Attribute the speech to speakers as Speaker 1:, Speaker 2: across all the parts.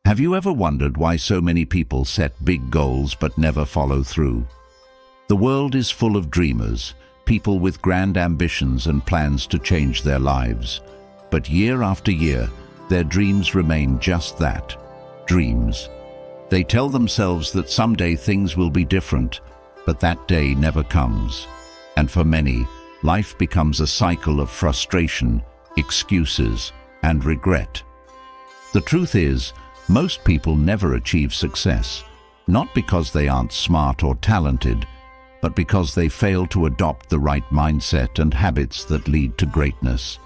Speaker 1: Have you ever wondered why so many people set big goals but never follow through? The world is full of dreamers, people with grand ambitions and plans to change their lives. But year after year, their dreams remain just that, dreams. They tell themselves that someday things will be different, but that day never comes. And for many, life becomes a cycle of frustration, excuses, and regret. The truth is, most people never achieve success, not because they aren't smart or talented, but because they fail to adopt the right mindset and habits that lead to greatness.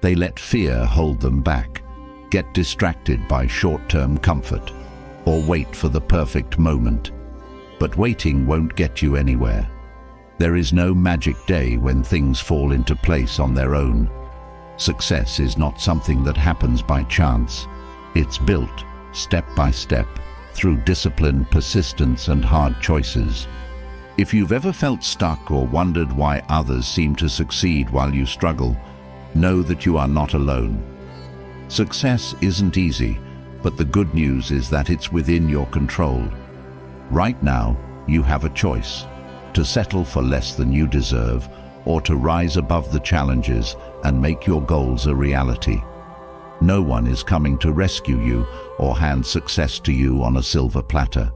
Speaker 1: They let fear hold them back, get distracted by short-term comfort, or wait for the perfect moment. But waiting won't get you anywhere. There is no magic day when things fall into place on their own. Success is not something that happens by chance. It's built, step by step, through discipline, persistence, and hard choices. If you've ever felt stuck or wondered why others seem to succeed while you struggle, know that you are not alone. Success isn't easy, but the good news is that it's within your control. Right now, you have a choice: to settle for less than you deserve, or to rise above the challenges and make your goals a reality. No one is coming to rescue you or hand success to you on a silver platter.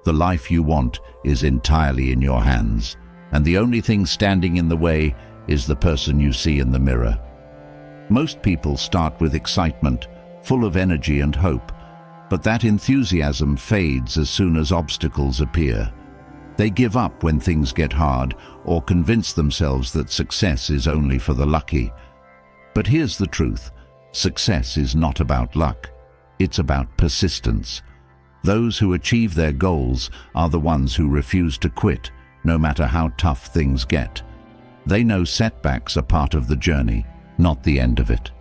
Speaker 1: The life you want is entirely in your hands, and the only thing standing in the way is the person you see in the mirror. Most people start with excitement, full of energy and hope, but that enthusiasm fades as soon as obstacles appear. They give up when things get hard or convince themselves that success is only for the lucky. But here's the truth: success is not about luck. It's about persistence. Those who achieve their goals are the ones who refuse to quit, no matter how tough things get. They know setbacks are part of the journey, not the end of it.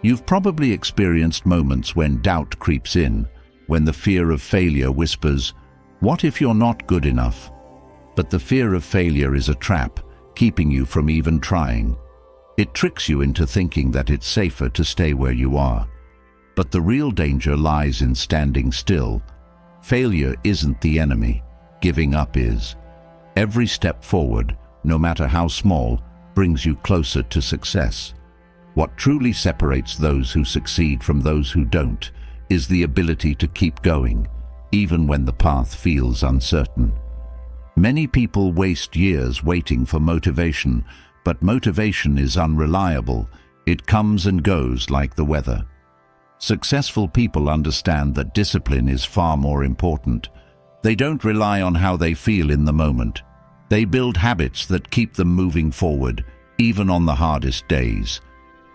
Speaker 1: You've probably experienced moments when doubt creeps in, when the fear of failure whispers, "What if you're not good enough?" But the fear of failure is a trap, keeping you from even trying. It tricks you into thinking that it's safer to stay where you are. But the real danger lies in standing still. Failure isn't the enemy, giving up is. Every step forward, no matter how small, brings you closer to success. What truly separates those who succeed from those who don't is the ability to keep going, even when the path feels uncertain. Many people waste years waiting for motivation, but motivation is unreliable. It comes and goes like the weather. Successful people understand that discipline is far more important. They don't rely on how they feel in the moment. They build habits that keep them moving forward, even on the hardest days.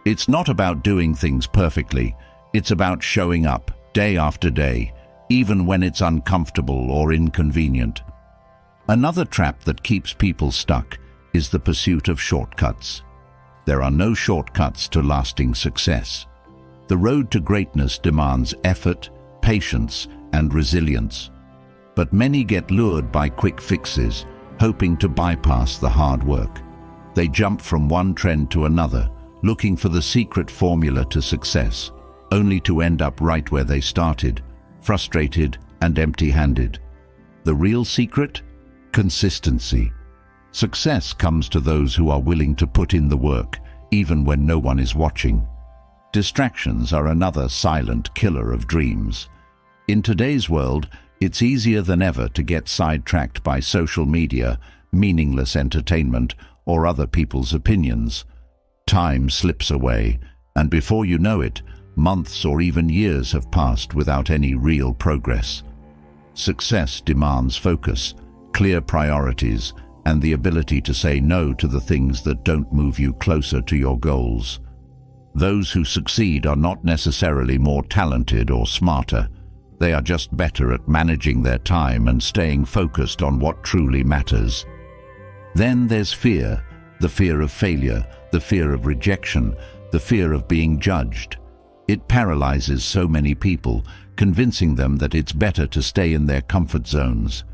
Speaker 1: It's not about doing things perfectly. It's about showing up day after day, even when it's uncomfortable or inconvenient. Another trap that keeps people stuck is the pursuit of shortcuts. There are no shortcuts to lasting success. The road to greatness demands effort, patience, and resilience. But many get lured by quick fixes, hoping to bypass the hard work. They jump from one trend to another, looking for the secret formula to success, only to end up right where they started, frustrated and empty-handed. The real secret? Consistency. Success comes to those who are willing to put in the work, even when no one is watching. Distractions are another silent killer of dreams. In today's world, it's easier than ever to get sidetracked by social media, meaningless entertainment, or other people's opinions. Time slips away, and before you know it, months or even years have passed without any real progress. Success demands focus, clear priorities, and the ability to say no to the things that don't move you closer to your goals. Those who succeed are not necessarily more talented or smarter. They are just better at managing their time and staying focused on what truly matters. Then there's fear, the fear of failure, the fear of rejection, the fear of being judged. It paralyzes so many people, convincing them that it's better to stay in their comfort zones.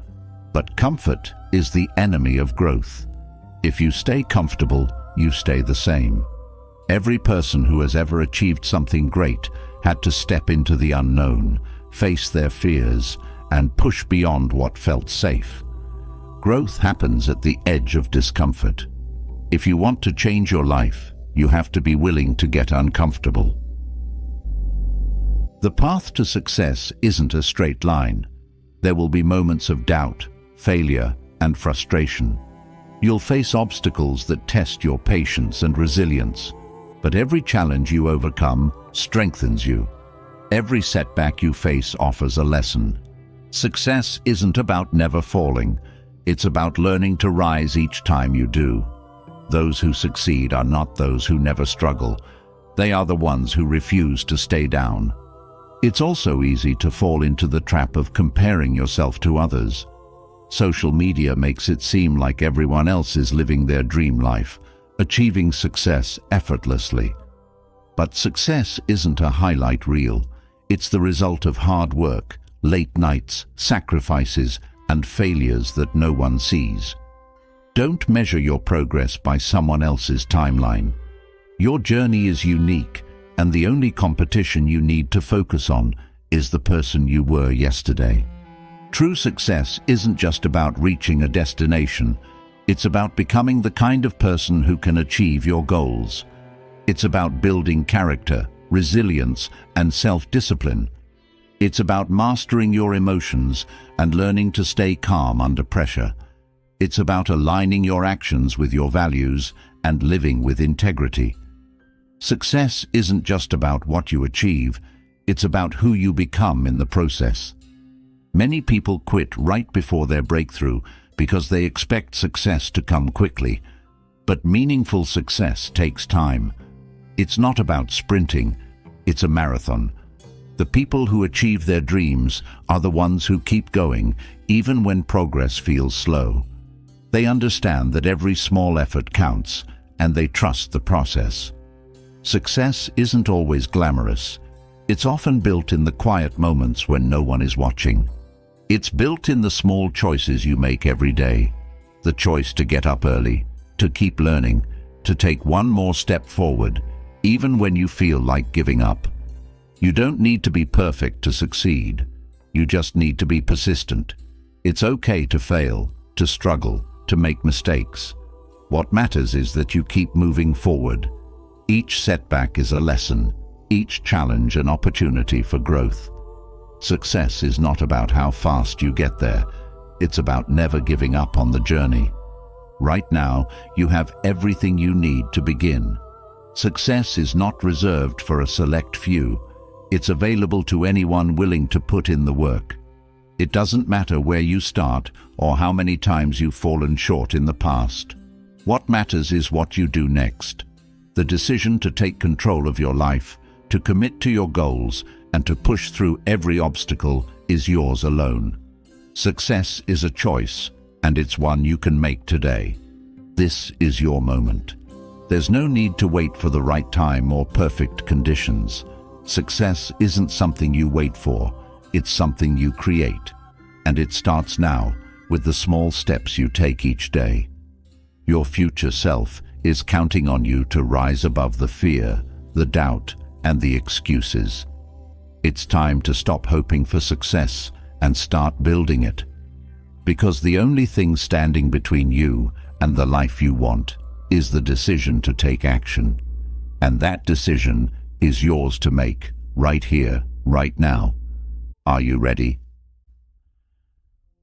Speaker 1: But comfort is the enemy of growth. If you stay comfortable, you stay the same. Every person who has ever achieved something great had to step into the unknown, face their fears, and push beyond what felt safe. Growth happens at the edge of discomfort. If you want to change your life, you have to be willing to get uncomfortable. The path to success isn't a straight line. There will be moments of doubt, failure, and frustration. You'll face obstacles that test your patience and resilience, but every challenge you overcome strengthens you. Every setback you face offers a lesson. Success isn't about never falling. It's about learning to rise each time you do. Those who succeed are not those who never struggle. They are the ones who refuse to stay down. It's also easy to fall into the trap of comparing yourself to others. Social media makes it seem like everyone else is living their dream life, achieving success effortlessly. But success isn't a highlight reel. It's the result of hard work, late nights, sacrifices, and failures that no one sees. Don't measure your progress by someone else's timeline. Your journey is unique, and the only competition you need to focus on is the person you were yesterday. True success isn't just about reaching a destination. It's about becoming the kind of person who can achieve your goals. It's about building character, resilience, and self-discipline. It's about mastering your emotions and learning to stay calm under pressure. It's about aligning your actions with your values and living with integrity. Success isn't just about what you achieve, it's about who you become in the process. Many people quit right before their breakthrough because they expect success to come quickly. But meaningful success takes time. It's not about sprinting, it's a marathon. The people who achieve their dreams are the ones who keep going, even when progress feels slow. They understand that every small effort counts, and they trust the process. Success isn't always glamorous. It's often built in the quiet moments when no one is watching. It's built in the small choices you make every day. The choice to get up early, to keep learning, to take one more step forward, even when you feel like giving up. You don't need to be perfect to succeed. You just need to be persistent. It's okay to fail, to struggle, to make mistakes. What matters is that you keep moving forward. Each setback is a lesson, each challenge an opportunity for growth. Success is not about how fast you get there. It's about never giving up on the journey. Right now, you have everything you need to begin. Success is not reserved for a select few. It's available to anyone willing to put in the work. It doesn't matter where you start or how many times you've fallen short in the past. What matters is what you do next. The decision to take control of your life, to commit to your goals, and to push through every obstacle is yours alone. Success is a choice, and it's one you can make today. This is your moment. There's no need to wait for the right time or perfect conditions. Success isn't something you wait for, it's something you create. And it starts now, with the small steps you take each day. Your future self is counting on you to rise above the fear, the doubt, and the excuses. It's time to stop hoping for success and start building it. Because the only thing standing between you and the life you want is the decision to take action. And that decision is yours to make, right here, right now. Are you ready?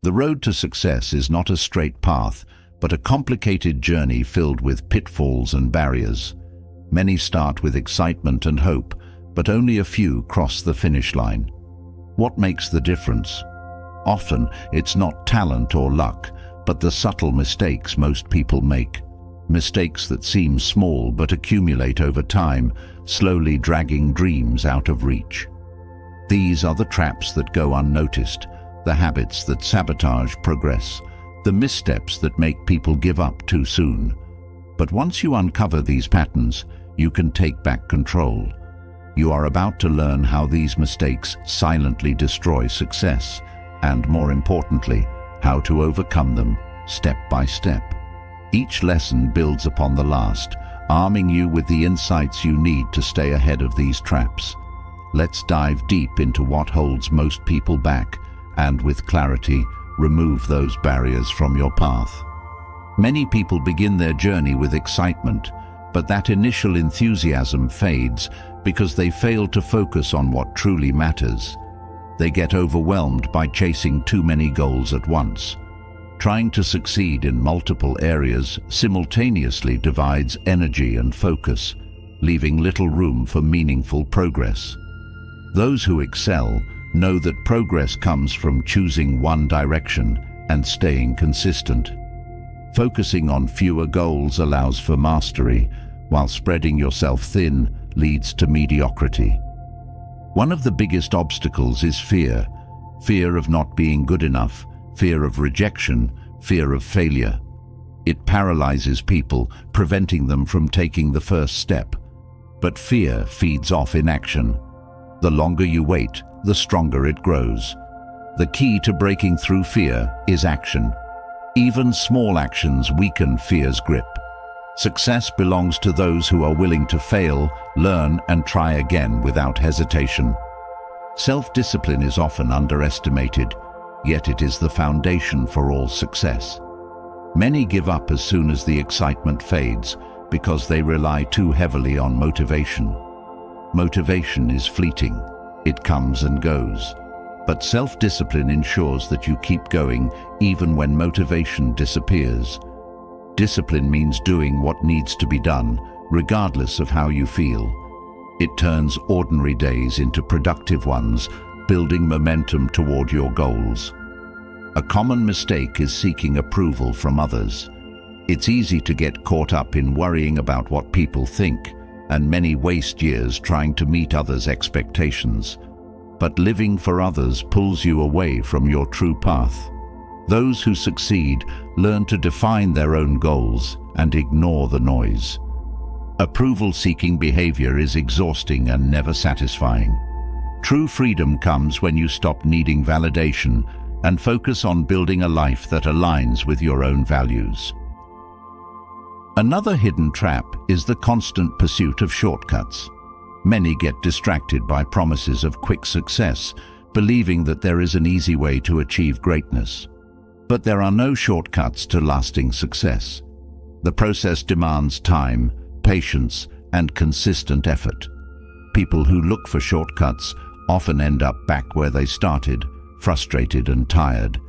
Speaker 1: The road to success is not a straight path, but a complicated journey filled with pitfalls and barriers. Many start with excitement and hope, but only a few cross the finish line. What makes the difference? Often, it's not talent or luck, but the subtle mistakes most people make. Mistakes that seem small but accumulate over time, slowly dragging dreams out of reach. These are the traps that go unnoticed, the habits that sabotage progress, the missteps that make people give up too soon. But once you uncover these patterns, you can take back control. You are about to learn how these mistakes silently destroy success, and more importantly, how to overcome them step by step. Each lesson builds upon the last, arming you with the insights you need to stay ahead of these traps. Let's dive deep into what holds most people back and, with clarity, remove those barriers from your path. Many people begin their journey with excitement, but that initial enthusiasm fades because they fail to focus on what truly matters. They get overwhelmed by chasing too many goals at once. Trying to succeed in multiple areas simultaneously divides energy and focus, leaving little room for meaningful progress. Those who excel know that progress comes from choosing one direction and staying consistent. Focusing on fewer goals allows for mastery, while spreading yourself thin leads to mediocrity. One of the biggest obstacles is fear. Fear of not being good enough, fear of rejection, fear of failure. It paralyzes people, preventing them from taking the first step. But fear feeds off inaction. The longer you wait, the stronger it grows. The key to breaking through fear is action. Even small actions weaken fear's grip. Success belongs to those who are willing to fail, learn, and try again without hesitation. Self-discipline is often underestimated, yet it is the foundation for all success. Many give up as soon as the excitement fades because they rely too heavily on motivation. Motivation is fleeting. It comes and goes. But self-discipline ensures that you keep going even when motivation disappears. Discipline means doing what needs to be done, regardless of how you feel. It turns ordinary days into productive ones, building momentum toward your goals. A common mistake is seeking approval from others. It's easy to get caught up in worrying about what people think, and many waste years trying to meet others' expectations. But living for others pulls you away from your true path. Those who succeed learn to define their own goals and ignore the noise. Approval-seeking behavior is exhausting and never satisfying. True freedom comes when you stop needing validation and focus on building a life that aligns with your own values. Another hidden trap is the constant pursuit of shortcuts. Many get distracted by promises of quick success, believing that there is an easy way to achieve greatness. But there are no shortcuts to lasting success. The process demands time, patience, and consistent effort. People who look for shortcuts often end up back where they started, frustrated and tired.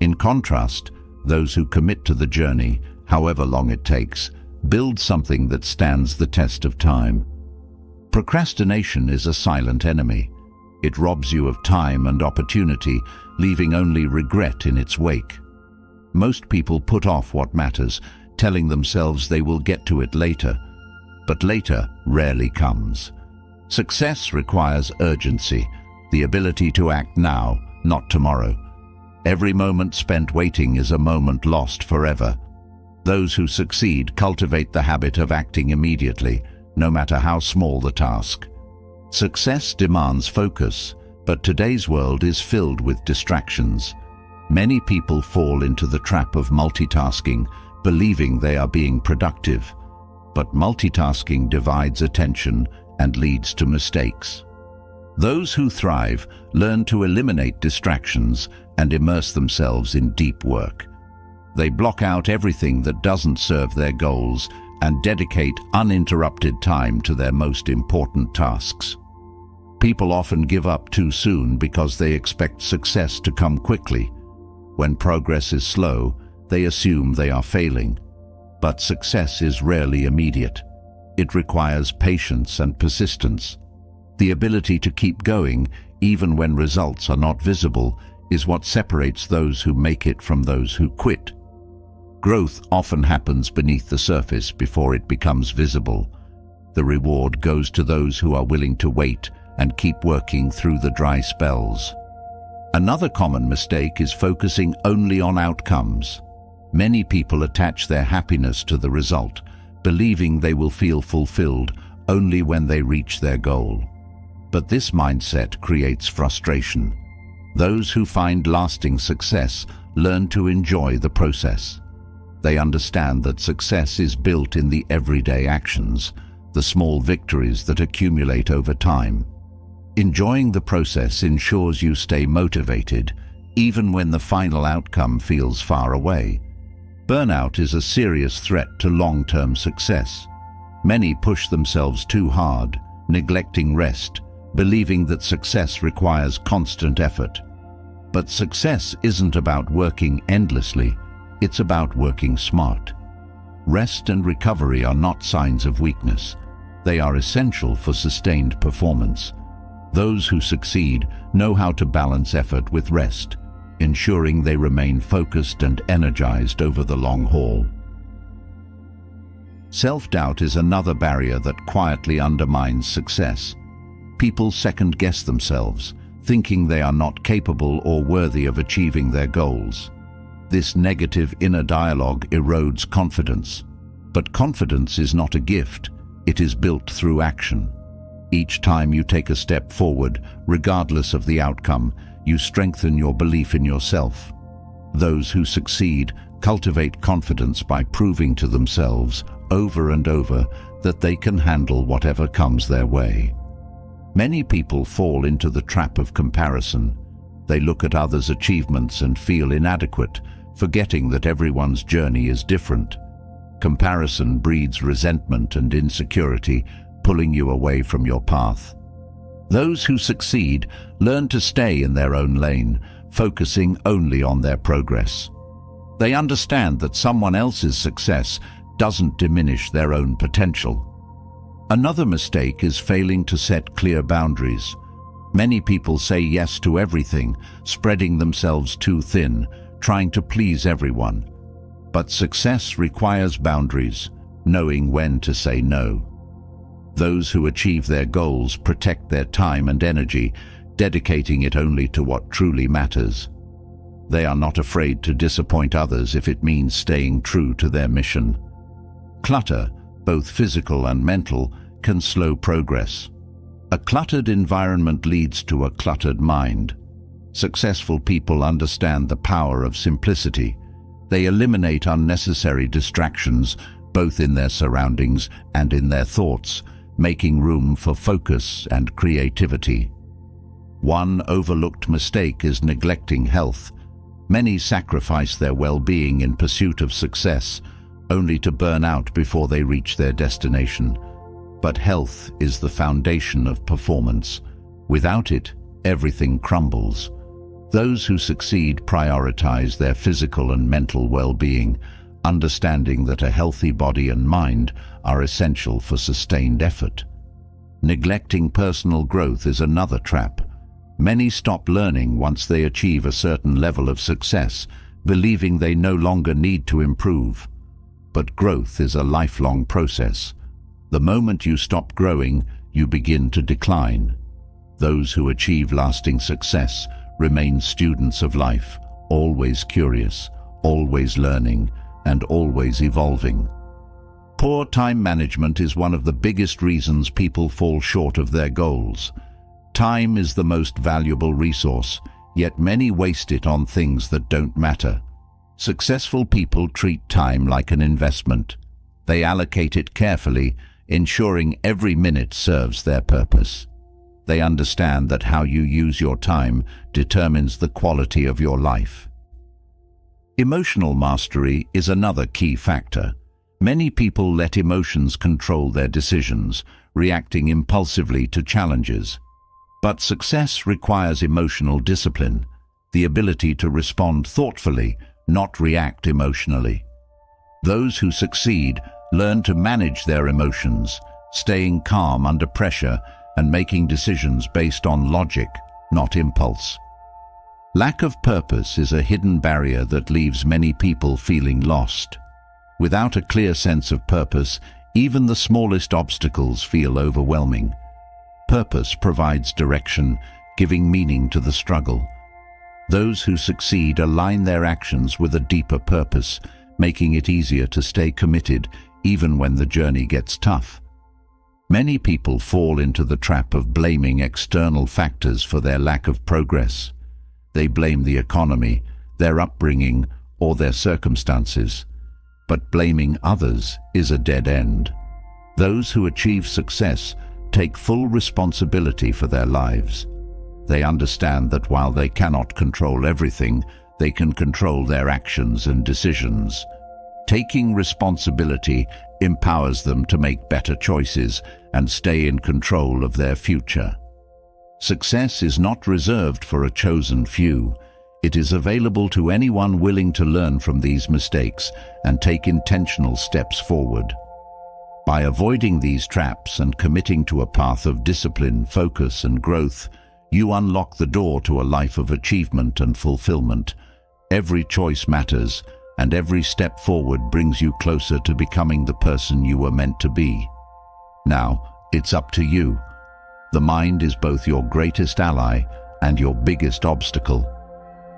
Speaker 1: In contrast, those who commit to the journey, however long it takes, build something that stands the test of time. Procrastination is a silent enemy. It robs you of time and opportunity, leaving only regret in its wake. Most people put off what matters, telling themselves they will get to it later. But later rarely comes. Success requires urgency, the ability to act now, not tomorrow. Every moment spent waiting is a moment lost forever. Those who succeed cultivate the habit of acting immediately, no matter how small the task. Success demands focus, but today's world is filled with distractions. Many people fall into the trap of multitasking, believing they are being productive. But multitasking divides attention and leads to mistakes. Those who thrive learn to eliminate distractions and immerse themselves in deep work. They block out everything that doesn't serve their goals and dedicate uninterrupted time to their most important tasks. People often give up too soon because they expect success to come quickly. When progress is slow, they assume they are failing. But success is rarely immediate. It requires patience and persistence. The ability to keep going, even when results are not visible, is what separates those who make it from those who quit. Growth often happens beneath the surface before it becomes visible. The reward goes to those who are willing to wait and keep working through the dry spells. Another common mistake is focusing only on outcomes. Many people attach their happiness to the result, believing they will feel fulfilled only when they reach their goal. But this mindset creates frustration. Those who find lasting success learn to enjoy the process. They understand that success is built in the everyday actions, the small victories that accumulate over time. Enjoying the process ensures you stay motivated, even when the final outcome feels far away. Burnout is a serious threat to long-term success. Many push themselves too hard, neglecting rest, believing that success requires constant effort. But success isn't about working endlessly, it's about working smart. Rest and recovery are not signs of weakness. They are essential for sustained performance. Those who succeed know how to balance effort with rest, ensuring they remain focused and energized over the long haul. Self-doubt is another barrier that quietly undermines success. People second-guess themselves, thinking they are not capable or worthy of achieving their goals. This negative inner dialogue erodes confidence. But confidence is not a gift, it is built through action. Each time you take a step forward, regardless of the outcome, you strengthen your belief in yourself. Those who succeed cultivate confidence by proving to themselves over and over that they can handle whatever comes their way. Many people fall into the trap of comparison. They look at others' achievements and feel inadequate, forgetting that everyone's journey is different. Comparison breeds resentment and insecurity, pulling you away from your path. Those who succeed learn to stay in their own lane, focusing only on their progress. They understand that someone else's success doesn't diminish their own potential. Another mistake is failing to set clear boundaries. Many people say yes to everything, spreading themselves too thin, trying to please everyone. But success requires boundaries, knowing when to say no. Those who achieve their goals protect their time and energy, dedicating it only to what truly matters. They are not afraid to disappoint others if it means staying true to their mission. Clutter, both physical and mental, can slow progress. A cluttered environment leads to a cluttered mind. Successful people understand the power of simplicity. They eliminate unnecessary distractions, both in their surroundings and in their thoughts, making room for focus and creativity. One overlooked mistake is neglecting health. Many sacrifice their well-being in pursuit of success, only to burn out before they reach their destination. But health is the foundation of performance. Without it, everything crumbles. Those who succeed prioritize their physical and mental well-being, understanding that a healthy body and mind are essential for sustained effort. Neglecting personal growth is another trap. Many stop learning once they achieve a certain level of success, believing they no longer need to improve. But growth is a lifelong process. The moment you stop growing, you begin to decline. Those who achieve lasting success remain students of life, always curious, always learning, and always evolving. Poor time management is one of the biggest reasons people fall short of their goals. Time is the most valuable resource, yet many waste it on things that don't matter. Successful people treat time like an investment. They allocate it carefully, ensuring every minute serves their purpose. They understand that how you use your time determines the quality of your life. Emotional mastery is another key factor. Many people let emotions control their decisions, reacting impulsively to challenges. But success requires emotional discipline, the ability to respond thoughtfully, not react emotionally. Those who succeed learn to manage their emotions, staying calm under pressure and making decisions based on logic, not impulse. Lack of purpose is a hidden barrier that leaves many people feeling lost. Without a clear sense of purpose, even the smallest obstacles feel overwhelming. Purpose provides direction, giving meaning to the struggle. Those who succeed align their actions with a deeper purpose, making it easier to stay committed even when the journey gets tough. Many people fall into the trap of blaming external factors for their lack of progress. They blame the economy, their upbringing, or their circumstances. But blaming others is a dead end. Those who achieve success take full responsibility for their lives. They understand that while they cannot control everything, they can control their actions and decisions. Taking responsibility empowers them to make better choices and stay in control of their future. Success is not reserved for a chosen few. It is available to anyone willing to learn from these mistakes and take intentional steps forward. By avoiding these traps and committing to a path of discipline, focus, and growth, you unlock the door to a life of achievement and fulfillment. Every choice matters, and every step forward brings you closer to becoming the person you were meant to be. Now, it's up to you. The mind is both your greatest ally and your biggest obstacle.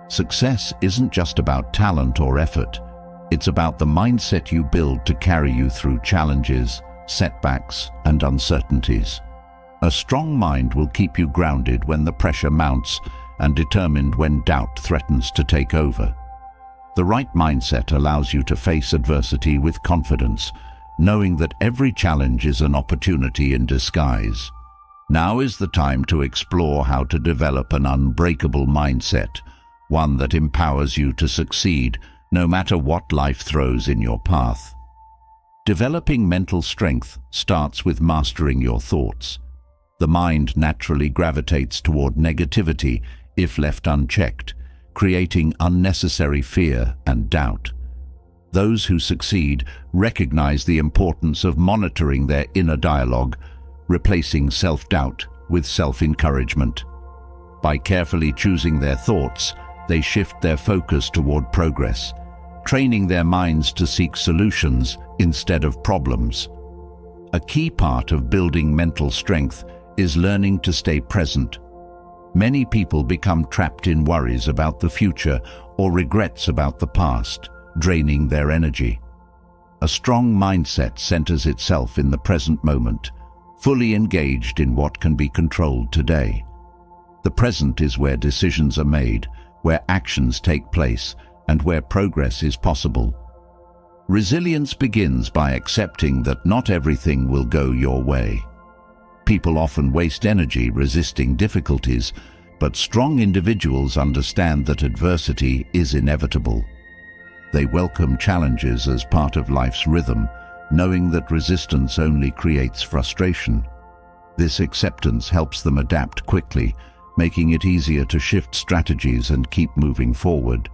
Speaker 1: Success isn't just about talent or effort. It's about the mindset you build to carry you through challenges, setbacks, and uncertainties. A strong mind will keep you grounded when the pressure mounts and determined when doubt threatens to take over. The right mindset allows you to face adversity with confidence, knowing that every challenge is an opportunity in disguise. Now is the time to explore how to develop an unbreakable mindset, one that empowers you to succeed no matter what life throws in your path. Developing mental strength starts with mastering your thoughts. The mind naturally gravitates toward negativity if left unchecked, creating unnecessary fear and doubt. Those who succeed recognize the importance of monitoring their inner dialogue, replacing self-doubt with self-encouragement. By carefully choosing their thoughts, they shift their focus toward progress, training their minds to seek solutions instead of problems. A key part of building mental strength is learning to stay present. Many people become trapped in worries about the future or regrets about the past, draining their energy. A strong mindset centers itself in the present moment, fully engaged in what can be controlled today. The present is where decisions are made, where actions take place, and where progress is possible. Resilience begins by accepting that not everything will go your way. People often waste energy resisting difficulties, but strong individuals understand that adversity is inevitable. They welcome challenges as part of life's rhythm, knowing that resistance only creates frustration. This acceptance helps them adapt quickly, making it easier to shift strategies and keep moving forward.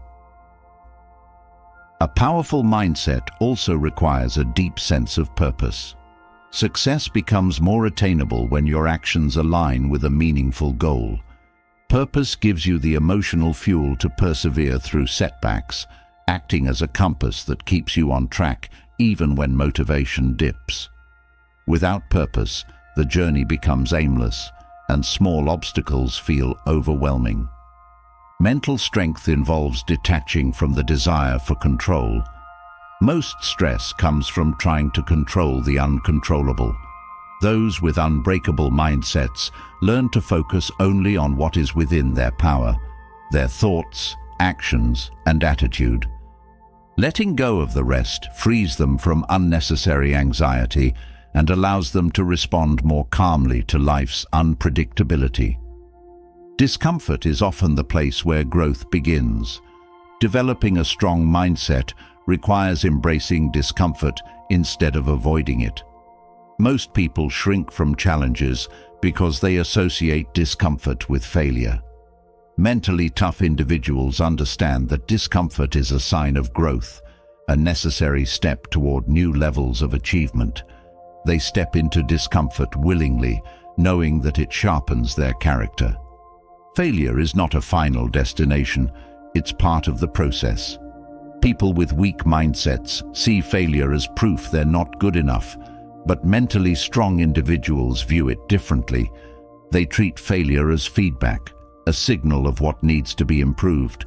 Speaker 1: A powerful mindset also requires a deep sense of purpose. Success becomes more attainable when your actions align with a meaningful goal. Purpose gives you the emotional fuel to persevere through setbacks, acting as a compass that keeps you on track even when motivation dips. Without purpose, the journey becomes aimless, and small obstacles feel overwhelming. Mental strength involves detaching from the desire for control. Most stress comes from trying to control the uncontrollable. Those with unbreakable mindsets learn to focus only on what is within their power, their thoughts, actions, and attitude. Letting go of the rest frees them from unnecessary anxiety and allows them to respond more calmly to life's unpredictability. Discomfort is often the place where growth begins. Developing a strong mindset requires embracing discomfort instead of avoiding it. Most people shrink from challenges because they associate discomfort with failure. Mentally tough individuals understand that discomfort is a sign of growth, a necessary step toward new levels of achievement. They step into discomfort willingly, knowing that it sharpens their character. Failure is not a final destination, it's part of the process. People with weak mindsets see failure as proof they're not good enough, but mentally strong individuals view it differently. They treat failure as feedback, a signal of what needs to be improved.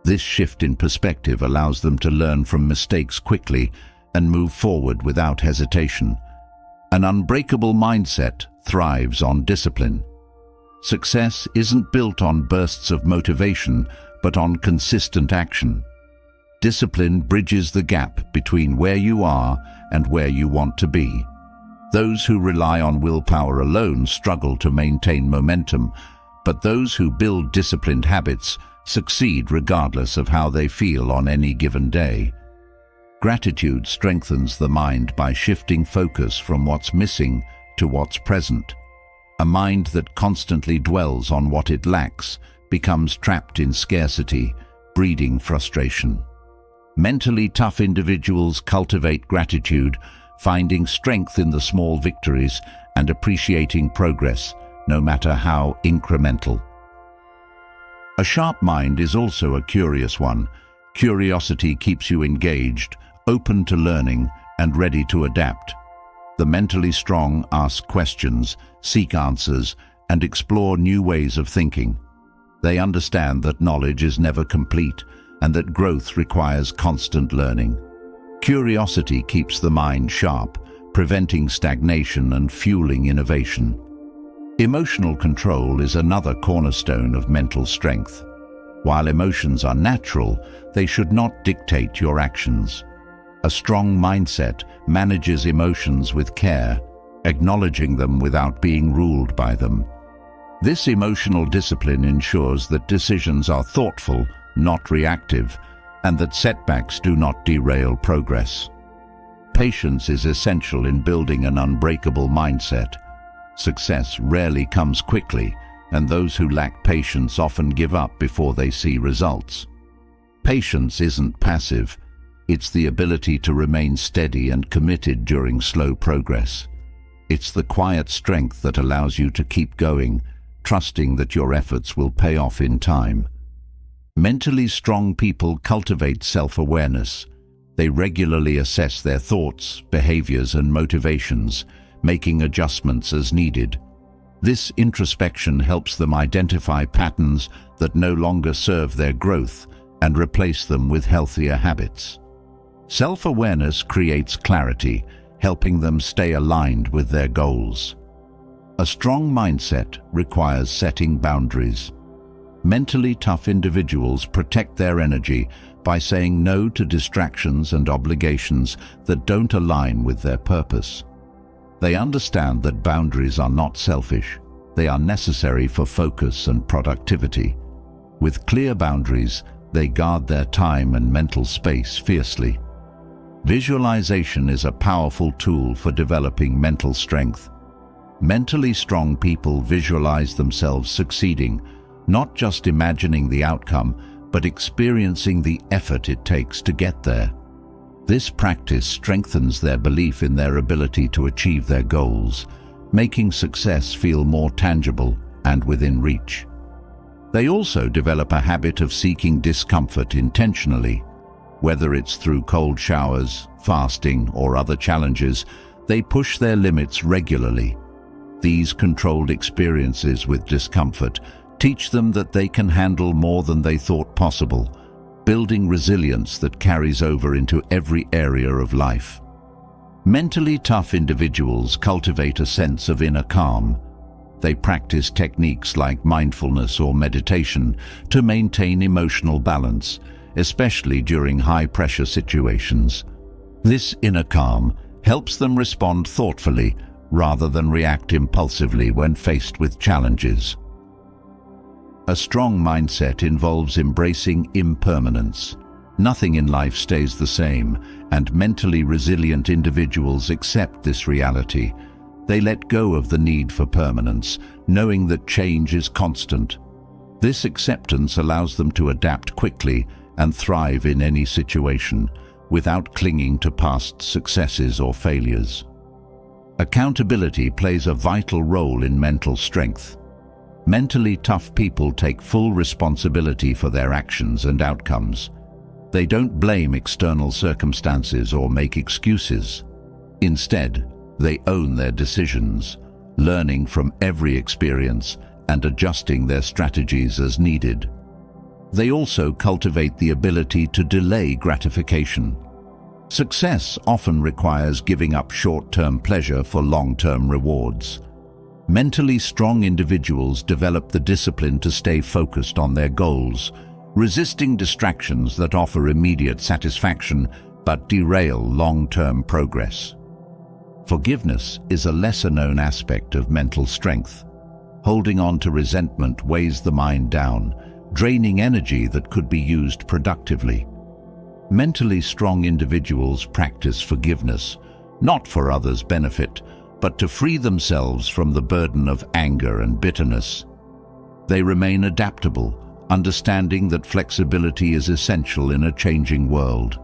Speaker 1: This shift in perspective allows them to learn from mistakes quickly and move forward without hesitation. An unbreakable mindset thrives on discipline. Success isn't built on bursts of motivation, but on consistent action. Discipline bridges the gap between where you are and where you want to be. Those who rely on willpower alone struggle to maintain momentum, but those who build disciplined habits succeed regardless of how they feel on any given day. Gratitude strengthens the mind by shifting focus from what's missing to what's present. A mind that constantly dwells on what it lacks becomes trapped in scarcity, breeding frustration. Mentally tough individuals cultivate gratitude, finding strength in the small victories and appreciating progress, no matter how incremental. A sharp mind is also a curious one. Curiosity keeps you engaged, open to learning, and ready to adapt. The mentally strong ask questions, seek answers, and explore new ways of thinking. They understand that knowledge is never complete and that growth requires constant learning. Curiosity keeps the mind sharp, preventing stagnation and fueling innovation. Emotional control is another cornerstone of mental strength. While emotions are natural, they should not dictate your actions. A strong mindset manages emotions with care, acknowledging them without being ruled by them. This emotional discipline ensures that decisions are thoughtful, not reactive, and that setbacks do not derail progress. Patience is essential in building an unbreakable mindset. Success rarely comes quickly, and those who lack patience often give up before they see results. Patience isn't passive. It's the ability to remain steady and committed during slow progress. It's the quiet strength that allows you to keep going, trusting that your efforts will pay off in time. Mentally strong people cultivate self-awareness. They regularly assess their thoughts, behaviors, and motivations, making adjustments as needed. This introspection helps them identify patterns that no longer serve their growth and replace them with healthier habits. Self-awareness creates clarity, helping them stay aligned with their goals. A strong mindset requires setting boundaries. Mentally tough individuals protect their energy by saying no to distractions and obligations that don't align with their purpose. They understand that boundaries are not selfish. They are necessary for focus and productivity. With clear boundaries, they guard their time and mental space fiercely. Visualization is a powerful tool for developing mental strength. Mentally strong people visualize themselves succeeding, not just imagining the outcome, but experiencing the effort it takes to get there. This practice strengthens their belief in their ability to achieve their goals, making success feel more tangible and within reach. They also develop a habit of seeking discomfort intentionally. Whether it's through cold showers, fasting, or other challenges, they push their limits regularly. These controlled experiences with discomfort teach them that they can handle more than they thought possible, building resilience that carries over into every area of life. Mentally tough individuals cultivate a sense of inner calm. They practice techniques like mindfulness or meditation to maintain emotional balance, especially during high-pressure situations. This inner calm helps them respond thoughtfully rather than react impulsively when faced with challenges. A strong mindset involves embracing impermanence. Nothing in life stays the same, and mentally resilient individuals accept this reality. They let go of the need for permanence, knowing that change is constant. This acceptance allows them to adapt quickly and thrive in any situation, without clinging to past successes or failures. Accountability plays a vital role in mental strength. Mentally tough people take full responsibility for their actions and outcomes. They don't blame external circumstances or make excuses. Instead, they own their decisions, learning from every experience and adjusting their strategies as needed. They also cultivate the ability to delay gratification. Success often requires giving up short-term pleasure for long-term rewards. Mentally strong individuals develop the discipline to stay focused on their goals, resisting distractions that offer immediate satisfaction but derail long-term progress. Forgiveness is a lesser-known aspect of mental strength. Holding on to resentment weighs the mind down, draining energy that could be used productively. Mentally strong individuals practice forgiveness, not for others' benefit, but to free themselves from the burden of anger and bitterness. They remain adaptable, understanding that flexibility is essential in a changing world.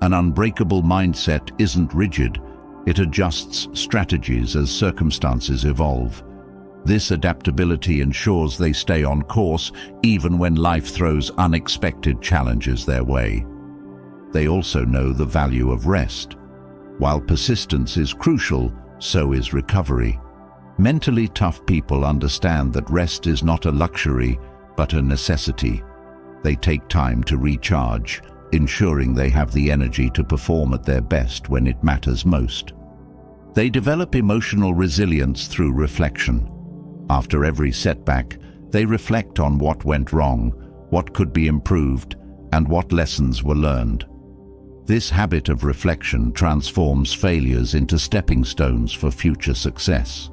Speaker 1: An unbreakable mindset isn't rigid, it adjusts strategies as circumstances evolve. This adaptability ensures they stay on course even when life throws unexpected challenges their way. They also know the value of rest. While persistence is crucial, so is recovery. Mentally tough people understand that rest is not a luxury, but a necessity. They take time to recharge, ensuring they have the energy to perform at their best when it matters most. They develop emotional resilience through reflection. After every setback, they reflect on what went wrong, what could be improved, and what lessons were learned. This habit of reflection transforms failures into stepping stones for future success.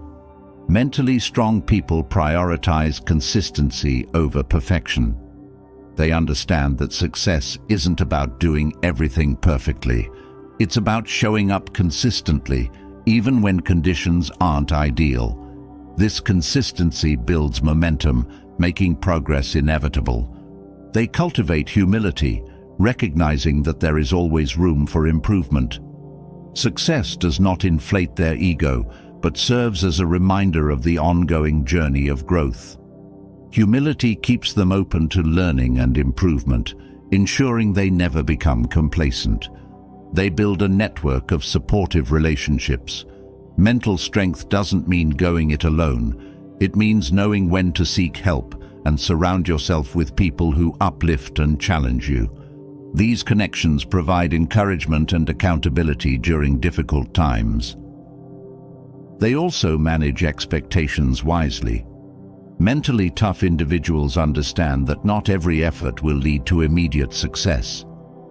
Speaker 1: Mentally strong people prioritize consistency over perfection. They understand that success isn't about doing everything perfectly. It's about showing up consistently, even when conditions aren't ideal. This consistency builds momentum, making progress inevitable. They cultivate humility, recognizing that there is always room for improvement. Success does not inflate their ego, but serves as a reminder of the ongoing journey of growth. Humility keeps them open to learning and improvement, ensuring they never become complacent. They build a network of supportive relationships. Mental strength doesn't mean going it alone. It means knowing when to seek help and surround yourself with people who uplift and challenge you. These connections provide encouragement and accountability during difficult times. They also manage expectations wisely. Mentally tough individuals understand that not every effort will lead to immediate success.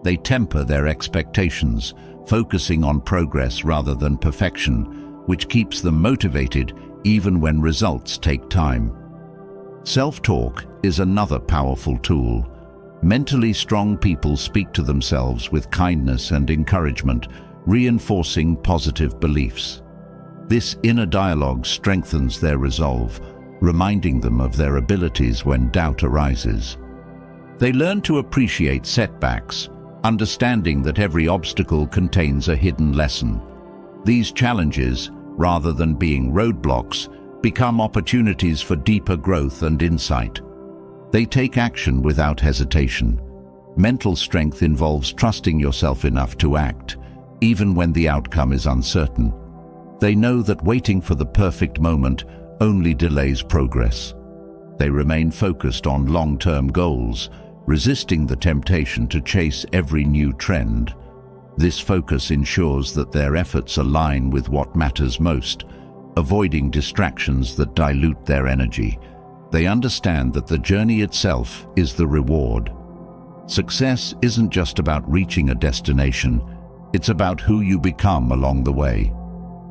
Speaker 1: They temper their expectations, focusing on progress rather than perfection, which keeps them motivated even when results take time. Self-talk is another powerful tool. Mentally strong people speak to themselves with kindness and encouragement, reinforcing positive beliefs. This inner dialogue strengthens their resolve, reminding them of their abilities when doubt arises. They learn to appreciate setbacks, understanding that every obstacle contains a hidden lesson. These challenges, rather than being roadblocks, become opportunities for deeper growth and insight. They take action without hesitation. Mental strength involves trusting yourself enough to act, even when the outcome is uncertain. They know that waiting for the perfect moment only delays progress. They remain focused on long-term goals, resisting the temptation to chase every new trend. This focus ensures that their efforts align with what matters most, avoiding distractions that dilute their energy. They understand that the journey itself is the reward. Success isn't just about reaching a destination, it's about who you become along the way.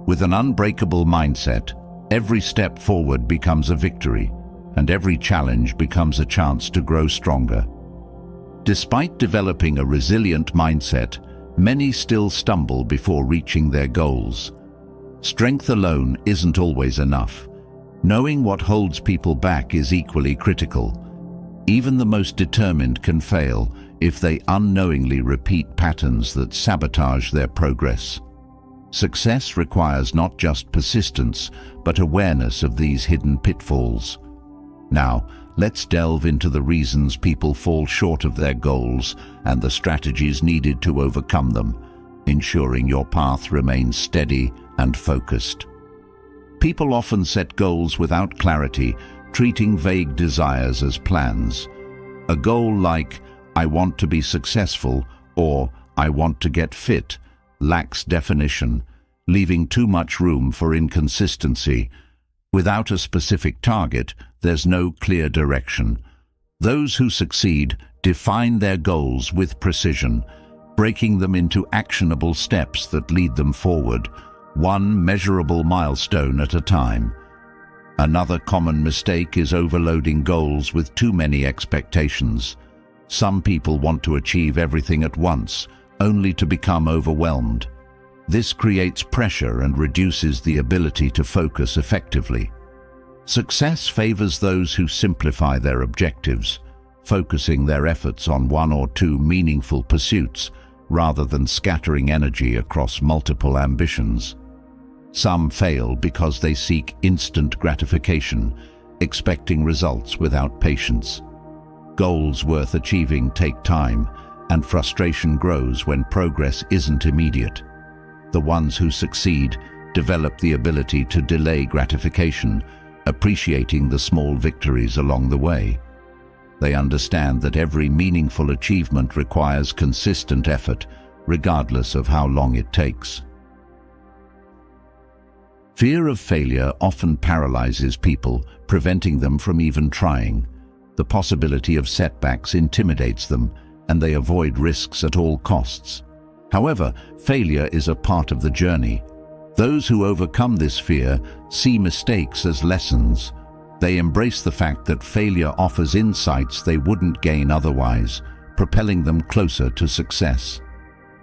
Speaker 1: With an unbreakable mindset, every step forward becomes a victory, and every challenge becomes a chance to grow stronger. Despite developing a resilient mindset, many still stumble before reaching their goals. Strength alone isn't always enough. Knowing what holds people back is equally critical. Even the most determined can fail if they unknowingly repeat patterns that sabotage their progress. Success requires not just persistence, but awareness of these hidden pitfalls. Now, let's delve into the reasons people fall short of their goals and the strategies needed to overcome them, ensuring your path remains steady and focused. People often set goals without clarity, treating vague desires as plans. A goal like, "I want to be successful," or "I want to get fit," lacks definition, leaving too much room for inconsistency. Without a specific target, there's no clear direction. Those who succeed define their goals with precision, breaking them into actionable steps that lead them forward. one measurable milestone at a time. Another common mistake is overloading goals with too many expectations. Some people want to achieve everything at once, only to become overwhelmed. This creates pressure and reduces the ability to focus effectively. Success favors those who simplify their objectives, focusing their efforts on one or two meaningful pursuits rather than scattering energy across multiple ambitions. Some fail because they seek instant gratification, expecting results without patience. Goals worth achieving take time, and frustration grows when progress isn't immediate. The ones who succeed develop the ability to delay gratification, appreciating the small victories along the way. They understand that every meaningful achievement requires consistent effort, regardless of how long it takes. Fear of failure often paralyzes people, preventing them from even trying. The possibility of setbacks intimidates them, and they avoid risks at all costs. However, failure is a part of the journey. Those who overcome this fear see mistakes as lessons. They embrace the fact that failure offers insights they wouldn't gain otherwise, propelling them closer to success.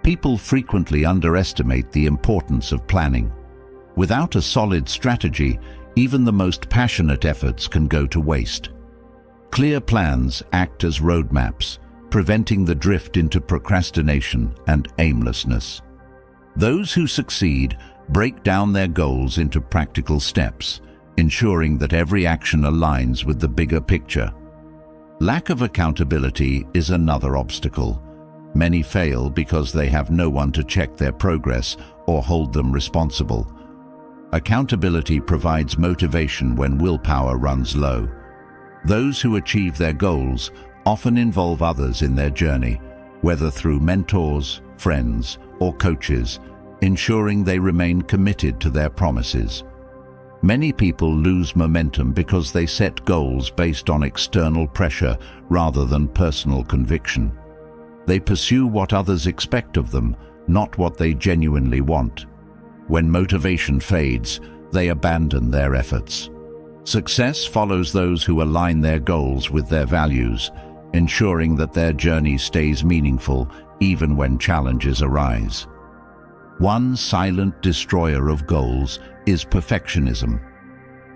Speaker 1: People frequently underestimate the importance of planning. Without a solid strategy, even the most passionate efforts can go to waste. Clear plans act as roadmaps, preventing the drift into procrastination and aimlessness. Those who succeed break down their goals into practical steps, ensuring that every action aligns with the bigger picture. Lack of accountability is another obstacle. Many fail because they have no one to check their progress or hold them responsible. Accountability provides motivation when willpower runs low. Those who achieve their goals often involve others in their journey, whether through mentors, friends, or coaches, ensuring they remain committed to their promises. Many people lose momentum because they set goals based on external pressure rather than personal conviction. They pursue what others expect of them, not what they genuinely want. When motivation fades, they abandon their efforts. Success follows those who align their goals with their values, ensuring that their journey stays meaningful even when challenges arise. One silent destroyer of goals is perfectionism.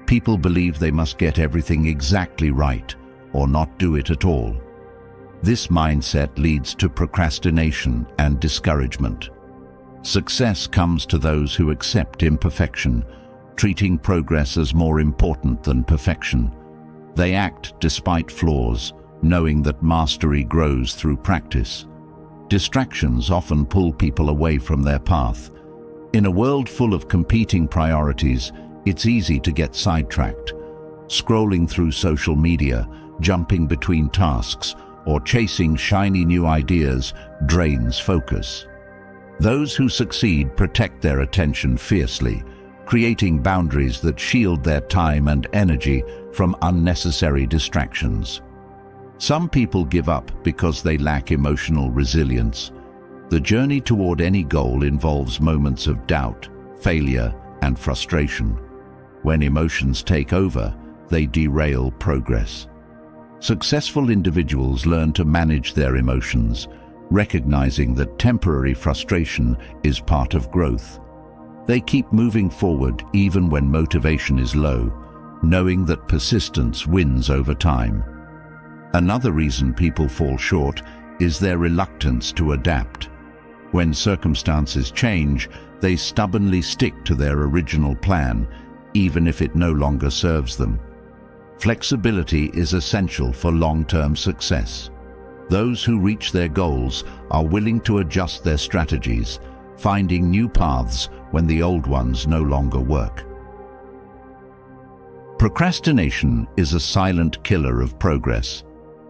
Speaker 1: People believe they must get everything exactly right or not do it at all. This mindset leads to procrastination and discouragement. Success comes to those who accept imperfection, treating progress as more important than perfection. They act despite flaws, knowing that mastery grows through practice. Distractions often pull people away from their path. In a world full of competing priorities, it's easy to get sidetracked. Scrolling through social media, jumping between tasks, or chasing shiny new ideas drains focus. Those who succeed protect their attention fiercely, creating boundaries that shield their time and energy from unnecessary distractions. Some people give up because they lack emotional resilience. The journey toward any goal involves moments of doubt, failure, and frustration. When emotions take over, they derail progress. Successful individuals learn to manage their emotions, recognizing that temporary frustration is part of growth. They keep moving forward even when motivation is low, knowing that persistence wins over time. Another reason people fall short is their reluctance to adapt. When circumstances change, they stubbornly stick to their original plan, even if it no longer serves them. Flexibility is essential for long-term success. Those who reach their goals are willing to adjust their strategies, finding new paths when the old ones no longer work. Procrastination is a silent killer of progress.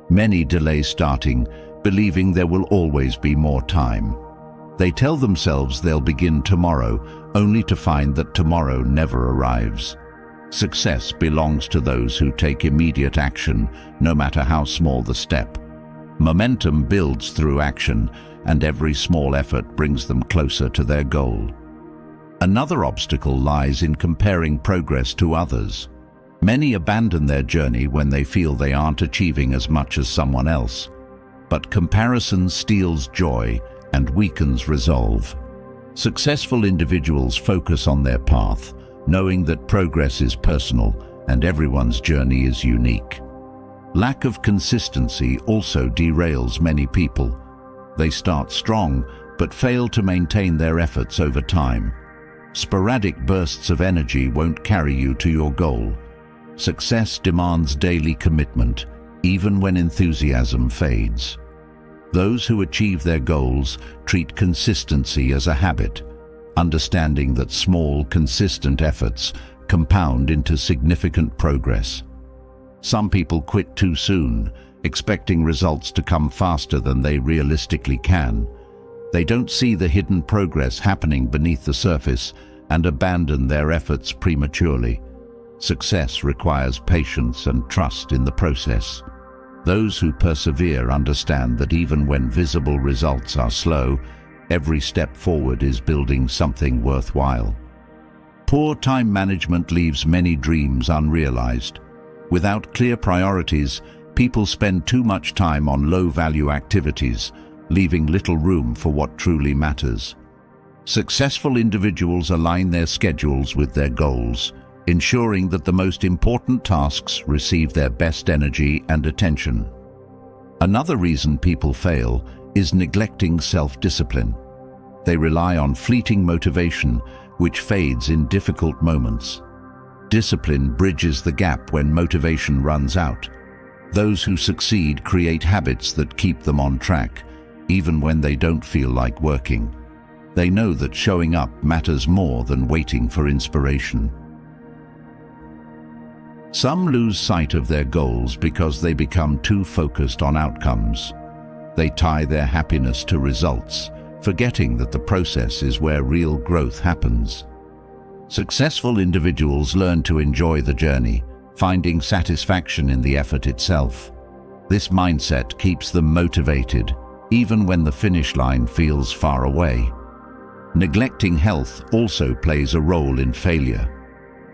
Speaker 1: Many delay starting, believing there will always be more time. They tell themselves they'll begin tomorrow, only to find that tomorrow never arrives. Success belongs to those who take immediate action, no matter how small the step. Momentum builds through action, and every small effort brings them closer to their goal. Another obstacle lies in comparing progress to others. Many abandon their journey when they feel they aren't achieving as much as someone else. But comparison steals joy and weakens resolve. Successful individuals focus on their path, knowing that progress is personal and everyone's journey is unique. Lack of consistency also derails many people. They start strong, but fail to maintain their efforts over time. Sporadic bursts of energy won't carry you to your goal. Success demands daily commitment, even when enthusiasm fades. Those who achieve their goals treat consistency as a habit, understanding that small, consistent efforts compound into significant progress. Some people quit too soon, expecting results to come faster than they realistically can. They don't see the hidden progress happening beneath the surface and abandon their efforts prematurely. Success requires patience and trust in the process. Those who persevere understand that even when visible results are slow, every step forward is building something worthwhile. Poor time management leaves many dreams unrealized. Without clear priorities, people spend too much time on low-value activities, leaving little room for what truly matters. Successful individuals align their schedules with their goals, ensuring that the most important tasks receive their best energy and attention. Another reason people fail is neglecting self-discipline. They rely on fleeting motivation, which fades in difficult moments. Discipline bridges the gap when motivation runs out. Those who succeed create habits that keep them on track, even when they don't feel like working. They know that showing up matters more than waiting for inspiration. Some lose sight of their goals because they become too focused on outcomes. They tie their happiness to results, forgetting that the process is where real growth happens. Successful individuals learn to enjoy the journey, finding satisfaction in the effort itself. This mindset keeps them motivated, even when the finish line feels far away. Neglecting health also plays a role in failure.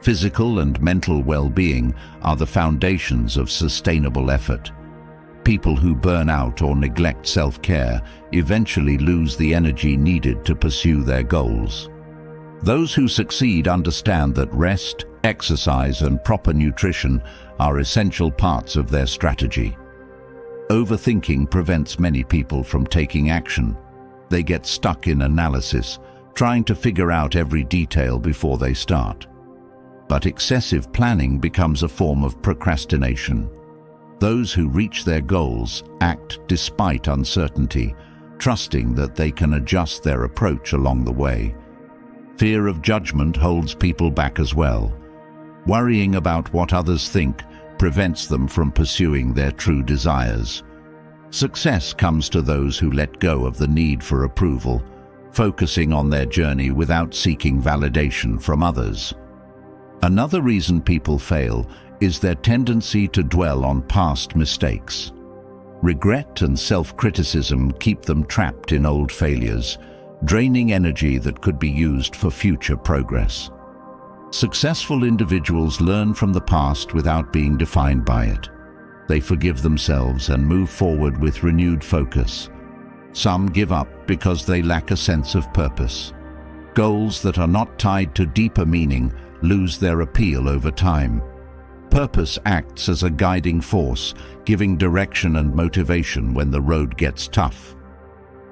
Speaker 1: Physical and mental well-being are the foundations of sustainable effort. People who burn out or neglect self-care eventually lose the energy needed to pursue their goals. Those who succeed understand that rest, exercise, and proper nutrition are essential parts of their strategy. Overthinking prevents many people from taking action. They get stuck in analysis, trying to figure out every detail before they start. But excessive planning becomes a form of procrastination. Those who reach their goals act despite uncertainty, trusting that they can adjust their approach along the way. Fear of judgment holds people back as well. Worrying about what others think prevents them from pursuing their true desires. Success comes to those who let go of the need for approval, focusing on their journey without seeking validation from others. Another reason people fail is their tendency to dwell on past mistakes. Regret and self-criticism keep them trapped in old failures, draining energy that could be used for future progress. Successful individuals learn from the past without being defined by it. They forgive themselves and move forward with renewed focus. Some give up because they lack a sense of purpose. Goals that are not tied to deeper meaning lose their appeal over time. Purpose acts as a guiding force, giving direction and motivation when the road gets tough.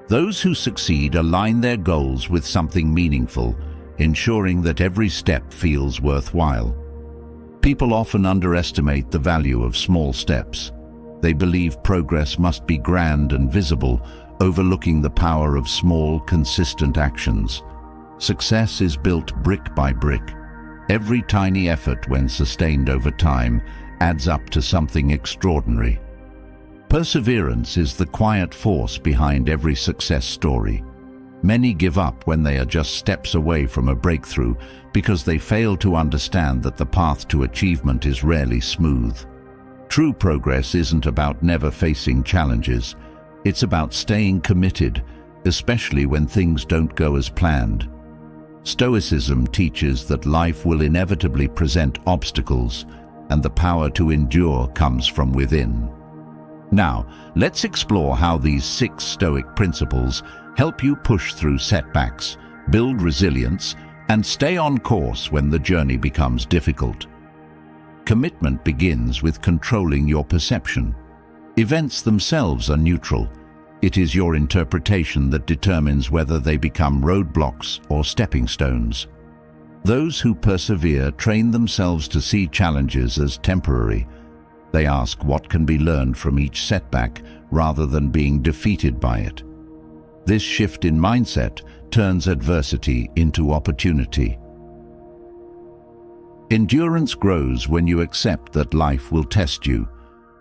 Speaker 1: Those who succeed align their goals with something meaningful, ensuring that every step feels worthwhile. People often underestimate the value of small steps. They believe progress must be grand and visible, overlooking the power of small, consistent actions. Success is built brick by brick. Every tiny effort, when sustained over time, adds up to something extraordinary. Perseverance is the quiet force behind every success story. Many give up when they are just steps away from a breakthrough because they fail to understand that the path to achievement is rarely smooth. True progress isn't about never facing challenges. It's about staying committed, especially when things don't go as planned. Stoicism teaches that life will inevitably present obstacles, and the power to endure comes from within. Now, let's explore how these 6 Stoic principles help you push through setbacks, build resilience, and stay on course when the journey becomes difficult. Commitment begins with controlling your perception. Events themselves are neutral. It is your interpretation that determines whether they become roadblocks or stepping stones. Those who persevere train themselves to see challenges as temporary. They ask what can be learned from each setback rather than being defeated by it. This shift in mindset turns adversity into opportunity. Endurance grows when you accept that life will test you.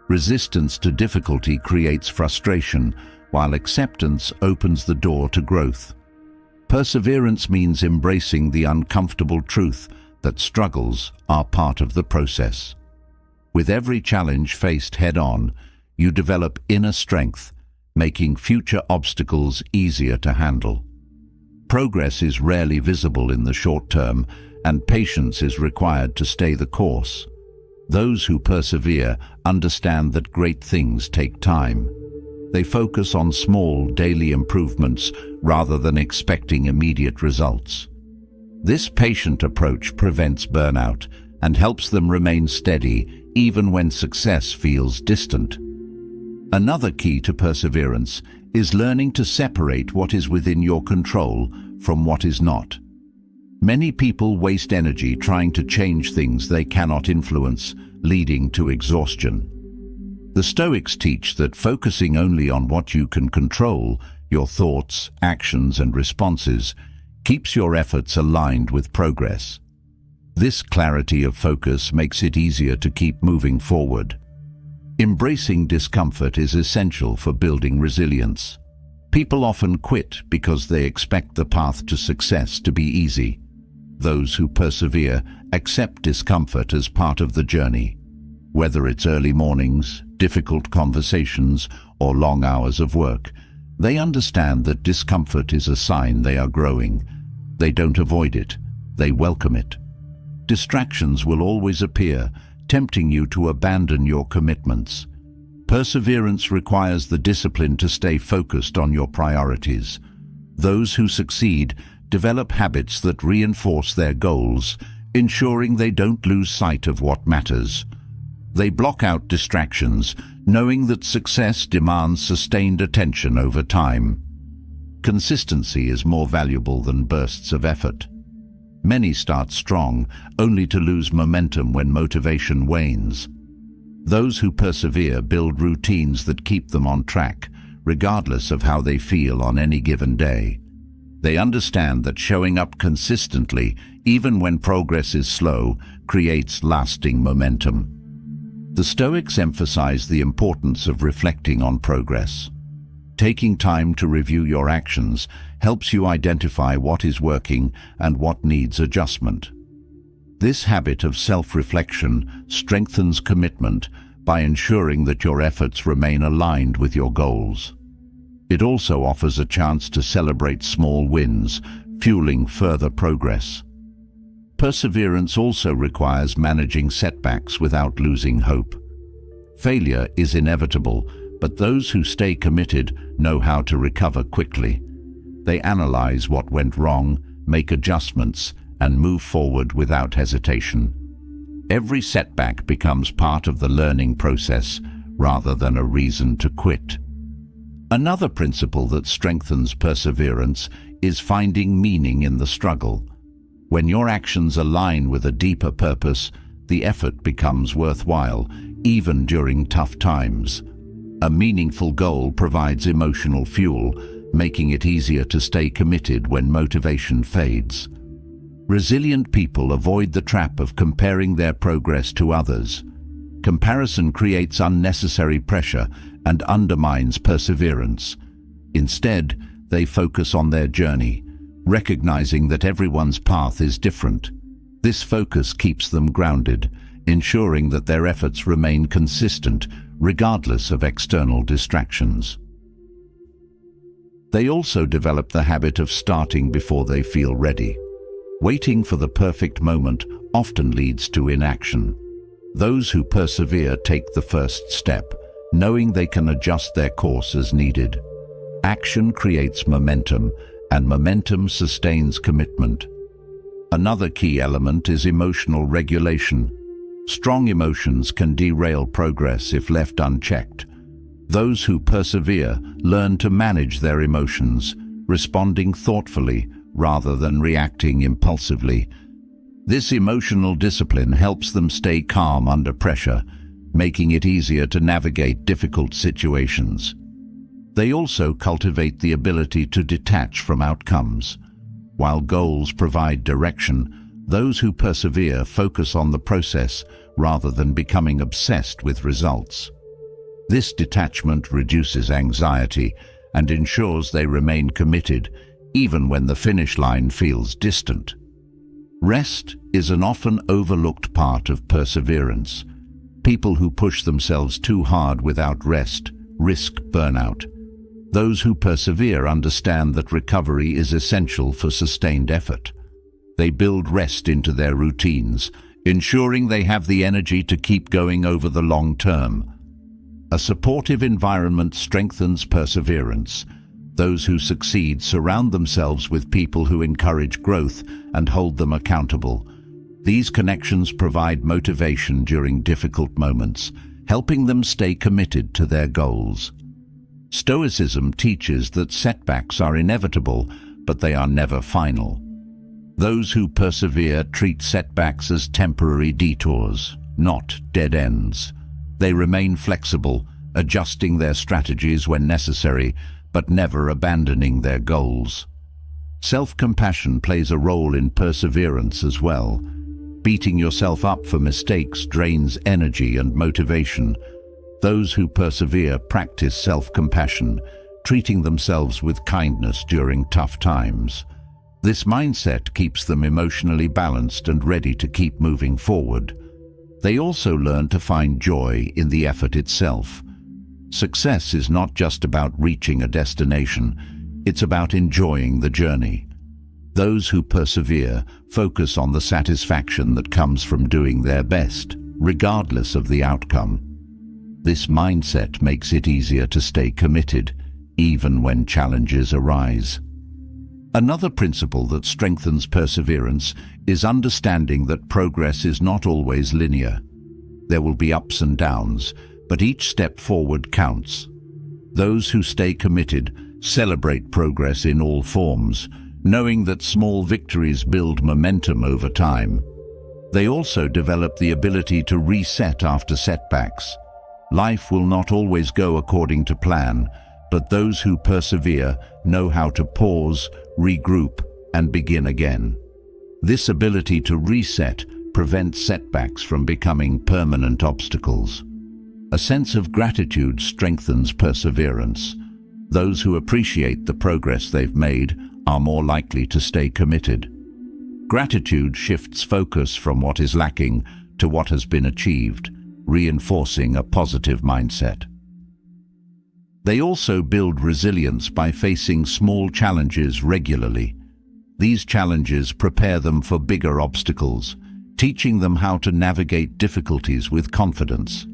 Speaker 1: Resistance to difficulty creates frustration, while acceptance opens the door to growth. Perseverance means embracing the uncomfortable truth that struggles are part of the process. With every challenge faced head-on, you develop inner strength, making future obstacles easier to handle. Progress is rarely visible in the short term, and patience is required to stay the course. Those who persevere understand that great things take time. They focus on small daily improvements rather than expecting immediate results. This patient approach prevents burnout and helps them remain steady even when success feels distant. Another key to perseverance is learning to separate what is within your control from what is not. Many people waste energy trying to change things they cannot influence, leading to exhaustion. The Stoics teach that focusing only on what you can control, your thoughts, actions, and responses, keeps your efforts aligned with progress. This clarity of focus makes it easier to keep moving forward. Embracing discomfort is essential for building resilience. People often quit because they expect the path to success to be easy. Those who persevere accept discomfort as part of the journey. Whether it's early mornings, difficult conversations, or long hours of work, they understand that discomfort is a sign they are growing. They don't avoid it, they welcome it. Distractions will always appear, tempting you to abandon your commitments. Perseverance requires the discipline to stay focused on your priorities. Those who succeed develop habits that reinforce their goals, ensuring they don't lose sight of what matters. They block out distractions, knowing that success demands sustained attention over time. Consistency is more valuable than bursts of effort. Many start strong, only to lose momentum when motivation wanes. Those who persevere build routines that keep them on track, regardless of how they feel on any given day. They understand that showing up consistently, even when progress is slow, creates lasting momentum. The Stoics emphasize the importance of reflecting on progress. Taking time to review your actions helps you identify what is working and what needs adjustment. This habit of self-reflection strengthens commitment by ensuring that your efforts remain aligned with your goals. It also offers a chance to celebrate small wins, fueling further progress. Perseverance also requires managing setbacks without losing hope. Failure is inevitable, but those who stay committed know how to recover quickly. They analyze what went wrong, make adjustments, and move forward without hesitation. Every setback becomes part of the learning process rather than a reason to quit. Another principle that strengthens perseverance is finding meaning in the struggle. When your actions align with a deeper purpose, the effort becomes worthwhile, even during tough times. A meaningful goal provides emotional fuel, making it easier to stay committed when motivation fades. Resilient people avoid the trap of comparing their progress to others. Comparison creates unnecessary pressure and undermines perseverance. Instead, they focus on their journey, recognizing that everyone's path is different. This focus keeps them grounded, ensuring that their efforts remain consistent regardless of external distractions. They also develop the habit of starting before they feel ready. Waiting for the perfect moment often leads to inaction. Those who persevere take the first step, knowing they can adjust their course as needed. Action creates momentum, and momentum sustains commitment. Another key element is emotional regulation. Strong emotions can derail progress if left unchecked. Those who persevere learn to manage their emotions, responding thoughtfully rather than reacting impulsively. This emotional discipline helps them stay calm under pressure, making it easier to navigate difficult situations. They also cultivate the ability to detach from outcomes. While goals provide direction, those who persevere focus on the process rather than becoming obsessed with results. This detachment reduces anxiety and ensures they remain committed even when the finish line feels distant. Rest is an often overlooked part of perseverance. People who push themselves too hard without rest risk burnout. Those who persevere understand that recovery is essential for sustained effort. They build rest into their routines, ensuring they have the energy to keep going over the long term. A supportive environment strengthens perseverance. Those who succeed surround themselves with people who encourage growth and hold them accountable. These connections provide motivation during difficult moments, helping them stay committed to their goals. Stoicism teaches that setbacks are inevitable, but they are never final. Those who persevere treat setbacks as temporary detours, not dead ends. They remain flexible, adjusting their strategies when necessary, but never abandoning their goals. Self-compassion plays a role in perseverance as well. Beating yourself up for mistakes drains energy and motivation. Those who persevere practice self-compassion, treating themselves with kindness during tough times. This mindset keeps them emotionally balanced and ready to keep moving forward. They also learn to find joy in the effort itself. Success is not just about reaching a destination, it's about enjoying the journey. Those who persevere focus on the satisfaction that comes from doing their best, regardless of the outcome. This mindset makes it easier to stay committed, even when challenges arise. Another principle that strengthens perseverance is understanding that progress is not always linear. There will be ups and downs, but each step forward counts. Those who stay committed celebrate progress in all forms, knowing that small victories build momentum over time. They also develop the ability to reset after setbacks. Life will not always go according to plan, but those who persevere know how to pause, regroup, and begin again. This ability to reset prevents setbacks from becoming permanent obstacles. A sense of gratitude strengthens perseverance. Those who appreciate the progress they've made are more likely to stay committed. Gratitude shifts focus from what is lacking to what has been achieved, reinforcing a positive mindset. They also build resilience by facing small challenges regularly. These challenges prepare them for bigger obstacles, teaching them how to navigate difficulties with confidence.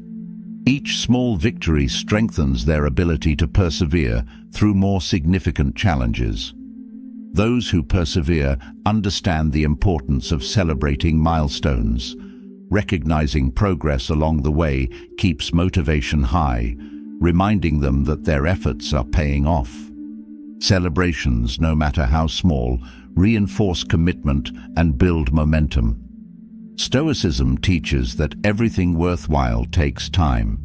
Speaker 1: Each small victory strengthens their ability to persevere through more significant challenges. Those who persevere understand the importance of celebrating milestones. Recognizing progress along the way keeps motivation high, reminding them that their efforts are paying off. Celebrations, no matter how small, reinforce commitment and build momentum. Stoicism teaches that everything worthwhile takes time.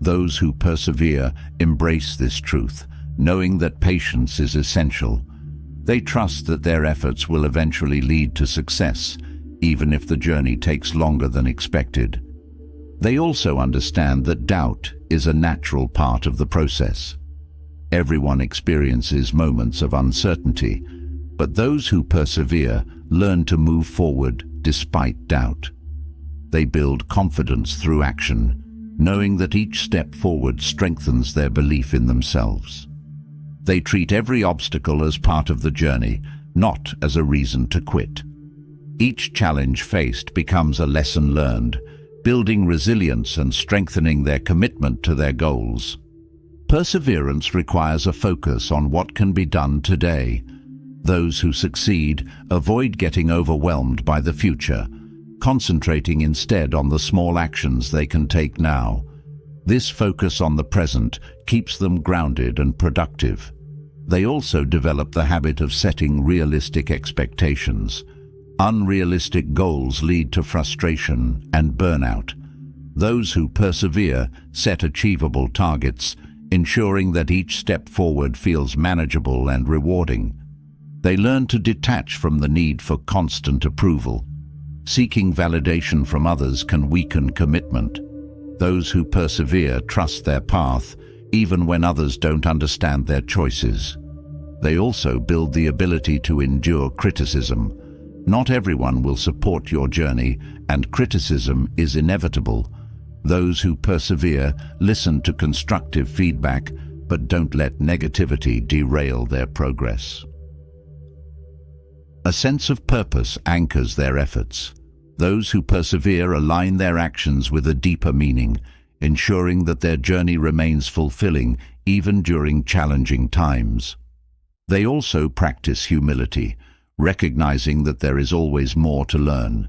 Speaker 1: Those who persevere embrace this truth, knowing that patience is essential. They trust that their efforts will eventually lead to success, even if the journey takes longer than expected. They also understand that doubt is a natural part of the process. Everyone experiences moments of uncertainty, but those who persevere learn to move forward despite doubt. They build confidence through action, knowing that each step forward strengthens their belief in themselves. They treat every obstacle as part of the journey, not as a reason to quit. Each challenge faced becomes a lesson learned, building resilience and strengthening their commitment to their goals. Perseverance requires a focus on what can be done today. Those who succeed avoid getting overwhelmed by the future, concentrating instead on the small actions they can take now. This focus on the present keeps them grounded and productive. They also develop the habit of setting realistic expectations. Unrealistic goals lead to frustration and burnout. Those who persevere set achievable targets, ensuring that each step forward feels manageable and rewarding. They learn to detach from the need for constant approval. Seeking validation from others can weaken commitment. Those who persevere trust their path, even when others don't understand their choices. They also build the ability to endure criticism. Not everyone will support your journey, and criticism is inevitable. Those who persevere listen to constructive feedback, but don't let negativity derail their progress. A sense of purpose anchors their efforts. Those who persevere align their actions with a deeper meaning, ensuring that their journey remains fulfilling even during challenging times. They also practice humility, recognizing that there is always more to learn.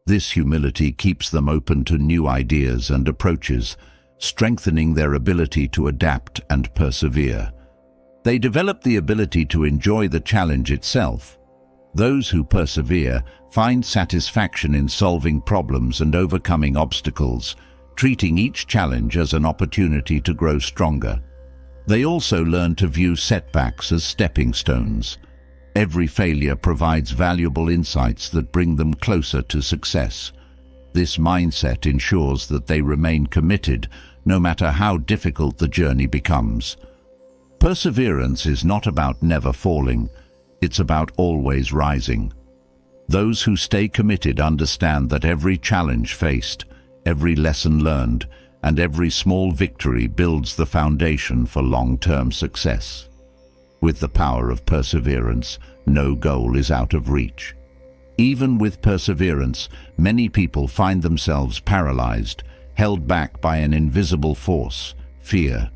Speaker 1: This humility keeps them open to new ideas and approaches, strengthening their ability to adapt and persevere. They develop the ability to enjoy the challenge itself. Those who persevere find satisfaction in solving problems and overcoming obstacles, treating each challenge as an opportunity to grow stronger. They also learn to view setbacks as stepping stones. Every failure provides valuable insights that bring them closer to success. This mindset ensures that they remain committed, no matter how difficult the journey becomes. Perseverance is not about never falling, it's about always rising. Those who stay committed understand that every challenge faced, every lesson learned, and every small victory builds the foundation for long-term success. With the power of perseverance, no goal is out of reach. Even with perseverance, many people find themselves paralyzed, held back by an invisible force, fear.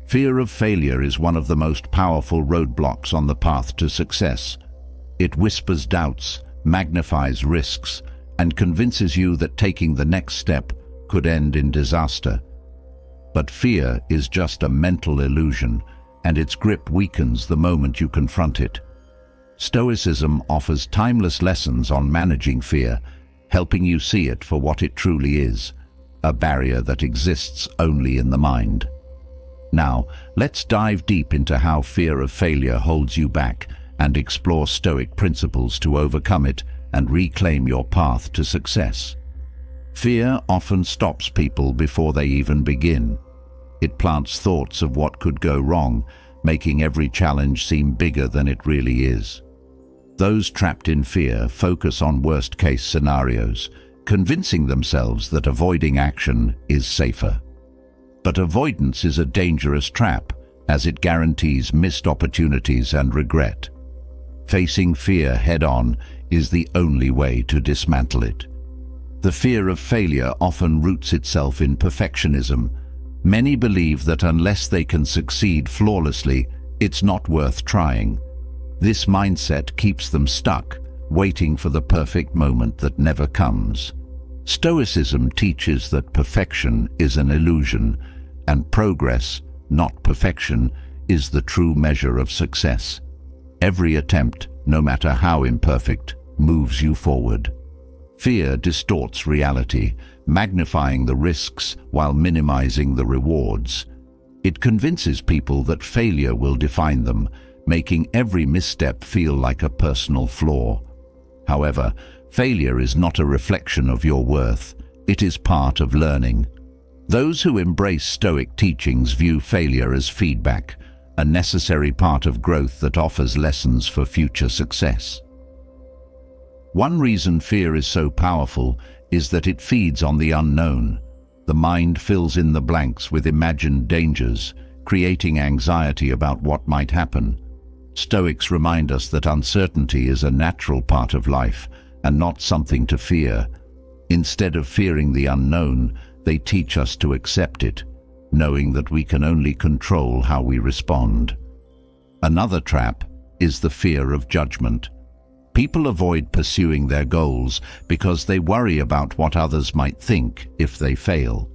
Speaker 1: Fear of failure is one of the most powerful roadblocks on the path to success. It whispers doubts, magnifies risks, and convinces you that taking the next step could end in disaster. But fear is just a mental illusion, and its grip weakens the moment you confront it. Stoicism offers timeless lessons on managing fear, helping you see it for what it truly is, a barrier that exists only in the mind. Now, let's dive deep into how fear of failure holds you back and explore Stoic principles to overcome it and reclaim your path to success. Fear often stops people before they even begin. It plants thoughts of what could go wrong, making every challenge seem bigger than it really is. Those trapped in fear focus on worst-case scenarios, convincing themselves that avoiding action is safer. But avoidance is a dangerous trap, as it guarantees missed opportunities and regret. Facing fear head-on is the only way to dismantle it. The fear of failure often roots itself in perfectionism. Many believe that unless they can succeed flawlessly, it's not worth trying. This mindset keeps them stuck, waiting for the perfect moment that never comes. Stoicism teaches that perfection is an illusion, and progress, not perfection, is the true measure of success. Every attempt, no matter how imperfect, moves you forward. Fear distorts reality, magnifying the risks while minimizing the rewards. It convinces people that failure will define them, making every misstep feel like a personal flaw. However, failure is not a reflection of your worth. It is part of learning. Those who embrace Stoic teachings view failure as feedback, a necessary part of growth that offers lessons for future success. One reason fear is so powerful is that it feeds on the unknown. The mind fills in the blanks with imagined dangers, creating anxiety about what might happen. Stoics remind us that uncertainty is a natural part of life, and not something to fear. Instead of fearing the unknown, they teach us to accept it, knowing that we can only control how we respond. Another trap is the fear of judgment. People avoid pursuing their goals because they worry about what others might think if they fail.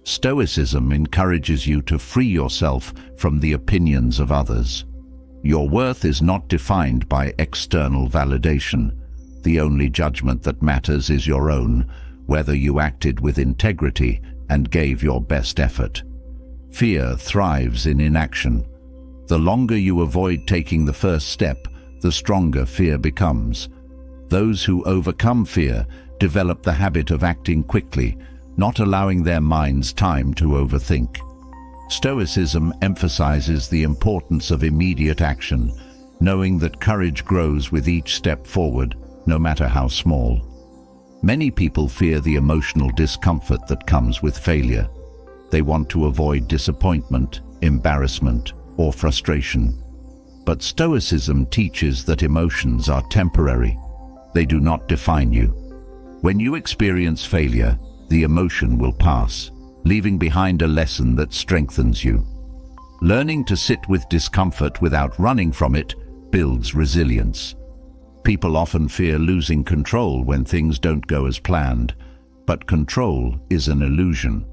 Speaker 1: Stoicism encourages you to free yourself from the opinions of others. Your worth is not defined by external validation. The only judgment that matters is your own, whether you acted with integrity and gave your best effort. Fear thrives in inaction. The longer you avoid taking the first step, the stronger fear becomes. Those who overcome fear develop the habit of acting quickly, not allowing their minds time to overthink. Stoicism emphasizes the importance of immediate action, knowing that courage grows with each step forward, no matter how small. Many people fear the emotional discomfort that comes with failure. They want to avoid disappointment, embarrassment, or frustration. But Stoicism teaches that emotions are temporary. They do not define you. When you experience failure, the emotion will pass, leaving behind a lesson that strengthens you. Learning to sit with discomfort without running from it builds resilience. People often fear losing control when things don't go as planned, but control is an illusion.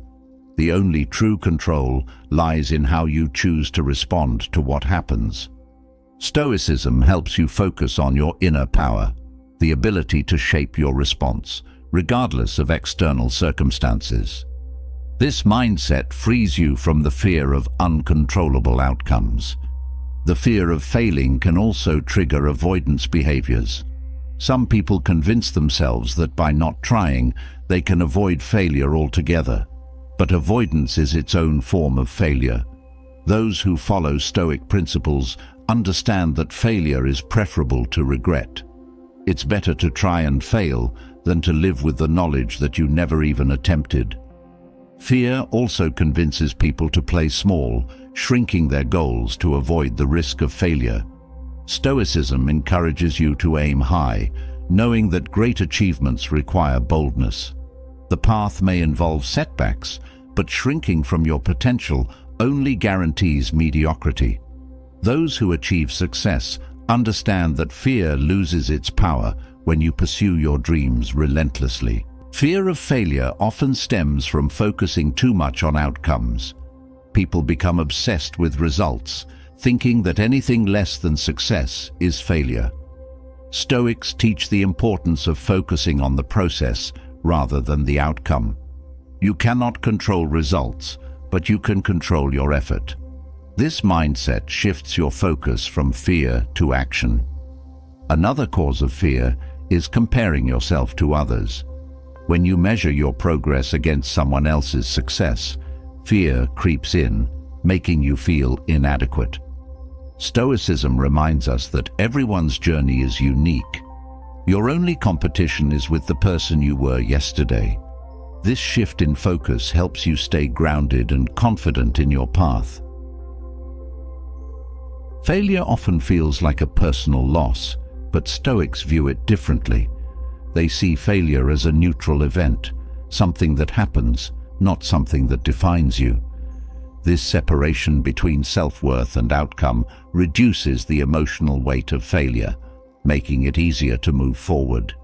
Speaker 1: The only true control lies in how you choose to respond to what happens. Stoicism helps you focus on your inner power, the ability to shape your response, regardless of external circumstances. This mindset frees you from the fear of uncontrollable outcomes. The fear of failing can also trigger avoidance behaviors. Some people convince themselves that by not trying, they can avoid failure altogether. But avoidance is its own form of failure. Those who follow Stoic principles understand that failure is preferable to regret. It's better to try and fail than to live with the knowledge that you never even attempted. Fear also convinces people to play small, shrinking their goals to avoid the risk of failure. Stoicism encourages you to aim high, knowing that great achievements require boldness. The path may involve setbacks, but shrinking from your potential only guarantees mediocrity. Those who achieve success understand that fear loses its power when you pursue your dreams relentlessly. Fear of failure often stems from focusing too much on outcomes. People become obsessed with results, thinking that anything less than success is failure. Stoics teach the importance of focusing on the process rather than the outcome. You cannot control results, but you can control your effort. This mindset shifts your focus from fear to action. Another cause of fear is comparing yourself to others. When you measure your progress against someone else's success, fear creeps in, making you feel inadequate. Stoicism reminds us that everyone's journey is unique. Your only competition is with the person you were yesterday. This shift in focus helps you stay grounded and confident in your path. Failure often feels like a personal loss, but Stoics view it differently. They see failure as a neutral event, something that happens, not something that defines you. This separation between self-worth and outcome reduces the emotional weight of failure, making it easier to move forward.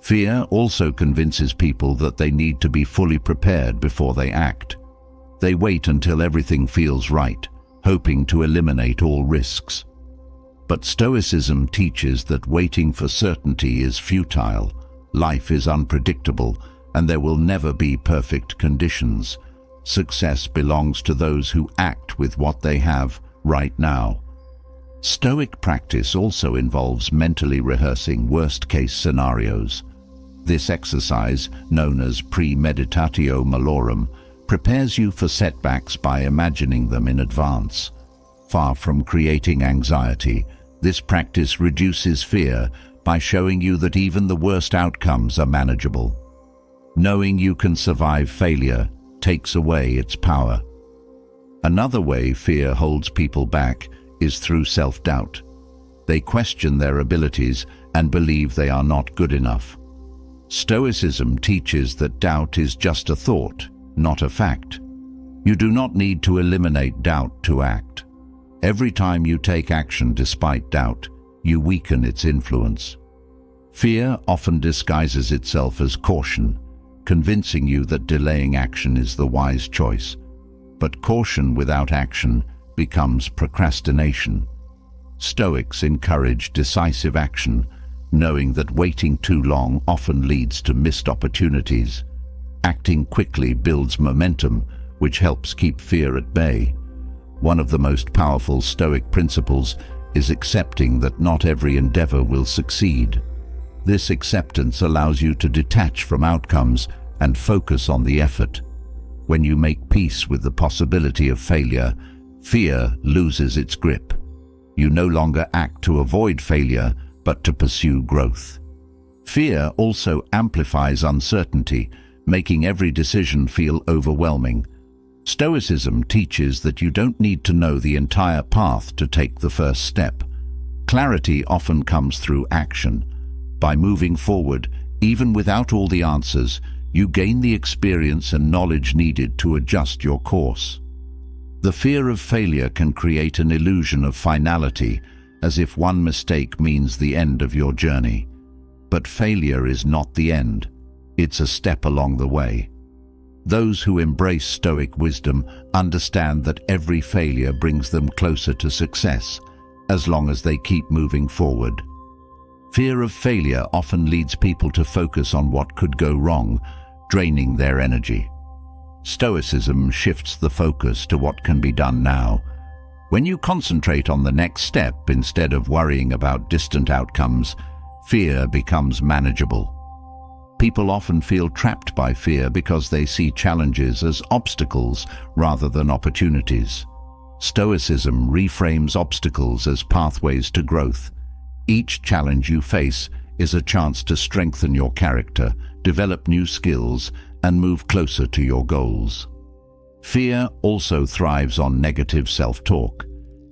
Speaker 1: Fear also convinces people that they need to be fully prepared before they act. They wait until everything feels right, hoping to eliminate all risks. But Stoicism teaches that waiting for certainty is futile. Life is unpredictable, and there will never be perfect conditions. Success belongs to those who act with what they have right now. Stoic practice also involves mentally rehearsing worst-case scenarios. This exercise, known as premeditatio malorum, prepares you for setbacks by imagining them in advance. Far from creating anxiety, this practice reduces fear by showing you that even the worst outcomes are manageable. Knowing you can survive failure takes away its power. Another way fear holds people back is through self-doubt. They question their abilities and believe they are not good enough. Stoicism teaches that doubt is just a thought, not a fact. You do not need to eliminate doubt to act. Every time you take action despite doubt, you weaken its influence. Fear often disguises itself as caution, convincing you that delaying action is the wise choice. But caution without action becomes procrastination. Stoics encourage decisive action, knowing that waiting too long often leads to missed opportunities. Acting quickly builds momentum, which helps keep fear at bay. One of the most powerful Stoic principles is accepting that not every endeavor will succeed. This acceptance allows you to detach from outcomes and focus on the effort. When you make peace with the possibility of failure, fear loses its grip. You no longer act to avoid failure, but to pursue growth. Fear also amplifies uncertainty, making every decision feel overwhelming. Stoicism teaches that you don't need to know the entire path to take the first step. Clarity often comes through action. By moving forward, even without all the answers, you gain the experience and knowledge needed to adjust your course. The fear of failure can create an illusion of finality, as if one mistake means the end of your journey. But failure is not the end. It's a step along the way. Those who embrace Stoic wisdom understand that every failure brings them closer to success, as long as they keep moving forward. Fear of failure often leads people to focus on what could go wrong, draining their energy. Stoicism shifts the focus to what can be done now. When you concentrate on the next step instead of worrying about distant outcomes, fear becomes manageable. People often feel trapped by fear because they see challenges as obstacles rather than opportunities. Stoicism reframes obstacles as pathways to growth. Each challenge you face is a chance to strengthen your character, develop new skills, and move closer to your goals. Fear also thrives on negative self-talk.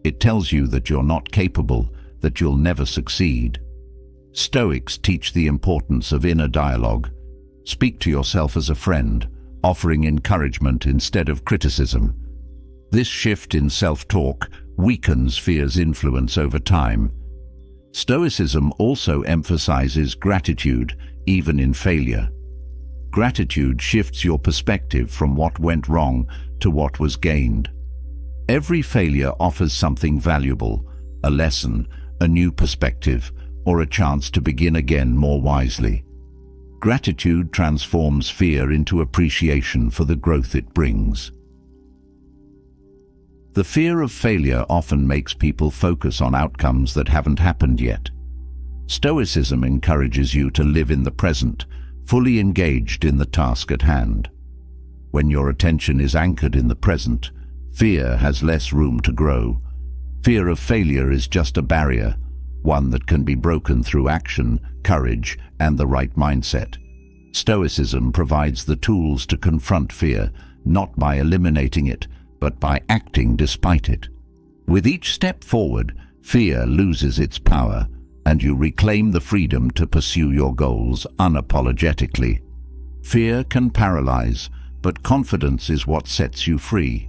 Speaker 1: It tells you that you're not capable, that you'll never succeed. Stoics teach the importance of inner dialogue. Speak to yourself as a friend, offering encouragement instead of criticism. This shift in self-talk weakens fear's influence over time. Stoicism also emphasizes gratitude, even in failure. Gratitude shifts your perspective from what went wrong to what was gained. Every failure offers something valuable, a lesson, a new perspective, or a chance to begin again more wisely. Gratitude transforms fear into appreciation for the growth it brings. The fear of failure often makes people focus on outcomes that haven't happened yet. Stoicism encourages you to live in the present, fully engaged in the task at hand. When your attention is anchored in the present, fear has less room to grow. Fear of failure is just a barrier, one that can be broken through action, courage, and the right mindset. Stoicism provides the tools to confront fear, not by eliminating it, but by acting despite it. With each step forward, fear loses its power, and you reclaim the freedom to pursue your goals unapologetically. Fear can paralyze, but confidence is what sets you free.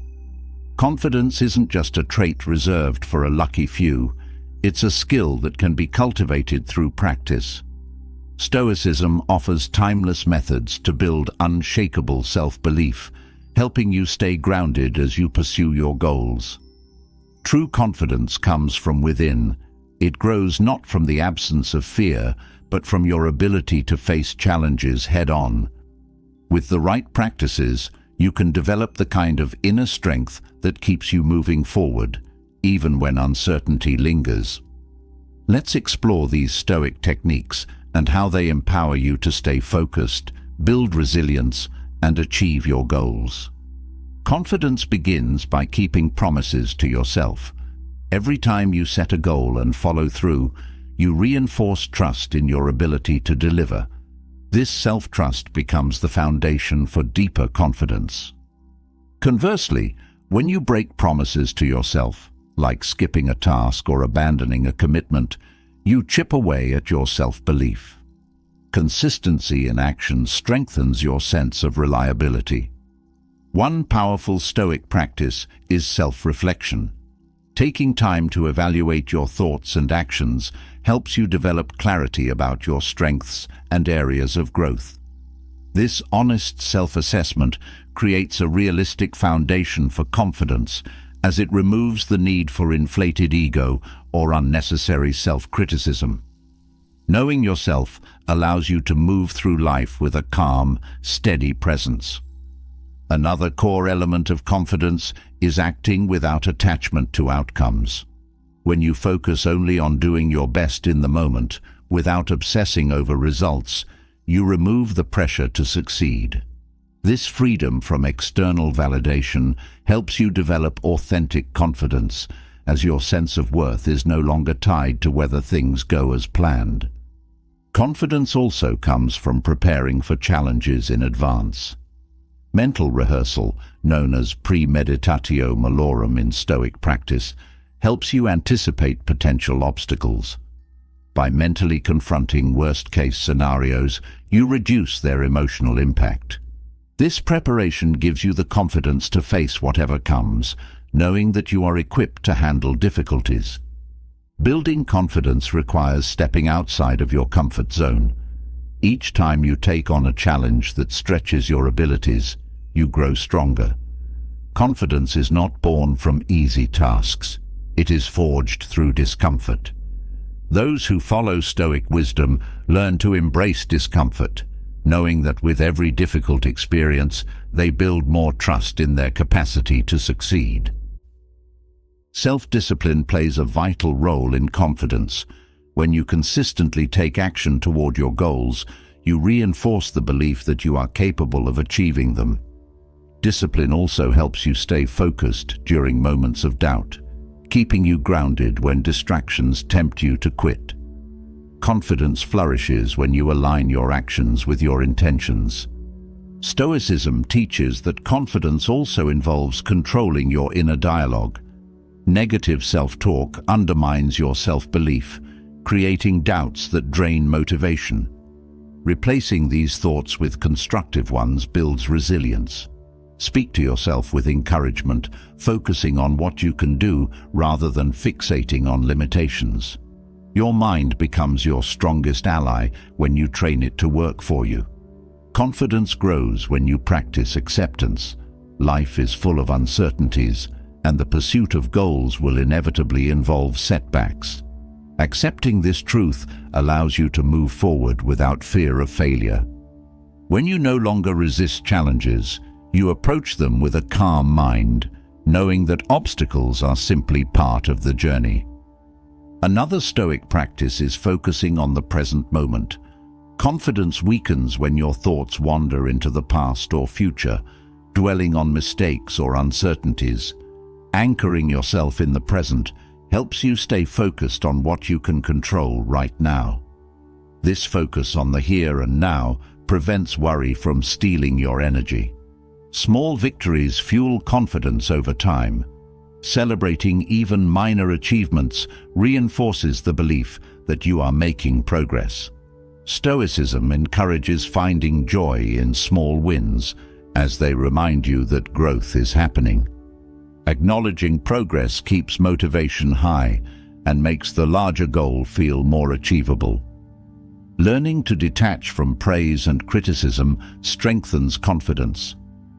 Speaker 1: Confidence isn't just a trait reserved for a lucky few. It's a skill that can be cultivated through practice. Stoicism offers timeless methods to build unshakable self-belief, helping you stay grounded as you pursue your goals. True confidence comes from within. It grows not from the absence of fear, but from your ability to face challenges head-on. With the right practices, you can develop the kind of inner strength that keeps you moving forward, even when uncertainty lingers. Let's explore these Stoic techniques and how they empower you to stay focused, build resilience, and achieve your goals. Confidence begins by keeping promises to yourself. Every time you set a goal and follow through, you reinforce trust in your ability to deliver. This self-trust becomes the foundation for deeper confidence. Conversely, when you break promises to yourself, like skipping a task or abandoning a commitment, You chip away at your self-belief. Consistency in action strengthens your sense of reliability. One powerful Stoic practice is self-reflection. Taking time to evaluate your thoughts and actions helps you develop clarity about your strengths and areas of growth. This honest self-assessment creates a realistic foundation for confidence, as it removes the need for inflated ego or unnecessary self-criticism. Knowing yourself allows you to move through life with a calm, steady presence. Another core element of confidence is acting without attachment to outcomes. When you focus only on doing your best in the moment, without obsessing over results, you remove the pressure to succeed. This freedom from external validation helps you develop authentic confidence, as your sense of worth is no longer tied to whether things go as planned. Confidence also comes from preparing for challenges in advance. Mental rehearsal, known as premeditatio malorum in Stoic practice, helps you anticipate potential obstacles. By mentally confronting worst-case scenarios, you reduce their emotional impact. This preparation gives you the confidence to face whatever comes, knowing that you are equipped to handle difficulties. Building confidence requires stepping outside of your comfort zone. Each time you take on a challenge that stretches your abilities, you grow stronger. Confidence is not born from easy tasks. It is forged through discomfort. Those who follow Stoic wisdom learn to embrace discomfort, knowing that with every difficult experience, they build more trust in their capacity to succeed. Self-discipline plays a vital role in confidence. When you consistently take action toward your goals, you reinforce the belief that you are capable of achieving them. Discipline also helps you stay focused during moments of doubt, keeping you grounded when distractions tempt you to quit. Confidence flourishes when you align your actions with your intentions. Stoicism teaches that confidence also involves controlling your inner dialogue. Negative self-talk undermines your self-belief, creating doubts that drain motivation. Replacing these thoughts with constructive ones builds resilience. Speak to yourself with encouragement, focusing on what you can do rather than fixating on limitations. Your mind becomes your strongest ally when you train it to work for you. Confidence grows when you practice acceptance. Life is full of uncertainties, and the pursuit of goals will inevitably involve setbacks. Accepting this truth allows you to move forward without fear of failure. When you no longer resist challenges, you approach them with a calm mind, knowing that obstacles are simply part of the journey. Another Stoic practice is focusing on the present moment. Confidence weakens when your thoughts wander into the past or future, dwelling on mistakes or uncertainties. Anchoring yourself in the present helps you stay focused on what you can control right now. This focus on the here and now prevents worry from stealing your energy. Small victories fuel confidence over time. Celebrating even minor achievements reinforces the belief that you are making progress. Stoicism encourages finding joy in small wins, as they remind you that growth is happening. Acknowledging progress keeps motivation high and makes the larger goal feel more achievable. Learning to detach from praise and criticism strengthens confidence.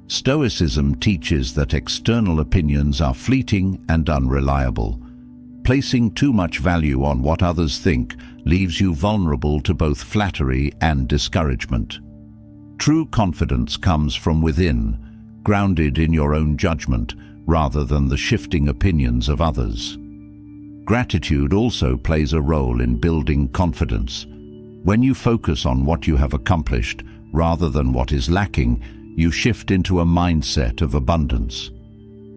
Speaker 1: Stoicism teaches that external opinions are fleeting and unreliable. Placing too much value on what others think leaves you vulnerable to both flattery and discouragement. True confidence comes from within, grounded in your own judgment, rather than the shifting opinions of others. Gratitude also plays a role in building confidence. When you focus on what you have accomplished rather than what is lacking, you shift into a mindset of abundance.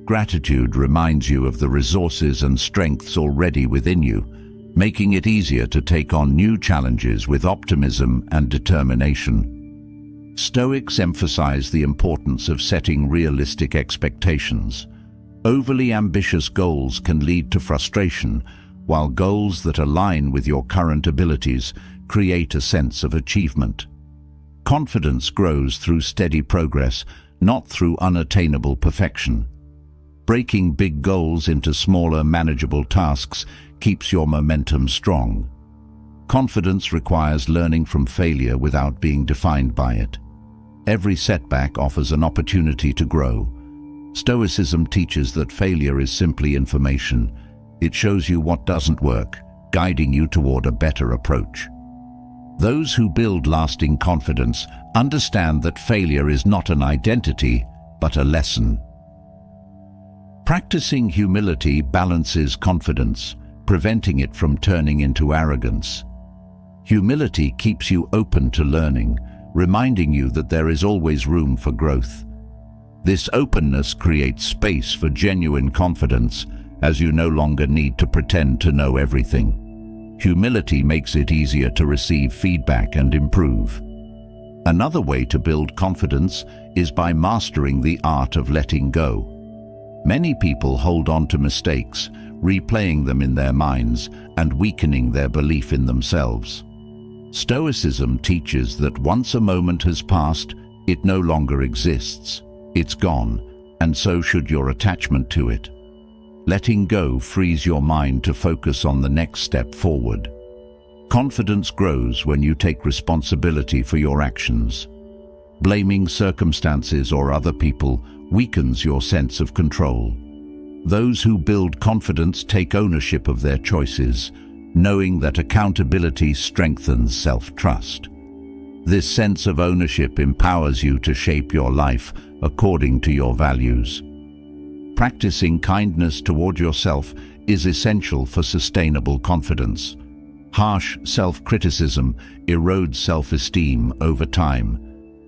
Speaker 1: Gratitude reminds you of the resources and strengths already within you, making it easier to take on new challenges with optimism and determination. Stoics emphasize the importance of setting realistic expectations. Overly ambitious goals can lead to frustration, while goals that align with your current abilities create a sense of achievement. Confidence grows through steady progress, not through unattainable perfection. Breaking big goals into smaller, manageable tasks keeps your momentum strong. Confidence requires learning from failure without being defined by it. Every setback offers an opportunity to grow. Stoicism teaches that failure is simply information. It shows you what doesn't work, guiding you toward a better approach. Those who build lasting confidence understand that failure is not an identity, but a lesson. Practicing humility balances confidence, preventing it from turning into arrogance. Humility keeps you open to learning, reminding you that there is always room for growth. This openness creates space for genuine confidence, as you no longer need to pretend to know everything. Humility makes it easier to receive feedback and improve. Another way to build confidence is by mastering the art of letting go. Many people hold on to mistakes, replaying them in their minds and weakening their belief in themselves. Stoicism teaches that once a moment has passed, it no longer exists. It's gone, and so should your attachment to it. Letting go frees your mind to focus on the next step forward. Confidence grows when you take responsibility for your actions. Blaming circumstances or other people weakens your sense of control. Those who build confidence take ownership of their choices, knowing that accountability strengthens self-trust. This sense of ownership empowers you to shape your life according to your values. Practicing kindness toward yourself is essential for sustainable confidence. Harsh self-criticism erodes self-esteem over time.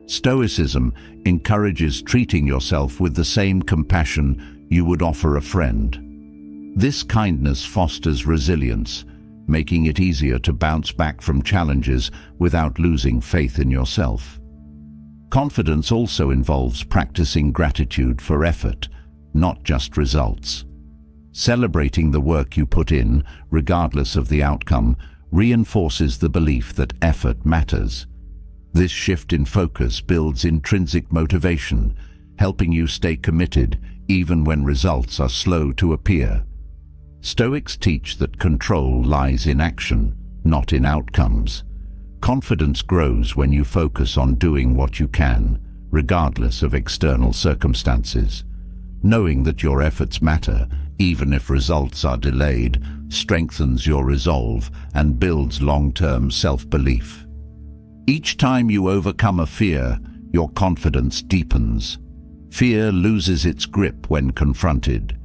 Speaker 1: Stoicism encourages treating yourself with the same compassion you would offer a friend. This kindness fosters resilience, making it easier to bounce back from challenges without losing faith in yourself. Confidence also involves practicing gratitude for effort, not just results. Celebrating the work you put in, regardless of the outcome, reinforces the belief that effort matters. This shift in focus builds intrinsic motivation, helping you stay committed even when results are slow to appear. Stoics teach that control lies in action, not in outcomes. Confidence grows when you focus on doing what you can, regardless of external circumstances. Knowing that your efforts matter, even if results are delayed, strengthens your resolve and builds long-term self-belief. Each time you overcome a fear, your confidence deepens. Fear loses its grip when confronted.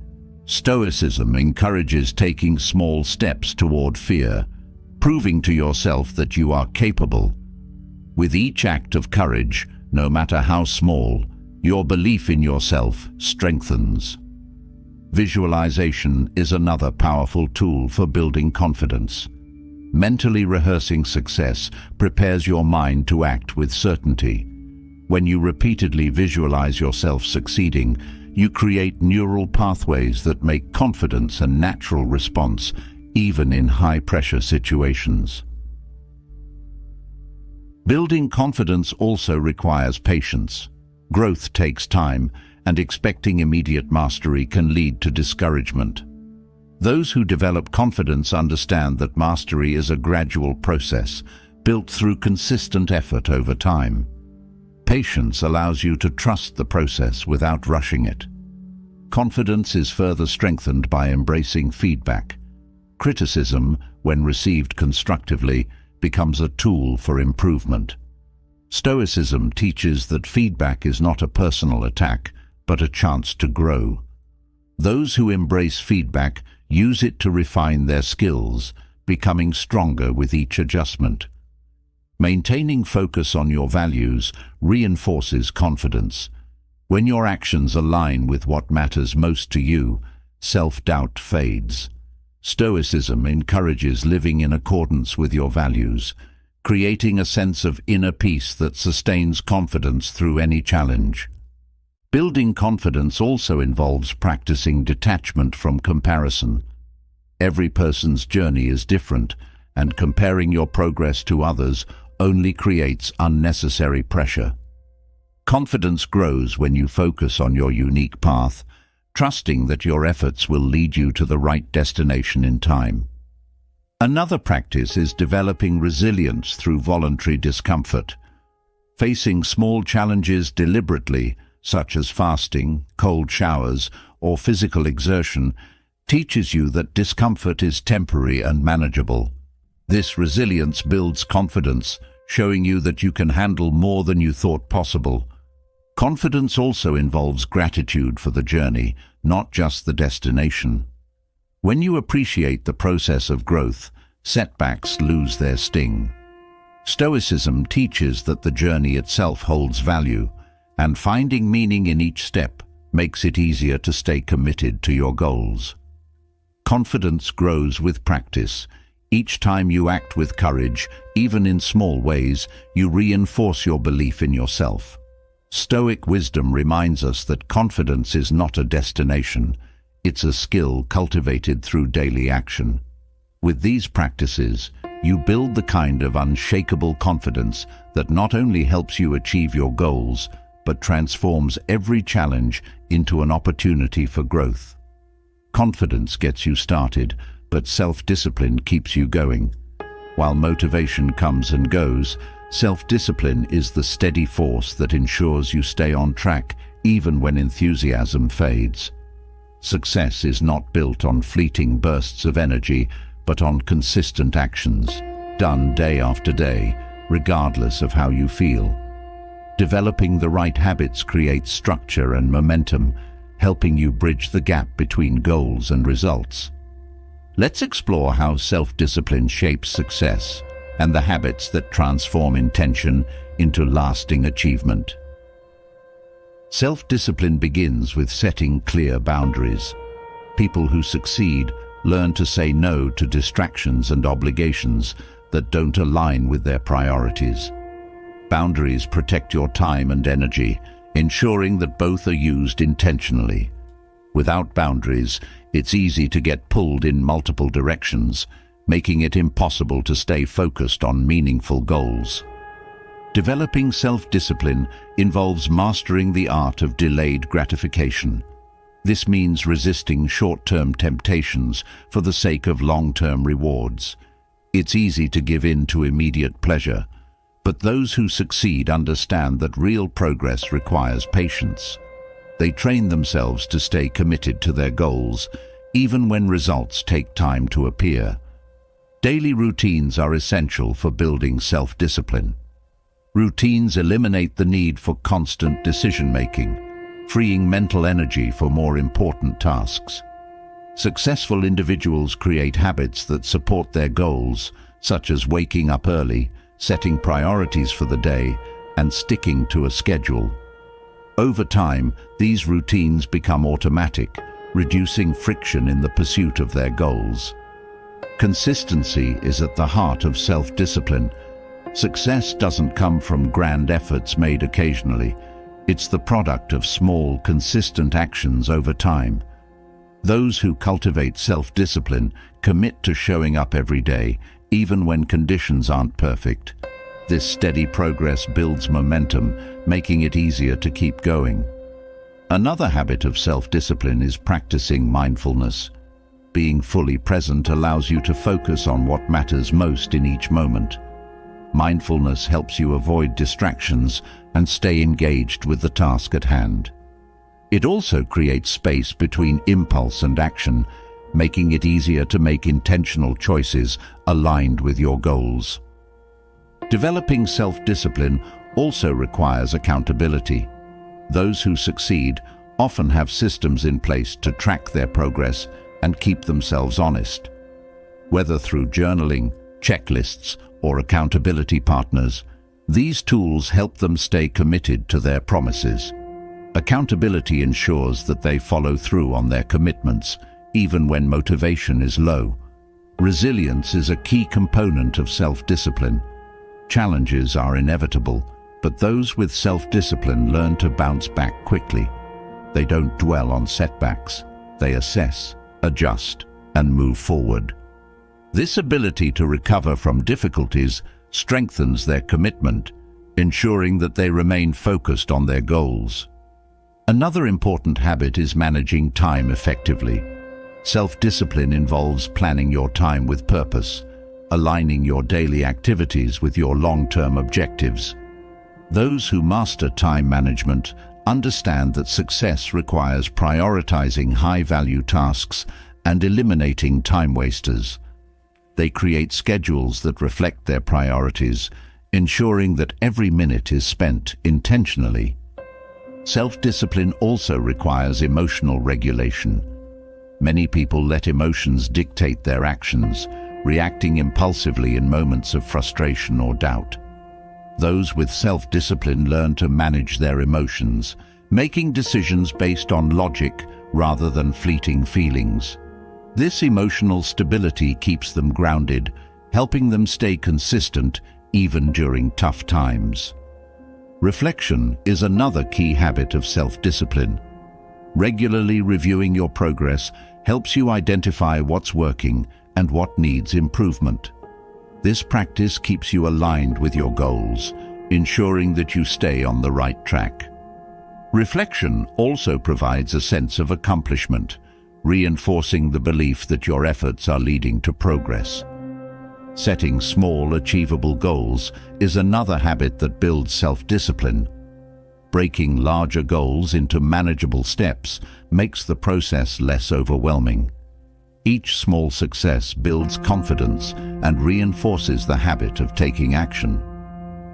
Speaker 1: Stoicism encourages taking small steps toward fear, proving to yourself that you are capable. With each act of courage, no matter how small, your belief in yourself strengthens. Visualization is another powerful tool for building confidence. Mentally rehearsing success prepares your mind to act with certainty. When you repeatedly visualize yourself succeeding, you create neural pathways that make confidence a natural response, even in high-pressure situations. Building confidence also requires patience. Growth takes time, and expecting immediate mastery can lead to discouragement. Those who develop confidence understand that mastery is a gradual process, built through consistent effort over time. Patience allows you to trust the process without rushing it. Confidence is further strengthened by embracing feedback. Criticism, when received constructively, becomes a tool for improvement. Stoicism teaches that feedback is not a personal attack, but a chance to grow. Those who embrace feedback use it to refine their skills, becoming stronger with each adjustment. Maintaining focus on your values reinforces confidence. When your actions align with what matters most to you, self-doubt fades. Stoicism encourages living in accordance with your values, creating a sense of inner peace that sustains confidence through any challenge. Building confidence also involves practicing detachment from comparison. Every person's journey is different, and comparing your progress to others only creates unnecessary pressure. Confidence grows when you focus on your unique path, trusting that your efforts will lead you to the right destination in time. Another practice is developing resilience through voluntary discomfort. Facing small challenges deliberately, such as fasting, cold showers, or physical exertion, teaches you that discomfort is temporary and manageable. This resilience builds confidence, showing you that you can handle more than you thought possible. Confidence also involves gratitude for the journey, not just the destination. When you appreciate the process of growth, setbacks lose their sting. Stoicism teaches that the journey itself holds value, and finding meaning in each step makes it easier to stay committed to your goals. Confidence grows with practice. Each time you act with courage, even in small ways, you reinforce your belief in yourself. Stoic wisdom reminds us that confidence is not a destination, it's a skill cultivated through daily action. With these practices, you build the kind of unshakable confidence that not only helps you achieve your goals, but transforms every challenge into an opportunity for growth. Confidence gets you started, but self-discipline keeps you going. While motivation comes and goes, self-discipline is the steady force that ensures you stay on track even when enthusiasm fades. Success is not built on fleeting bursts of energy, but on consistent actions, done day after day, regardless of how you feel. Developing the right habits creates structure and momentum, helping you bridge the gap between goals and results. Let's explore how self-discipline shapes success and the habits that transform intention into lasting achievement. Self-discipline begins with setting clear boundaries. People who succeed learn to say no to distractions and obligations that don't align with their priorities. Boundaries protect your time and energy, ensuring that both are used intentionally. Without boundaries, it's easy to get pulled in multiple directions, making it impossible to stay focused on meaningful goals. Developing self-discipline involves mastering the art of delayed gratification. This means resisting short-term temptations for the sake of long-term rewards. It's easy to give in to immediate pleasure, but those who succeed understand that real progress requires patience. They train themselves to stay committed to their goals, even when results take time to appear. Daily routines are essential for building self-discipline. Routines eliminate the need for constant decision-making, freeing mental energy for more important tasks. Successful individuals create habits that support their goals, such as waking up early, setting priorities for the day, and sticking to a schedule. Over time, these routines become automatic, reducing friction in the pursuit of their goals. Consistency is at the heart of self-discipline. Success doesn't come from grand efforts made occasionally. It's the product of small, consistent actions over time. Those who cultivate self-discipline commit to showing up every day, even when conditions aren't perfect. This steady progress builds momentum, making it easier to keep going. Another habit of self-discipline is practicing mindfulness. Being fully present allows you to focus on what matters most in each moment. Mindfulness helps you avoid distractions and stay engaged with the task at hand. It also creates space between impulse and action, making it easier to make intentional choices aligned with your goals. Developing self-discipline also requires accountability. Those who succeed often have systems in place to track their progress and keep themselves honest. Whether through journaling, checklists, or accountability partners, these tools help them stay committed to their promises. Accountability ensures that they follow through on their commitments, even when motivation is low. Resilience is a key component of self-discipline. Challenges are inevitable, but those with self-discipline learn to bounce back quickly. They don't dwell on setbacks. They assess, adjust, and move forward. This ability to recover from difficulties strengthens their commitment, ensuring that they remain focused on their goals. Another important habit is managing time effectively. Self-discipline involves planning your time with purpose, aligning your daily activities with your long-term objectives. Those who master time management understand that success requires prioritizing high-value tasks and eliminating time wasters. They create schedules that reflect their priorities, ensuring that every minute is spent intentionally. Self-discipline also requires emotional regulation. Many people let emotions dictate their actions, reacting impulsively in moments of frustration or doubt. Those with self-discipline learn to manage their emotions, making decisions based on logic rather than fleeting feelings. This emotional stability keeps them grounded, helping them stay consistent even during tough times. Reflection is another key habit of self-discipline. Regularly reviewing your progress helps you identify what's working and what needs improvement. This practice keeps you aligned with your goals, ensuring that you stay on the right track. Reflection also provides a sense of accomplishment, reinforcing the belief that your efforts are leading to progress. Setting small, achievable goals is another habit that builds self-discipline. Breaking larger goals into manageable steps makes the process less overwhelming. Each small success builds confidence and reinforces the habit of taking action.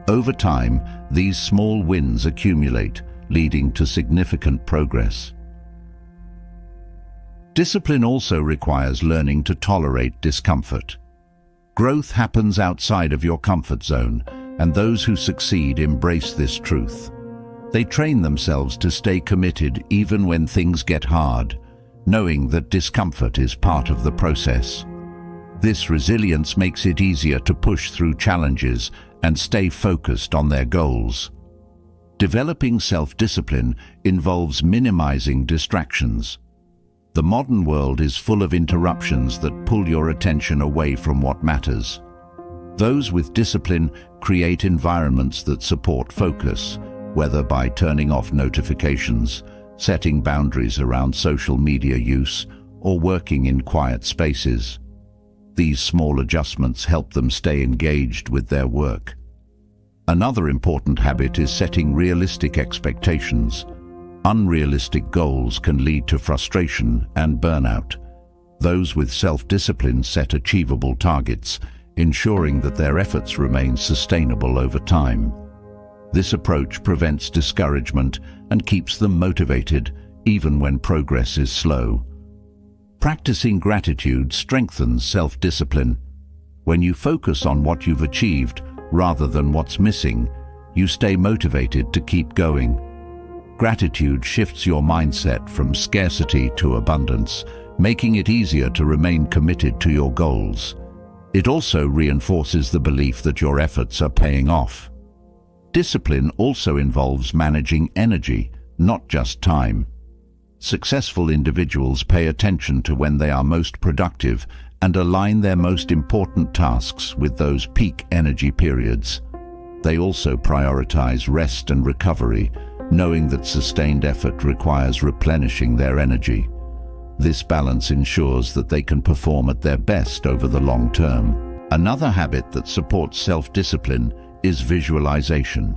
Speaker 1: Over time, these small wins accumulate, leading to significant progress. Discipline also requires learning to tolerate discomfort. Growth happens outside of your comfort zone, and those who succeed embrace this truth. They train themselves to stay committed even when things get hard, knowing that discomfort is part of the process. This resilience makes it easier to push through challenges and stay focused on their goals. Developing self-discipline involves minimizing distractions. The modern world is full of interruptions that pull your attention away from what matters. Those with discipline create environments that support focus, whether by turning off notifications, setting boundaries around social media use, or working in quiet spaces. These small adjustments help them stay engaged with their work. Another important habit is setting realistic expectations. Unrealistic goals can lead to frustration and burnout. Those with self-discipline set achievable targets, ensuring that their efforts remain sustainable over time. This approach prevents discouragement and keeps them motivated, even when progress is slow. Practicing gratitude strengthens self-discipline. When you focus on what you've achieved rather than what's missing, you stay motivated to keep going. Gratitude shifts your mindset from scarcity to abundance, making it easier to remain committed to your goals. It also reinforces the belief that your efforts are paying off. Discipline also involves managing energy, not just time. Successful individuals pay attention to when they are most productive and align their most important tasks with those peak energy periods. They also prioritize rest and recovery, knowing that sustained effort requires replenishing their energy. This balance ensures that they can perform at their best over the long term. Another habit that supports self-discipline is visualization.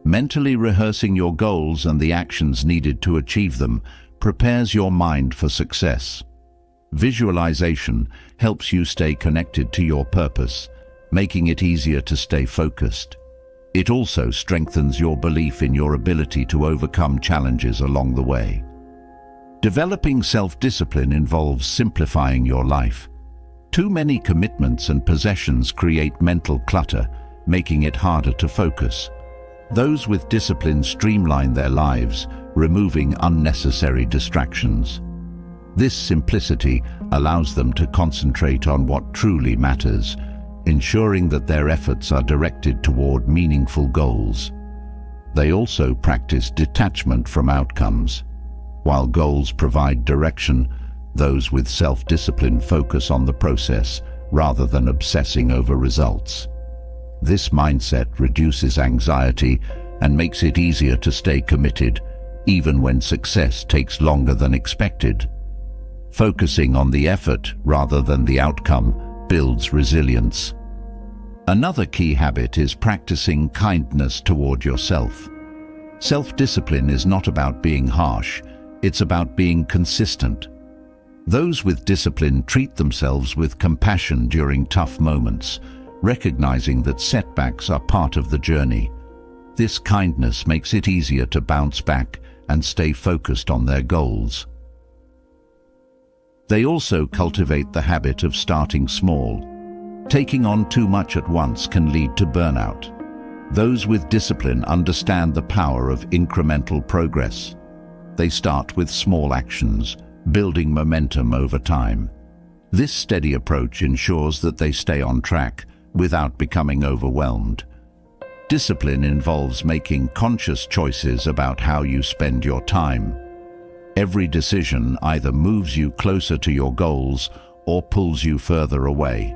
Speaker 1: Mentally rehearsing your goals and the actions needed to achieve them prepares your mind for success. Visualization helps you stay connected to your purpose, making it easier to stay focused. It also strengthens your belief in your ability to overcome challenges along the way. Developing self-discipline involves simplifying your life. Too many commitments and possessions create mental clutter, making it harder to focus. Those with discipline streamline their lives, removing unnecessary distractions. This simplicity allows them to concentrate on what truly matters, ensuring that their efforts are directed toward meaningful goals. They also practice detachment from outcomes. While goals provide direction, Those with self-discipline focus on the process rather than obsessing over results. This mindset reduces anxiety and makes it easier to stay committed, even when success takes longer than expected. Focusing on the effort rather than the outcome builds resilience. Another key habit is practicing kindness toward yourself. Self-discipline is not about being harsh, it's about being consistent. Those with discipline treat themselves with compassion during tough moments, recognizing that setbacks are part of the journey. This kindness makes it easier to bounce back and stay focused on their goals. They also cultivate the habit of starting small. Taking on too much at once can lead to burnout. Those with discipline understand the power of incremental progress. They start with small actions, building momentum over time. This steady approach ensures that they stay on track without becoming overwhelmed. Discipline involves making conscious choices about how you spend your time. Every decision either moves you closer to your goals or pulls you further away.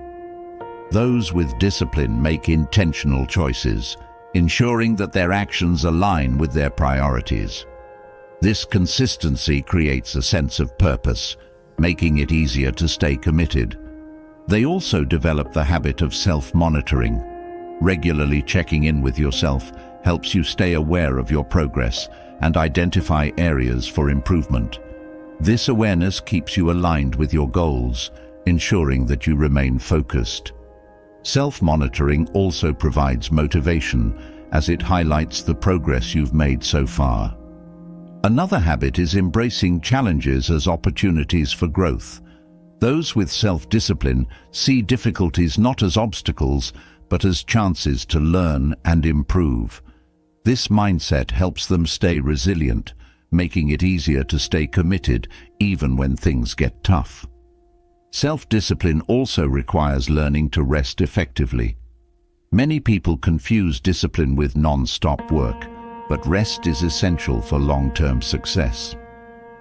Speaker 1: Those with discipline make intentional choices, ensuring that their actions align with their priorities. This consistency creates a sense of purpose, making it easier to stay committed. They also develop the habit of self-monitoring. Regularly checking in with yourself helps you stay aware of your progress and identify areas for improvement. This awareness keeps you aligned with your goals, ensuring that you remain focused. Self-monitoring also provides motivation, as it highlights the progress you've made so far. Another habit is embracing challenges as opportunities for growth. Those with self-discipline see difficulties not as obstacles, but as chances to learn and improve. This mindset helps them stay resilient, making it easier to stay committed even when things get tough. Self-discipline also requires learning to rest effectively. Many people confuse discipline with non-stop work, but rest is essential for long-term success.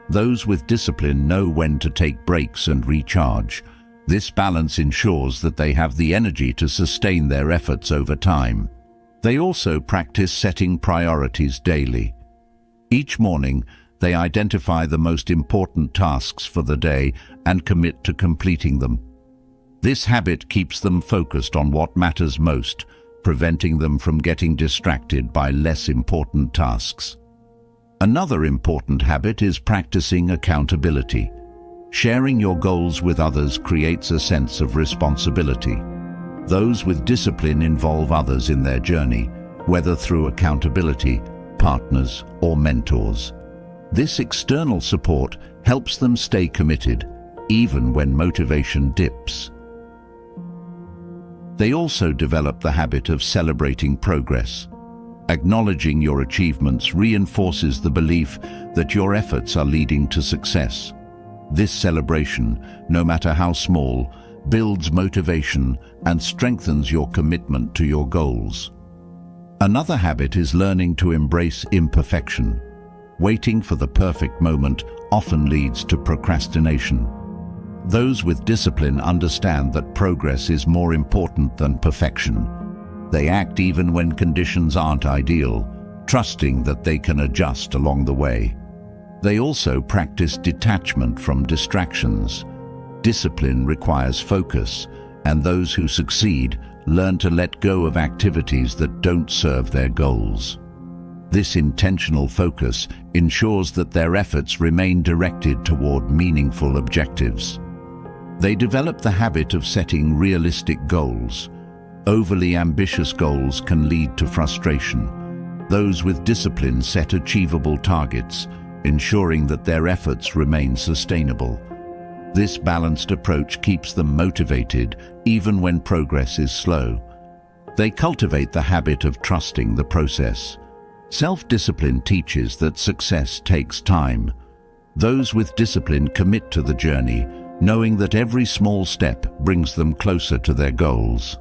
Speaker 1: Those with discipline know when to take breaks and recharge. This balance ensures that they have the energy to sustain their efforts over time. They also practice setting priorities daily. Each morning, they identify the most important tasks for the day and commit to completing them. This habit keeps them focused on what matters most, preventing them from getting distracted by less important tasks. Another important habit is practicing accountability. Sharing your goals with others creates a sense of responsibility. Those with discipline involve others in their journey, whether through accountability, partners, or mentors. This external support helps them stay committed, even when motivation dips. They also develop the habit of celebrating progress. Acknowledging your achievements reinforces the belief that your efforts are leading to success. This celebration, no matter how small, builds motivation and strengthens your commitment to your goals. Another habit is learning to embrace imperfection. Waiting for the perfect moment often leads to procrastination. Those with discipline understand that progress is more important than perfection. They act even when conditions aren't ideal, trusting that they can adjust along the way. They also practice detachment from distractions. Discipline requires focus, and those who succeed learn to let go of activities that don't serve their goals. This intentional focus ensures that their efforts remain directed toward meaningful objectives. They develop the habit of setting realistic goals. Overly ambitious goals can lead to frustration. Those with discipline set achievable targets, ensuring that their efforts remain sustainable. This balanced approach keeps them motivated even when progress is slow. They cultivate the habit of trusting the process. Self-discipline teaches that success takes time. Those with discipline commit to the journey, knowing that every small step brings them closer to their goals.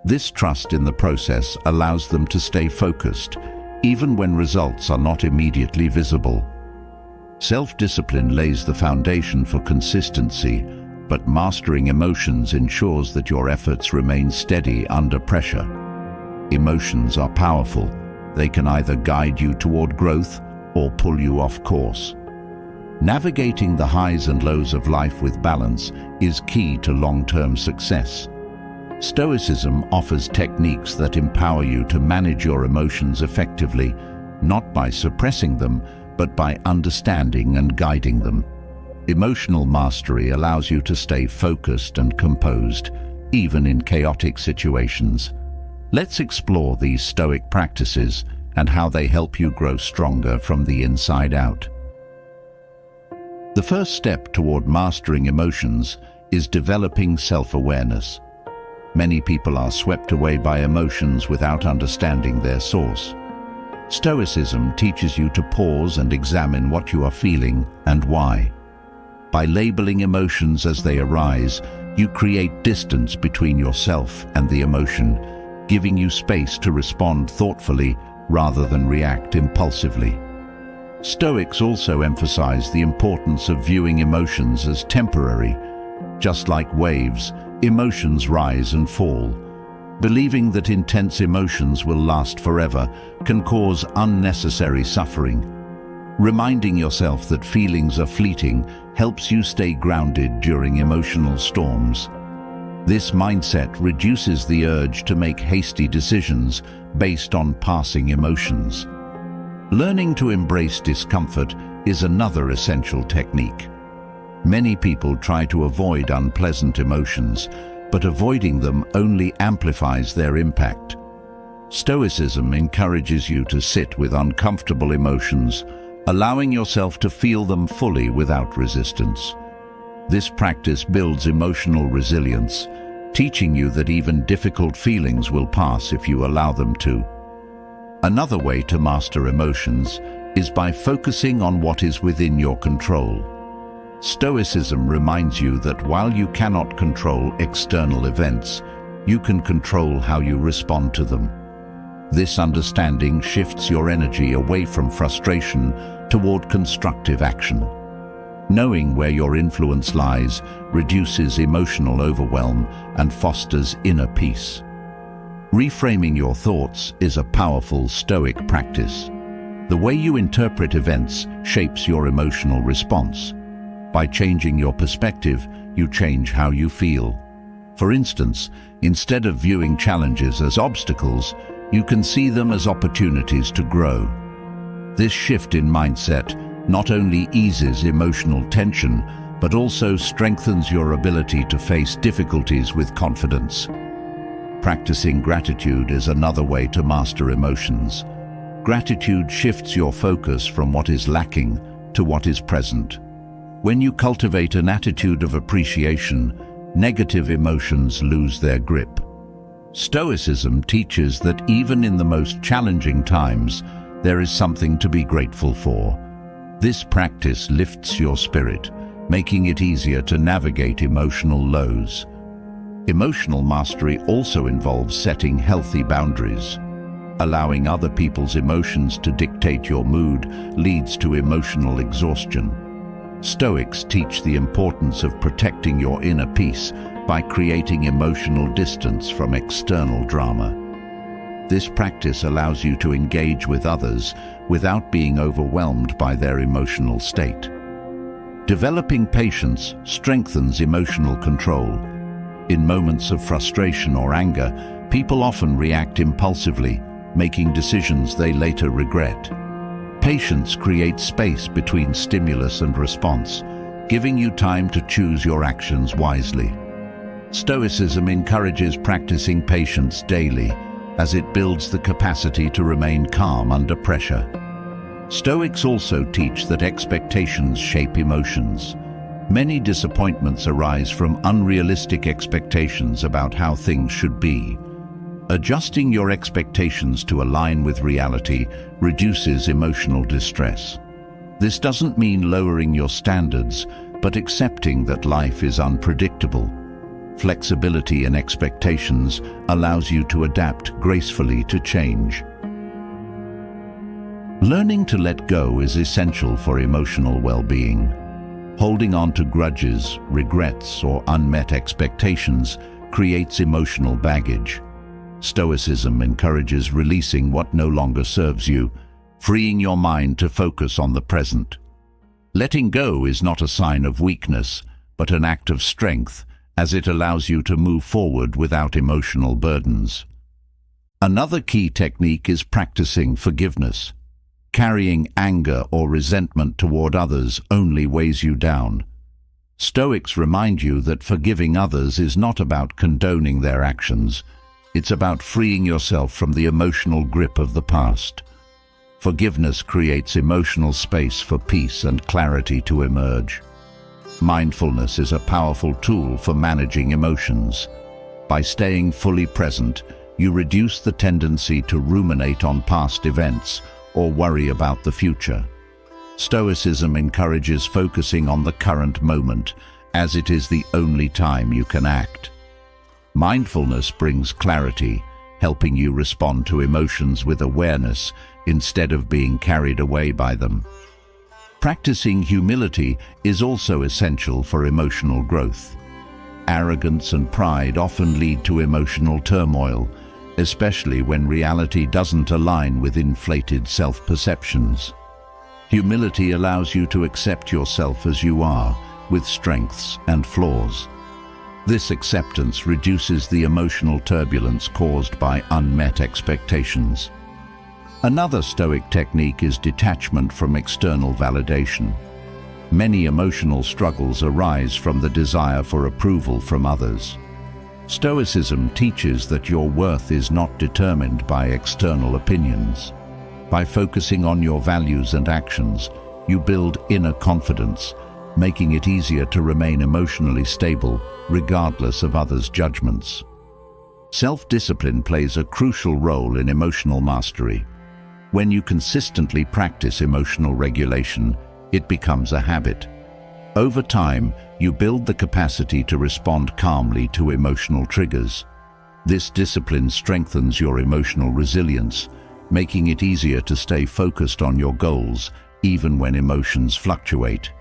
Speaker 1: This trust in the process allows them to stay focused, even when results are not immediately visible. Self-discipline lays the foundation for consistency, but mastering emotions ensures that your efforts remain steady under pressure. Emotions are powerful. They can either guide you toward growth or pull you off course. Navigating the highs and lows of life with balance is key to long-term success. Stoicism offers techniques that empower you to manage your emotions effectively, not by suppressing them, but by understanding and guiding them. Emotional mastery allows you to stay focused and composed, even in chaotic situations. Let's explore these Stoic practices and how they help you grow stronger from the inside out. The first step toward mastering emotions is developing self-awareness. Many people are swept away by emotions without understanding their source. Stoicism teaches you to pause and examine what you are feeling and why. By labeling emotions as they arise, you create distance between yourself and the emotion, giving you space to respond thoughtfully rather than react impulsively. Stoics also emphasize the importance of viewing emotions as temporary. Just like waves, emotions rise and fall. Believing that intense emotions will last forever can cause unnecessary suffering. Reminding yourself that feelings are fleeting helps you stay grounded during emotional storms. This mindset reduces the urge to make hasty decisions based on passing emotions. Learning to embrace discomfort is another essential technique. Many people try to avoid unpleasant emotions, but avoiding them only amplifies their impact. Stoicism encourages you to sit with uncomfortable emotions, allowing yourself to feel them fully without resistance. This practice builds emotional resilience, teaching you that even difficult feelings will pass if you allow them to. Another way to master emotions is by focusing on what is within your control. Stoicism reminds you that while you cannot control external events, you can control how you respond to them. This understanding shifts your energy away from frustration toward constructive action. Knowing where your influence lies reduces emotional overwhelm and fosters inner peace. Reframing your thoughts is a powerful Stoic practice. The way you interpret events shapes your emotional response. By changing your perspective, you change how you feel. For instance, instead of viewing challenges as obstacles, you can see them as opportunities to grow. This shift in mindset not only eases emotional tension, but also strengthens your ability to face difficulties with confidence. Practicing gratitude is another way to master emotions. Gratitude shifts your focus from what is lacking to what is present. When you cultivate an attitude of appreciation, negative emotions lose their grip. Stoicism teaches that even in the most challenging times, there is something to be grateful for. This practice lifts your spirit, making it easier to navigate emotional lows. Emotional mastery also involves setting healthy boundaries. Allowing other people's emotions to dictate your mood leads to emotional exhaustion. Stoics teach the importance of protecting your inner peace by creating emotional distance from external drama. This practice allows you to engage with others without being overwhelmed by their emotional state. Developing patience strengthens emotional control. In moments of frustration or anger, people often react impulsively, making decisions they later regret. Patience creates space between stimulus and response, giving you time to choose your actions wisely. Stoicism encourages practicing patience daily, as it builds the capacity to remain calm under pressure. Stoics also teach that expectations shape emotions. Many disappointments arise from unrealistic expectations about how things should be. Adjusting your expectations to align with reality reduces emotional distress. This doesn't mean lowering your standards, but accepting that life is unpredictable. Flexibility in expectations allows you to adapt gracefully to change. Learning to let go is essential for emotional well-being. Holding on to grudges, regrets, or unmet expectations creates emotional baggage. Stoicism encourages releasing what no longer serves you, freeing your mind to focus on the present. Letting go is not a sign of weakness, but an act of strength, as it allows you to move forward without emotional burdens. Another key technique is practicing forgiveness. Carrying anger or resentment toward others only weighs you down. Stoics remind you that forgiving others is not about condoning their actions. It's about freeing yourself from the emotional grip of the past. Forgiveness creates emotional space for peace and clarity to emerge. Mindfulness is a powerful tool for managing emotions. By staying fully present, you reduce the tendency to ruminate on past events or worry about the future. Stoicism encourages focusing on the current moment, as it is the only time you can act. Mindfulness brings clarity, helping you respond to emotions with awareness instead of being carried away by them. Practicing humility is also essential for emotional growth. Arrogance and pride often lead to emotional turmoil, especially when reality doesn't align with inflated self-perceptions. Humility allows you to accept yourself as you are, with strengths and flaws. This acceptance reduces the emotional turbulence caused by unmet expectations. Another Stoic technique is detachment from external validation. Many emotional struggles arise from the desire for approval from others. Stoicism teaches that your worth is not determined by external opinions. By focusing on your values and actions, you build inner confidence, making it easier to remain emotionally stable regardless of others' judgments. Self-discipline plays a crucial role in emotional mastery. When you consistently practice emotional regulation, it becomes a habit. Over time, you build the capacity to respond calmly to emotional triggers. This discipline strengthens your emotional resilience, making it easier to stay focused on your goals even when emotions fluctuate.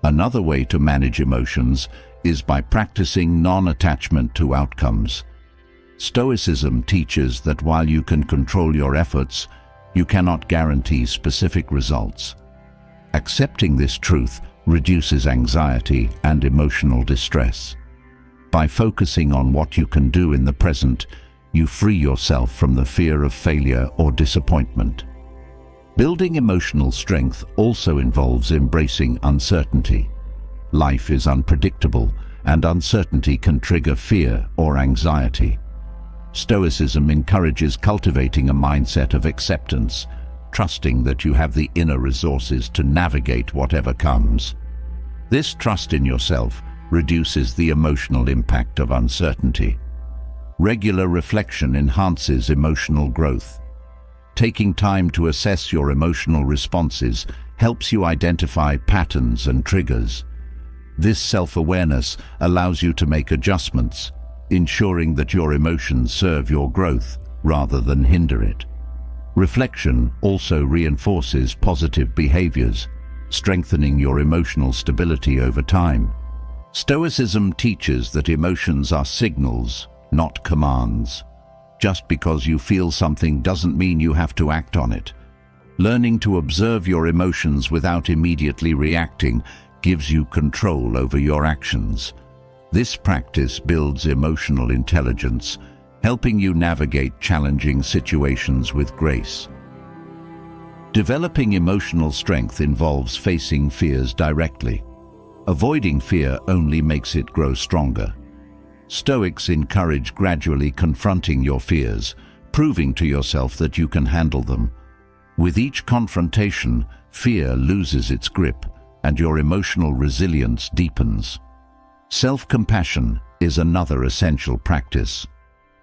Speaker 1: Another way to manage emotions is by practicing non-attachment to outcomes. Stoicism teaches that while you can control your efforts, you cannot guarantee specific results. Accepting this truth reduces anxiety and emotional distress. By focusing on what you can do in the present, you free yourself from the fear of failure or disappointment. Building emotional strength also involves embracing uncertainty. Life is unpredictable, and uncertainty can trigger fear or anxiety. Stoicism encourages cultivating a mindset of acceptance, trusting that you have the inner resources to navigate whatever comes. This trust in yourself reduces the emotional impact of uncertainty. Regular reflection enhances emotional growth. Taking time to assess your emotional responses helps you identify patterns and triggers. This self-awareness allows you to make adjustments, ensuring that your emotions serve your growth rather than hinder it. Reflection also reinforces positive behaviors, strengthening your emotional stability over time. Stoicism teaches that emotions are signals, not commands. Just because you feel something doesn't mean you have to act on it. Learning to observe your emotions without immediately reacting gives you control over your actions. This practice builds emotional intelligence, helping you navigate challenging situations with grace. Developing emotional strength involves facing fears directly. Avoiding fear only makes it grow stronger. Stoics encourage gradually confronting your fears, proving to yourself that you can handle them. With each confrontation, fear loses its grip, and your emotional resilience deepens. Self-compassion is another essential practice.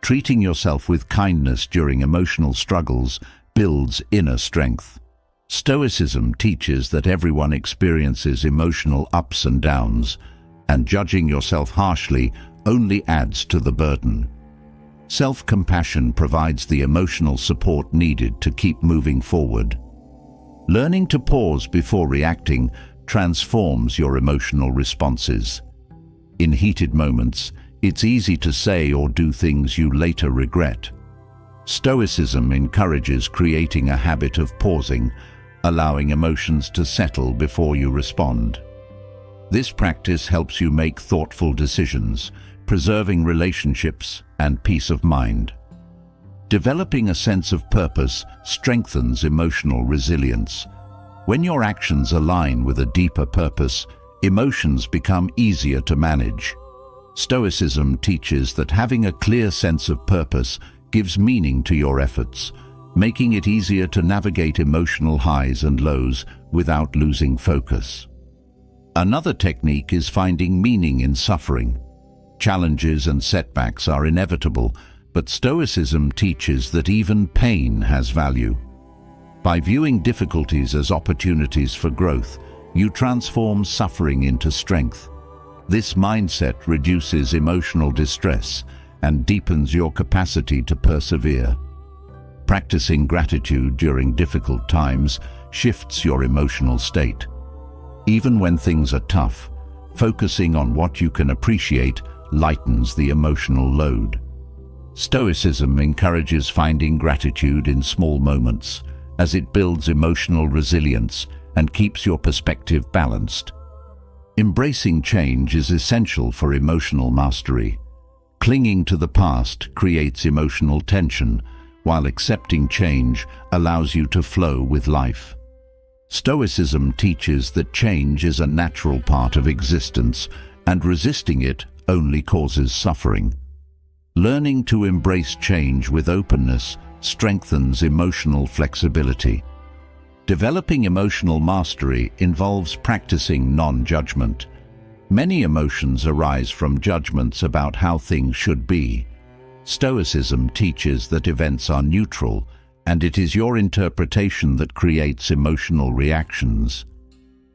Speaker 1: Treating yourself with kindness during emotional struggles builds inner strength. Stoicism teaches that everyone experiences emotional ups and downs, and judging yourself harshly only adds to the burden. Self-compassion provides the emotional support needed to keep moving forward. Learning to pause before reacting transforms your emotional responses. In heated moments, it's easy to say or do things you later regret. Stoicism encourages creating a habit of pausing, allowing emotions to settle before you respond. This practice helps you make thoughtful decisions, preserving relationships and peace of mind. Developing a sense of purpose strengthens emotional resilience. When your actions align with a deeper purpose, emotions become easier to manage. Stoicism teaches that having a clear sense of purpose gives meaning to your efforts, making it easier to navigate emotional highs and lows without losing focus. Another technique is finding meaning in suffering. Challenges and setbacks are inevitable, but Stoicism teaches that even pain has value. By viewing difficulties as opportunities for growth, you transform suffering into strength. This mindset reduces emotional distress and deepens your capacity to persevere. Practicing gratitude during difficult times shifts your emotional state. Even when things are tough, focusing on what you can appreciate lightens the emotional load. Stoicism encourages finding gratitude in small moments, as it builds emotional resilience and keeps your perspective balanced. Embracing change is essential for emotional mastery. Clinging to the past creates emotional tension, while accepting change allows you to flow with life. Stoicism teaches that change is a natural part of existence, and resisting it only causes suffering. Learning to embrace change with openness strengthens emotional flexibility. Developing emotional mastery involves practicing non-judgment. Many emotions arise from judgments about how things should be. Stoicism teaches that events are neutral, and it is your interpretation that creates emotional reactions.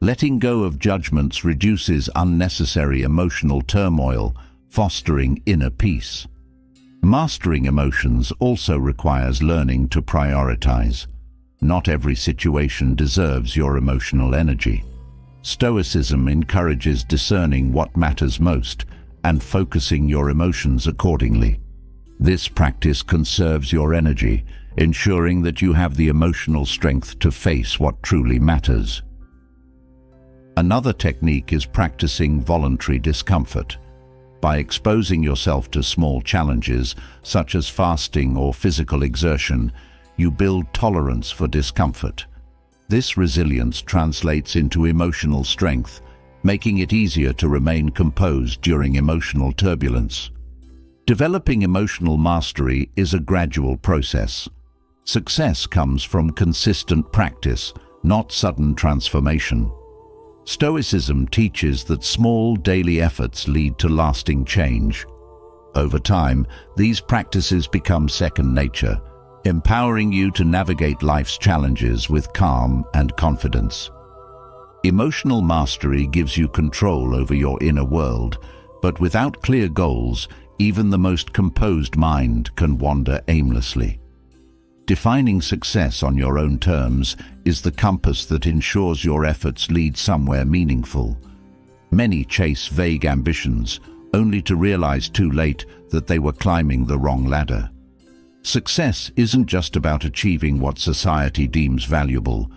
Speaker 1: Letting go of judgments reduces unnecessary emotional turmoil, fostering inner peace. Mastering emotions also requires learning to prioritize. Not every situation deserves your emotional energy. Stoicism encourages discerning what matters most and focusing your emotions accordingly. This practice conserves your energy, ensuring that you have the emotional strength to face what truly matters. Another technique is practicing voluntary discomfort. By exposing yourself to small challenges, such as fasting or physical exertion, you build tolerance for discomfort. This resilience translates into emotional strength, making it easier to remain composed during emotional turbulence. Developing emotional mastery is a gradual process. Success comes from consistent practice, not sudden transformation. Stoicism teaches that small daily efforts lead to lasting change. Over time, these practices become second nature, empowering you to navigate life's challenges with calm and confidence. Emotional mastery gives you control over your inner world, but without clear goals, even the most composed mind can wander aimlessly. Defining success on your own terms is the compass that ensures your efforts lead somewhere meaningful. Many chase vague ambitions, only to realize too late that they were climbing the wrong ladder. Success isn't just about achieving what society deems valuable.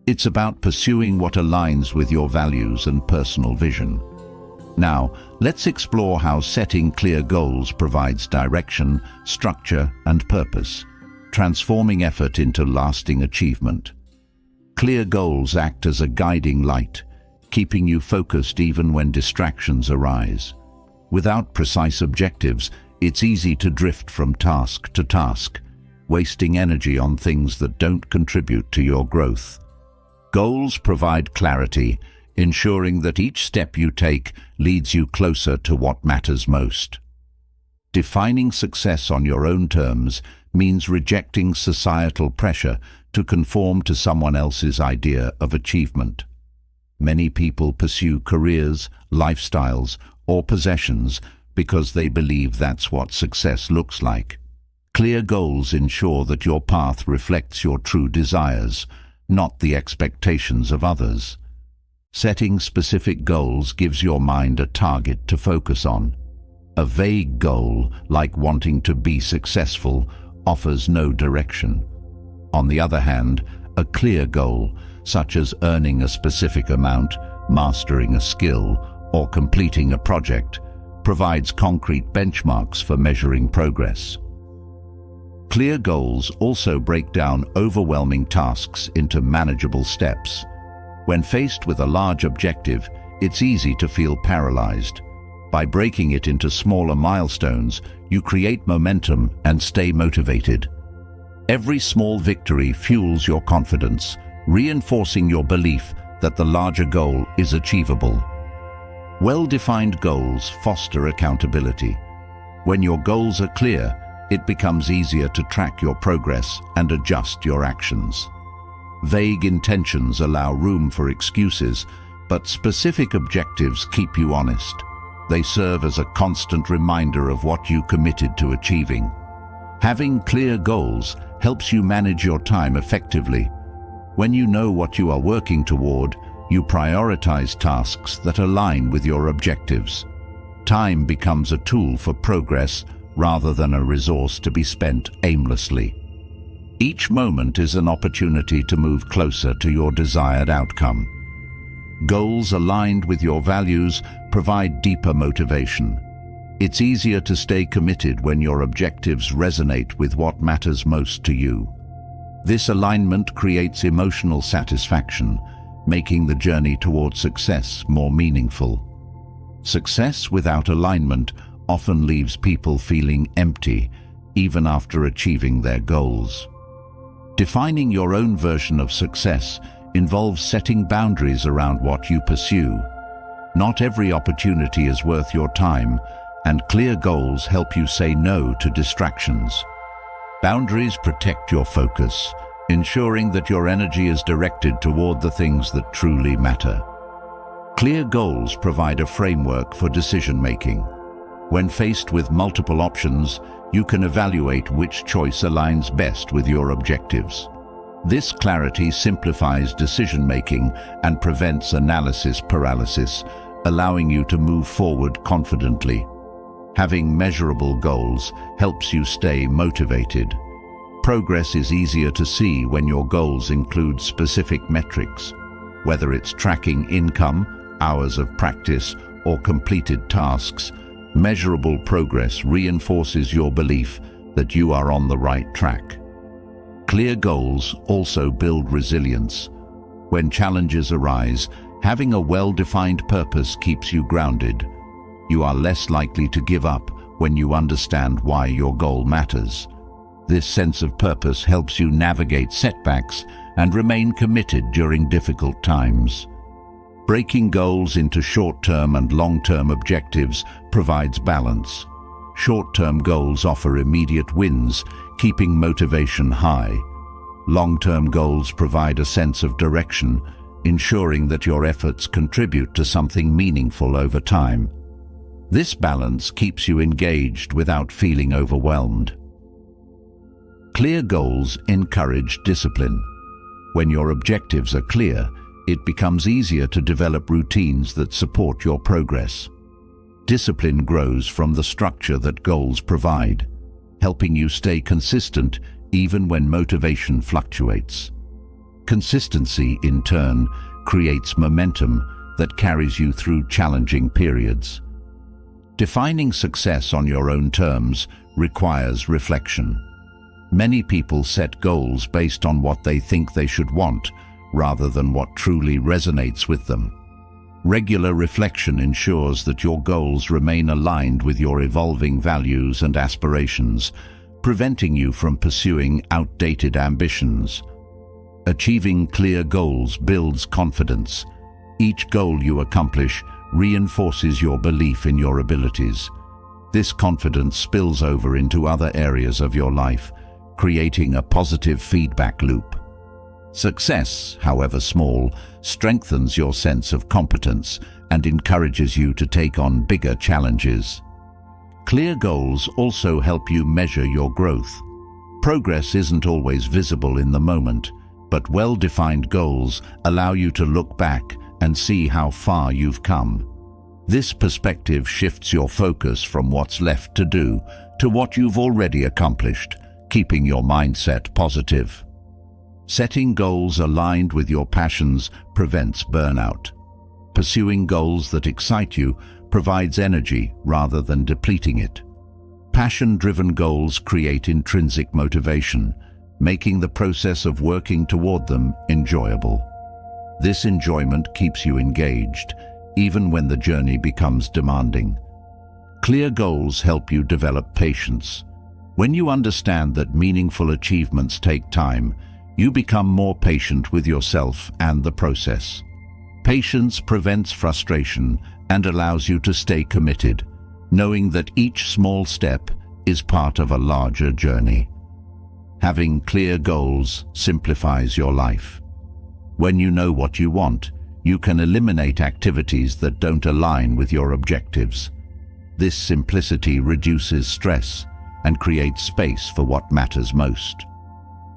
Speaker 1: It's about pursuing what aligns with your values and personal vision. Now, let's explore how setting clear goals provides direction, structure, and purpose, transforming effort into lasting achievement. Clear goals act as a guiding light, keeping you focused even when distractions arise. Without precise objectives, it's easy to drift from task to task, wasting energy on things that don't contribute to your growth. Goals provide clarity, ensuring that each step you take leads you closer to what matters most. Defining success on your own terms means rejecting societal pressure to conform to someone else's idea of achievement. Many people pursue careers, lifestyles, or possessions because they believe that's what success looks like. Clear goals ensure that your path reflects your true desires, not the expectations of others. Setting specific goals gives your mind a target to focus on. A vague goal, like wanting to be successful, offers no direction. On the other hand, a clear goal, such as earning a specific amount, mastering a skill, or completing a project, provides concrete benchmarks for measuring progress. Clear goals also break down overwhelming tasks into manageable steps. When faced with a large objective, it's easy to feel paralyzed. By breaking it into smaller milestones, you create momentum and stay motivated. Every small victory fuels your confidence, reinforcing your belief that the larger goal is achievable. Well-defined goals foster accountability. When your goals are clear, it becomes easier to track your progress and adjust your actions. Vague intentions allow room for excuses, but specific objectives keep you honest. They serve as a constant reminder of what you committed to achieving. Having clear goals helps you manage your time effectively. When you know what you are working toward, you prioritize tasks that align with your objectives. Time becomes a tool for progress rather than a resource to be spent aimlessly. Each moment is an opportunity to move closer to your desired outcome. Goals aligned with your values provide deeper motivation. It's easier to stay committed when your objectives resonate with what matters most to you. This alignment creates emotional satisfaction, making the journey toward success more meaningful. Success without alignment often leaves people feeling empty, even after achieving their goals. Defining your own version of success involves setting boundaries around what you pursue. Not every opportunity is worth your time, and clear goals help you say no to distractions. Boundaries protect your focus, ensuring that your energy is directed toward the things that truly matter. Clear goals provide a framework for decision-making. When faced with multiple options, you can evaluate which choice aligns best with your objectives. This clarity simplifies decision-making and prevents analysis paralysis, allowing you to move forward confidently. Having measurable goals helps you stay motivated. Progress is easier to see when your goals include specific metrics. Whether it's tracking income, hours of practice, or completed tasks, measurable progress reinforces your belief that you are on the right track. Clear goals also build resilience. When challenges arise, having a well-defined purpose keeps you grounded. You are less likely to give up when you understand why your goal matters. This sense of purpose helps you navigate setbacks and remain committed during difficult times. Breaking goals into short-term and long-term objectives provides balance. Short-term goals offer immediate wins, keeping motivation high. Long-term goals provide a sense of direction, ensuring that your efforts contribute to something meaningful over time. This balance keeps you engaged without feeling overwhelmed. Clear goals encourage discipline. When your objectives are clear, it becomes easier to develop routines that support your progress. Discipline grows from the structure that goals provide, helping you stay consistent even when motivation fluctuates. Consistency, in turn, creates momentum that carries you through challenging periods. Defining success on your own terms requires reflection. Many people set goals based on what they think they should want, rather than what truly resonates with them. Regular reflection ensures that your goals remain aligned with your evolving values and aspirations, preventing you from pursuing outdated ambitions. Achieving clear goals builds confidence. Each goal you accomplish reinforces your belief in your abilities. This confidence spills over into other areas of your life, creating a positive feedback loop. Success, however small, strengthens your sense of competence and encourages you to take on bigger challenges. Clear goals also help you measure your growth. Progress isn't always visible in the moment, but well-defined goals allow you to look back and see how far you've come. This perspective shifts your focus from what's left to do to what you've already accomplished, keeping your mindset positive. Setting goals aligned with your passions prevents burnout. Pursuing goals that excite you provides energy rather than depleting it. Passion-driven goals create intrinsic motivation, making the process of working toward them enjoyable. This enjoyment keeps you engaged, even when the journey becomes demanding. Clear goals help you develop patience. When you understand that meaningful achievements take time, you become more patient with yourself and the process. Patience prevents frustration and allows you to stay committed, knowing that each small step is part of a larger journey. Having clear goals simplifies your life. When you know what you want, you can eliminate activities that don't align with your objectives. This simplicity reduces stress and creates space for what matters most.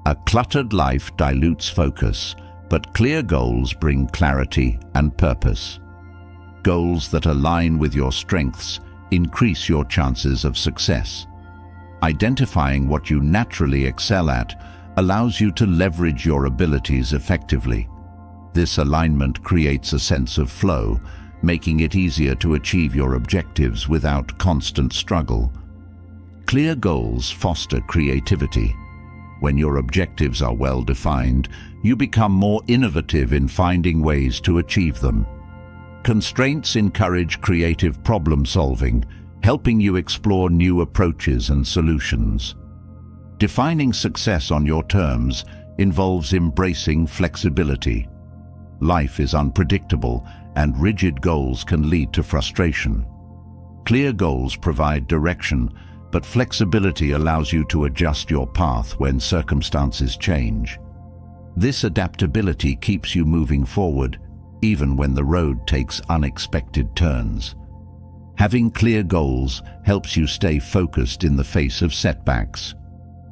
Speaker 1: A cluttered life dilutes focus, but clear goals bring clarity and purpose. Goals that align with your strengths increase your chances of success. Identifying what you naturally excel at allows you to leverage your abilities effectively. This alignment creates a sense of flow, making it easier to achieve your objectives without constant struggle. Clear goals foster creativity. When your objectives are well defined, you become more innovative in finding ways to achieve them. Constraints encourage creative problem solving, helping you explore new approaches and solutions. Defining success on your terms involves embracing flexibility. Life is unpredictable, and rigid goals can lead to frustration. Clear goals provide direction, but flexibility allows you to adjust your path when circumstances change. This adaptability keeps you moving forward, even when the road takes unexpected turns. Having clear goals helps you stay focused in the face of setbacks.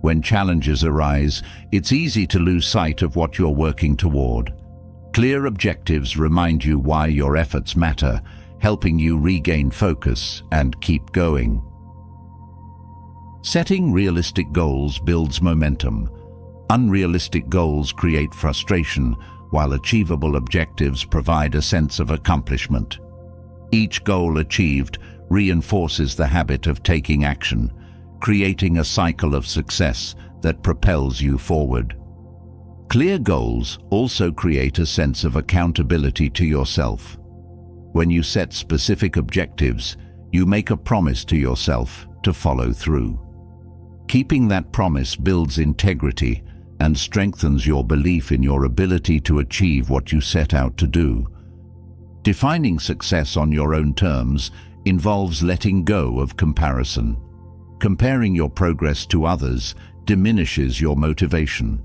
Speaker 1: When challenges arise, it's easy to lose sight of what you're working toward. Clear objectives remind you why your efforts matter, helping you regain focus and keep going. Setting realistic goals builds momentum. Unrealistic goals create frustration, while achievable objectives provide a sense of accomplishment. Each goal achieved reinforces the habit of taking action, creating a cycle of success that propels you forward. Clear goals also create a sense of accountability to yourself. When you set specific objectives, you make a promise to yourself to follow through. Keeping that promise builds integrity and strengthens your belief in your ability to achieve what you set out to do. Defining success on your own terms involves letting go of comparison. Comparing your progress to others diminishes your motivation.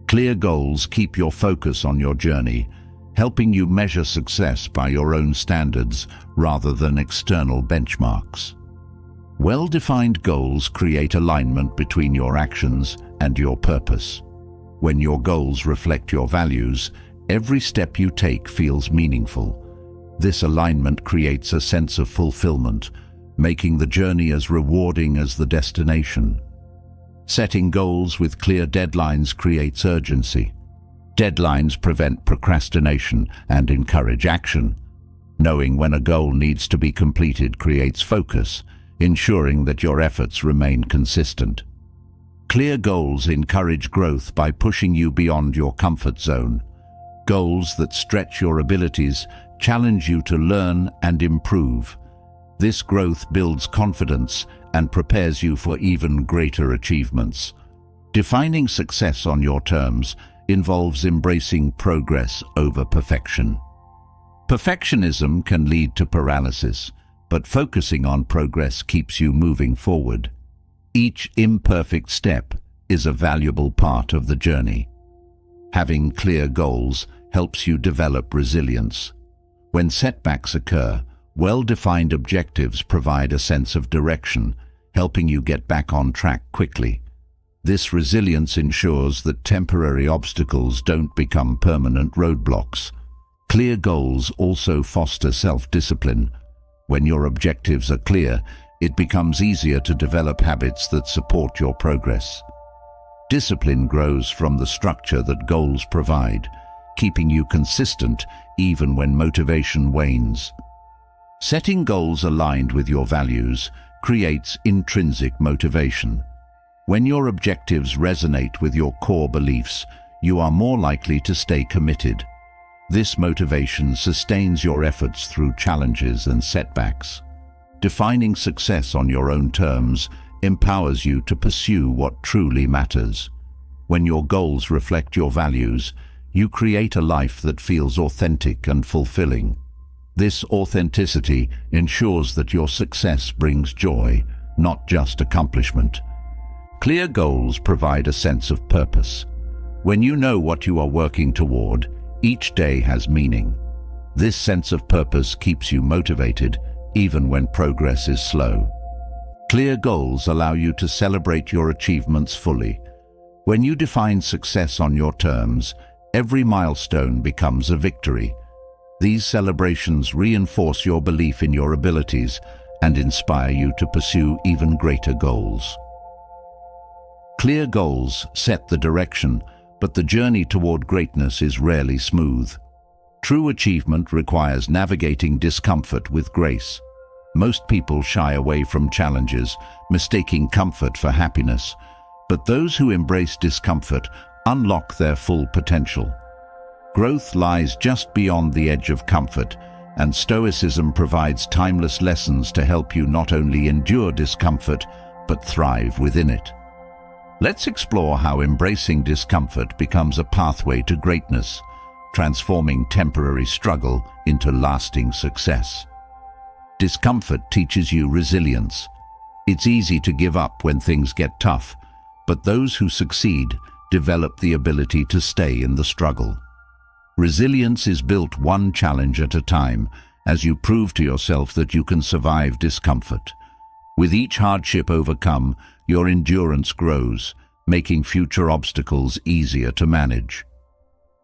Speaker 1: Clear goals keep your focus on your journey, helping you measure success by your own standards rather than external benchmarks. Well-defined goals create alignment between your actions and your purpose. When your goals reflect your values, every step you take feels meaningful. This alignment creates a sense of fulfillment, making the journey as rewarding as the destination. Setting goals with clear deadlines creates urgency. Deadlines prevent procrastination and encourage action. Knowing when a goal needs to be completed creates focus, ensuring that your efforts remain consistent. Clear goals encourage growth by pushing you beyond your comfort zone. Goals that stretch your abilities challenge you to learn and improve. This growth builds confidence and prepares you for even greater achievements. Defining success on your terms involves embracing progress over perfection. Perfectionism can lead to paralysis, but focusing on progress keeps you moving forward. Each imperfect step is a valuable part of the journey. Having clear goals helps you develop resilience. When setbacks occur, well-defined objectives provide a sense of direction, helping you get back on track quickly. This resilience ensures that temporary obstacles don't become permanent roadblocks. Clear goals also foster self-discipline. When your objectives are clear, it becomes easier to develop habits that support your progress. Discipline grows from the structure that goals provide, keeping you consistent even when motivation wanes. Setting goals aligned with your values creates intrinsic motivation. When your objectives resonate with your core beliefs, you are more likely to stay committed. This motivation sustains your efforts through challenges and setbacks. Defining success on your own terms empowers you to pursue what truly matters. When your goals reflect your values, you create a life that feels authentic and fulfilling. This authenticity ensures that your success brings joy, not just accomplishment. Clear goals provide a sense of purpose. When you know what you are working toward, each day has meaning. This sense of purpose keeps you motivated, even when progress is slow. Clear goals allow you to celebrate your achievements fully. When you define success on your terms, every milestone becomes a victory. These celebrations reinforce your belief in your abilities and inspire you to pursue even greater goals. Clear goals set the direction, but the journey toward greatness is rarely smooth. True achievement requires navigating discomfort with grace. Most people shy away from challenges, mistaking comfort for happiness, but those who embrace discomfort unlock their full potential. Growth lies just beyond the edge of comfort, and Stoicism provides timeless lessons to help you not only endure discomfort, but thrive within it. Let's explore how embracing discomfort becomes a pathway to greatness, transforming temporary struggle into lasting success. Discomfort teaches you resilience. It's easy to give up when things get tough, but those who succeed develop the ability to stay in the struggle. Resilience is built one challenge at a time as you prove to yourself that you can survive discomfort. With each hardship overcome, your endurance grows, making future obstacles easier to manage.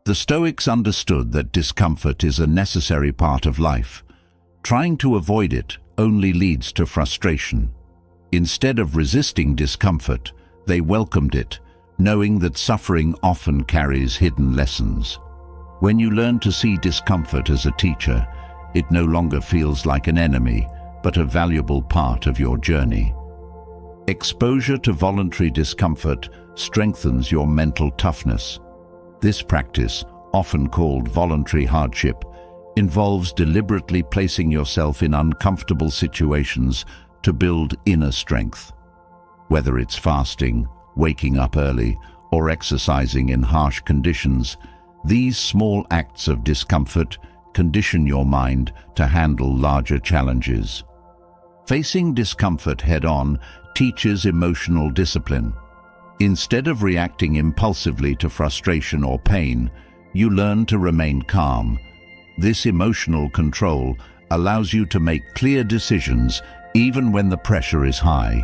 Speaker 1: The Stoics understood that discomfort is a necessary part of life. Trying to avoid it only leads to frustration. Instead of resisting discomfort, they welcomed it, knowing that suffering often carries hidden lessons. When you learn to see discomfort as a teacher, it no longer feels like an enemy, but a valuable part of your journey. Exposure to voluntary discomfort strengthens your mental toughness. This practice, often called voluntary hardship, involves deliberately placing yourself in uncomfortable situations to build inner strength. Whether it's fasting, waking up early, or exercising in harsh conditions, these small acts of discomfort condition your mind to handle larger challenges. Facing discomfort head-on teaches emotional discipline. Instead of reacting impulsively to frustration or pain, you learn to remain calm. This emotional control allows you to make clear decisions even when the pressure is high.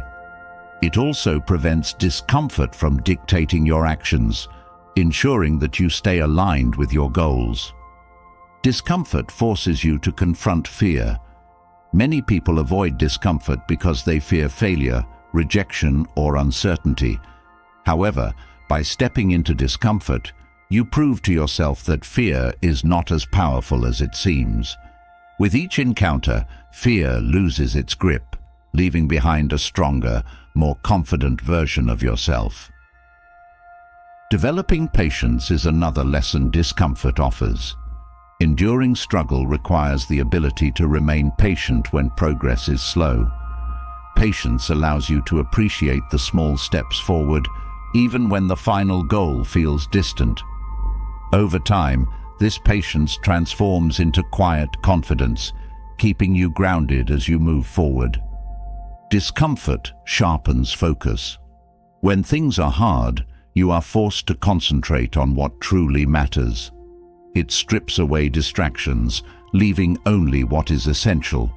Speaker 1: It also prevents discomfort from dictating your actions, ensuring that you stay aligned with your goals. Discomfort forces you to confront fear. Many people avoid discomfort because they fear failure, rejection, or uncertainty. However, by stepping into discomfort, you prove to yourself that fear is not as powerful as it seems. With each encounter, fear loses its grip, leaving behind a stronger, more confident version of yourself. Developing patience is another lesson discomfort offers. Enduring struggle requires the ability to remain patient when progress is slow. Patience allows you to appreciate the small steps forward, even when the final goal feels distant. Over time, this patience transforms into quiet confidence, keeping you grounded as you move forward. Discomfort sharpens focus. When things are hard, you are forced to concentrate on what truly matters. It strips away distractions, leaving only what is essential.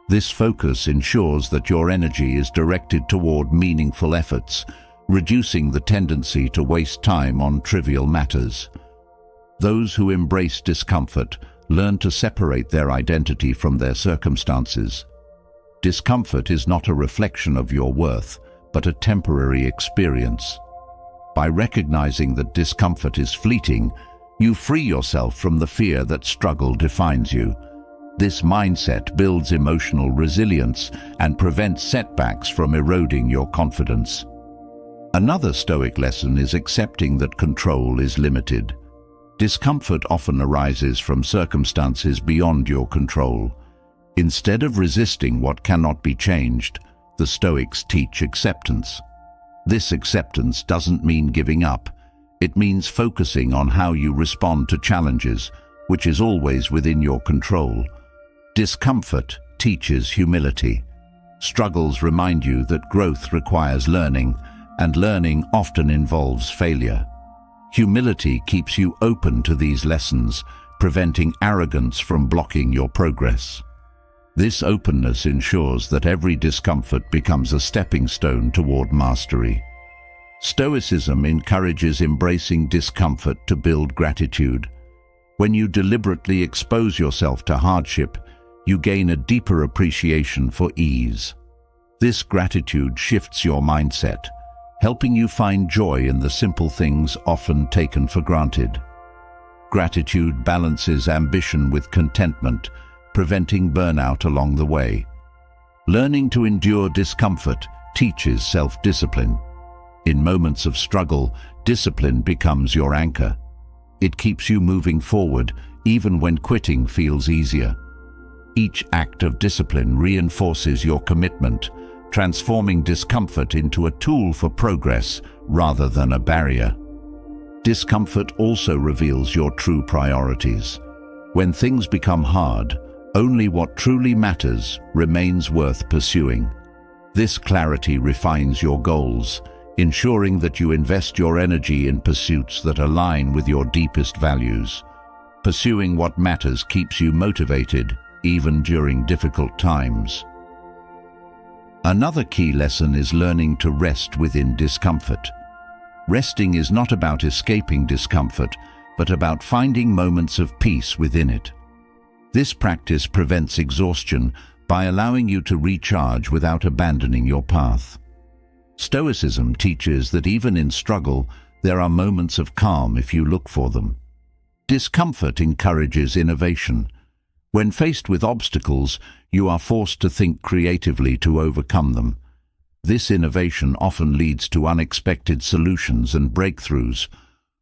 Speaker 1: This focus ensures that your energy is directed toward meaningful efforts, reducing the tendency to waste time on trivial matters. Those who embrace discomfort learn to separate their identity from their circumstances. Discomfort is not a reflection of your worth, but a temporary experience. By recognizing that discomfort is fleeting, you free yourself from the fear that struggle defines you. This mindset builds emotional resilience and prevents setbacks from eroding your confidence. Another Stoic lesson is accepting that control is limited. Discomfort often arises from circumstances beyond your control. Instead of resisting what cannot be changed, the Stoics teach acceptance. This acceptance doesn't mean giving up. It means focusing on how you respond to challenges, which is always within your control. Discomfort teaches humility. Struggles remind you that growth requires learning, and learning often involves failure. Humility keeps you open to these lessons, preventing arrogance from blocking your progress. This openness ensures that every discomfort becomes a stepping stone toward mastery. Stoicism encourages embracing discomfort to build gratitude. When you deliberately expose yourself to hardship, you gain a deeper appreciation for ease. This gratitude shifts your mindset, helping you find joy in the simple things often taken for granted. Gratitude balances ambition with contentment, preventing burnout along the way. Learning to endure discomfort teaches self-discipline. In moments of struggle, discipline becomes your anchor. It keeps you moving forward, even when quitting feels easier. Each act of discipline reinforces your commitment, transforming discomfort into a tool for progress rather than a barrier. Discomfort also reveals your true priorities. When things become hard, only what truly matters remains worth pursuing. This clarity refines your goals, ensuring that you invest your energy in pursuits that align with your deepest values. Pursuing what matters keeps you motivated, even during difficult times. Another key lesson is learning to rest within discomfort. Resting is not about escaping discomfort, but about finding moments of peace within it. This practice prevents exhaustion by allowing you to recharge without abandoning your path. Stoicism teaches that even in struggle, there are moments of calm if you look for them. Discomfort encourages innovation. When faced with obstacles, you are forced to think creatively to overcome them. This innovation often leads to unexpected solutions and breakthroughs.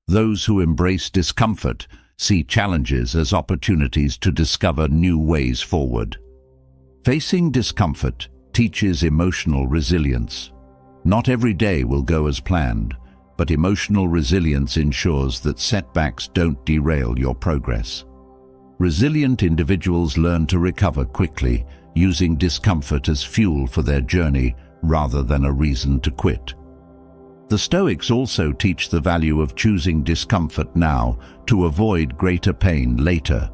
Speaker 1: Those who embrace discomfort see challenges as opportunities to discover new ways forward. Facing discomfort teaches emotional resilience. Not every day will go as planned, but emotional resilience ensures that setbacks don't derail your progress. Resilient individuals learn to recover quickly, using discomfort as fuel for their journey rather than a reason to quit. The Stoics also teach the value of choosing discomfort now to avoid greater pain later.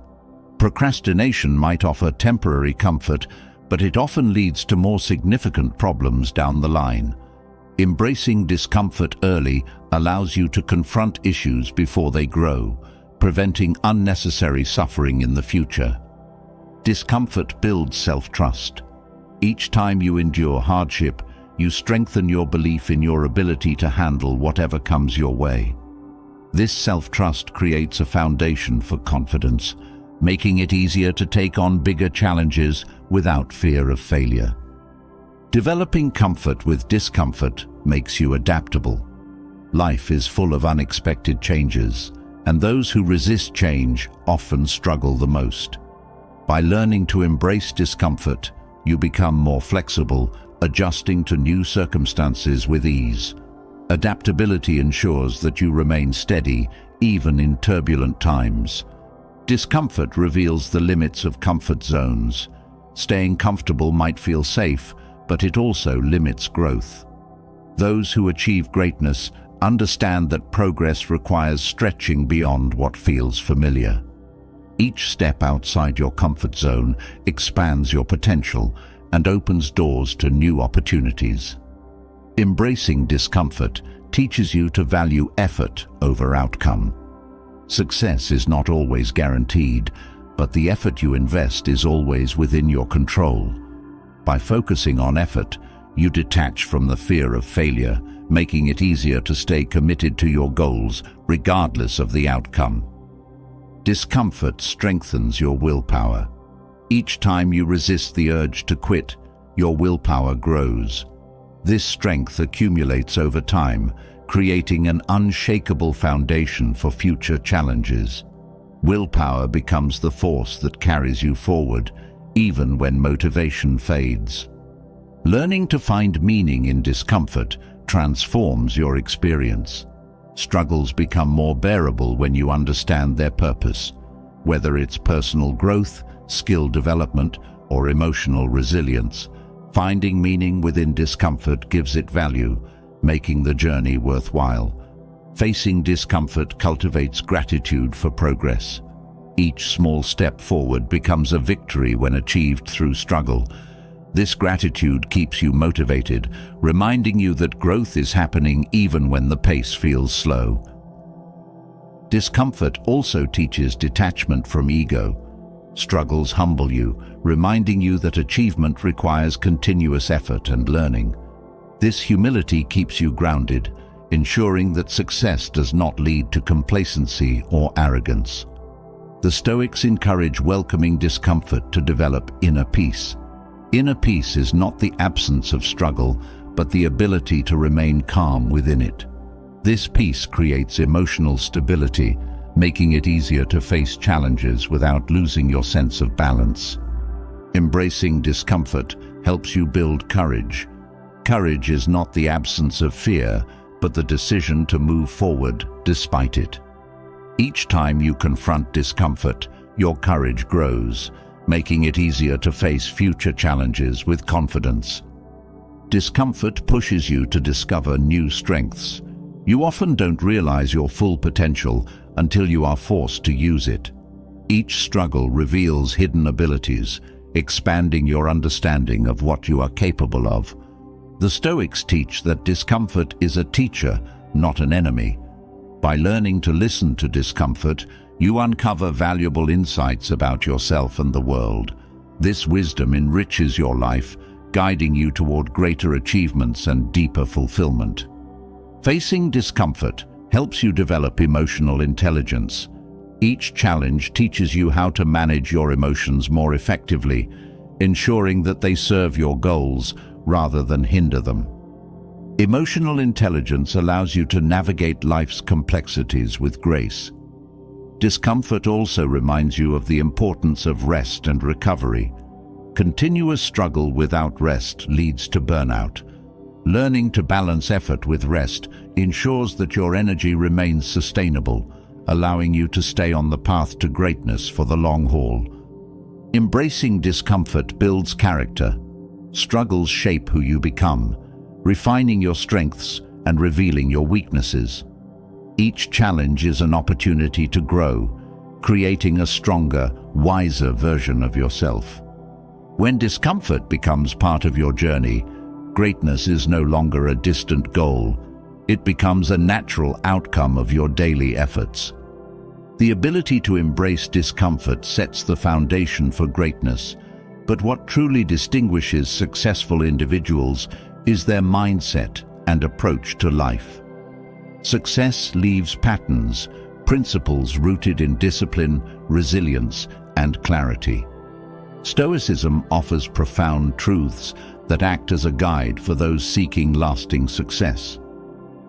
Speaker 1: Procrastination might offer temporary comfort, but it often leads to more significant problems down the line. Embracing discomfort early allows you to confront issues before they grow, preventing unnecessary suffering in the future. Discomfort builds self-trust. Each time you endure hardship, you strengthen your belief in your ability to handle whatever comes your way. This self-trust creates a foundation for confidence, making it easier to take on bigger challenges without fear of failure. Developing comfort with discomfort makes you adaptable. Life is full of unexpected changes, and those who resist change often struggle the most. By learning to embrace discomfort, you become more flexible, adjusting to new circumstances with ease. Adaptability ensures that you remain steady, even in turbulent times. Discomfort reveals the limits of comfort zones. Staying comfortable might feel safe, but it also limits growth. Those who achieve greatness understand that progress requires stretching beyond what feels familiar. Each step outside your comfort zone expands your potential and opens doors to new opportunities. Embracing discomfort teaches you to value effort over outcome. Success is not always guaranteed, but the effort you invest is always within your control. By focusing on effort, you detach from the fear of failure, making it easier to stay committed to your goals regardless of the outcome. Discomfort strengthens your willpower. Each time you resist the urge to quit, your willpower grows. This strength accumulates over time, creating an unshakable foundation for future challenges. Willpower becomes the force that carries you forward, even when motivation fades. Learning to find meaning in discomfort transforms your experience. Struggles become more bearable when you understand their purpose. Whether it's personal growth, skill development, or emotional resilience, finding meaning within discomfort gives it value, making the journey worthwhile. Facing discomfort cultivates gratitude for progress. Each small step forward becomes a victory when achieved through struggle. This gratitude keeps you motivated, reminding you that growth is happening even when the pace feels slow. Discomfort also teaches detachment from ego. Struggles humble you, reminding you that achievement requires continuous effort and learning. This humility keeps you grounded, ensuring that success does not lead to complacency or arrogance. The Stoics encourage welcoming discomfort to develop inner peace. Inner peace is not the absence of struggle, but the ability to remain calm within it. This peace creates emotional stability, making it easier to face challenges without losing your sense of balance. Embracing discomfort helps you build courage. Courage is not the absence of fear, but the decision to move forward despite it. Each time you confront discomfort, your courage grows, making it easier to face future challenges with confidence. Discomfort pushes you to discover new strengths. You often don't realize your full potential until you are forced to use it. Each struggle reveals hidden abilities, expanding your understanding of what you are capable of. The Stoics teach that discomfort is a teacher, not an enemy. By learning to listen to discomfort, you uncover valuable insights about yourself and the world. This wisdom enriches your life, guiding you toward greater achievements and deeper fulfillment. Facing discomfort helps you develop emotional intelligence. Each challenge teaches you how to manage your emotions more effectively, ensuring that they serve your goals rather than hinder them. Emotional intelligence allows you to navigate life's complexities with grace. Discomfort also reminds you of the importance of rest and recovery. Continuous struggle without rest leads to burnout. Learning to balance effort with rest ensures that your energy remains sustainable, allowing you to stay on the path to greatness for the long haul. Embracing discomfort builds character. Struggles shape who you become, refining your strengths and revealing your weaknesses. Each challenge is an opportunity to grow, creating a stronger, wiser version of yourself. When discomfort becomes part of your journey, greatness is no longer a distant goal. It becomes a natural outcome of your daily efforts. The ability to embrace discomfort sets the foundation for greatness, but what truly distinguishes successful individuals is their mindset and approach to life. Success leaves patterns, principles rooted in discipline, resilience, and clarity. Stoicism offers profound truths that act as a guide for those seeking lasting success.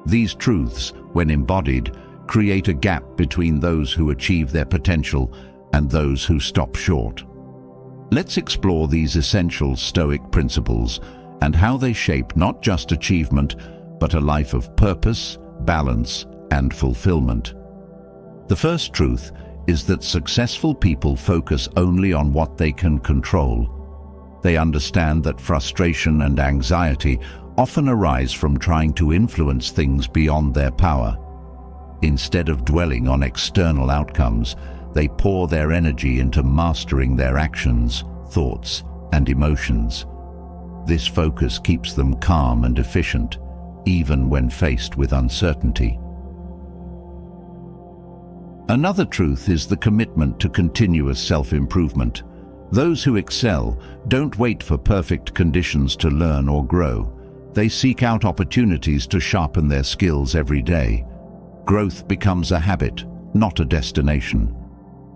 Speaker 1: These truths, when embodied, create a gap between those who achieve their potential and those who stop short. Let's explore these essential Stoic principles and how they shape not just achievement, but a life of purpose, balance, and fulfillment. The first truth is that successful people focus only on what they can control. They understand that frustration and anxiety often arise from trying to influence things beyond their power. Instead of dwelling on external outcomes, they pour their energy into mastering their actions, thoughts, and emotions. This focus keeps them calm and efficient, even when faced with uncertainty. Another truth is the commitment to continuous self-improvement. Those who excel don't wait for perfect conditions to learn or grow. They seek out opportunities to sharpen their skills every day. Growth becomes a habit, not a destination.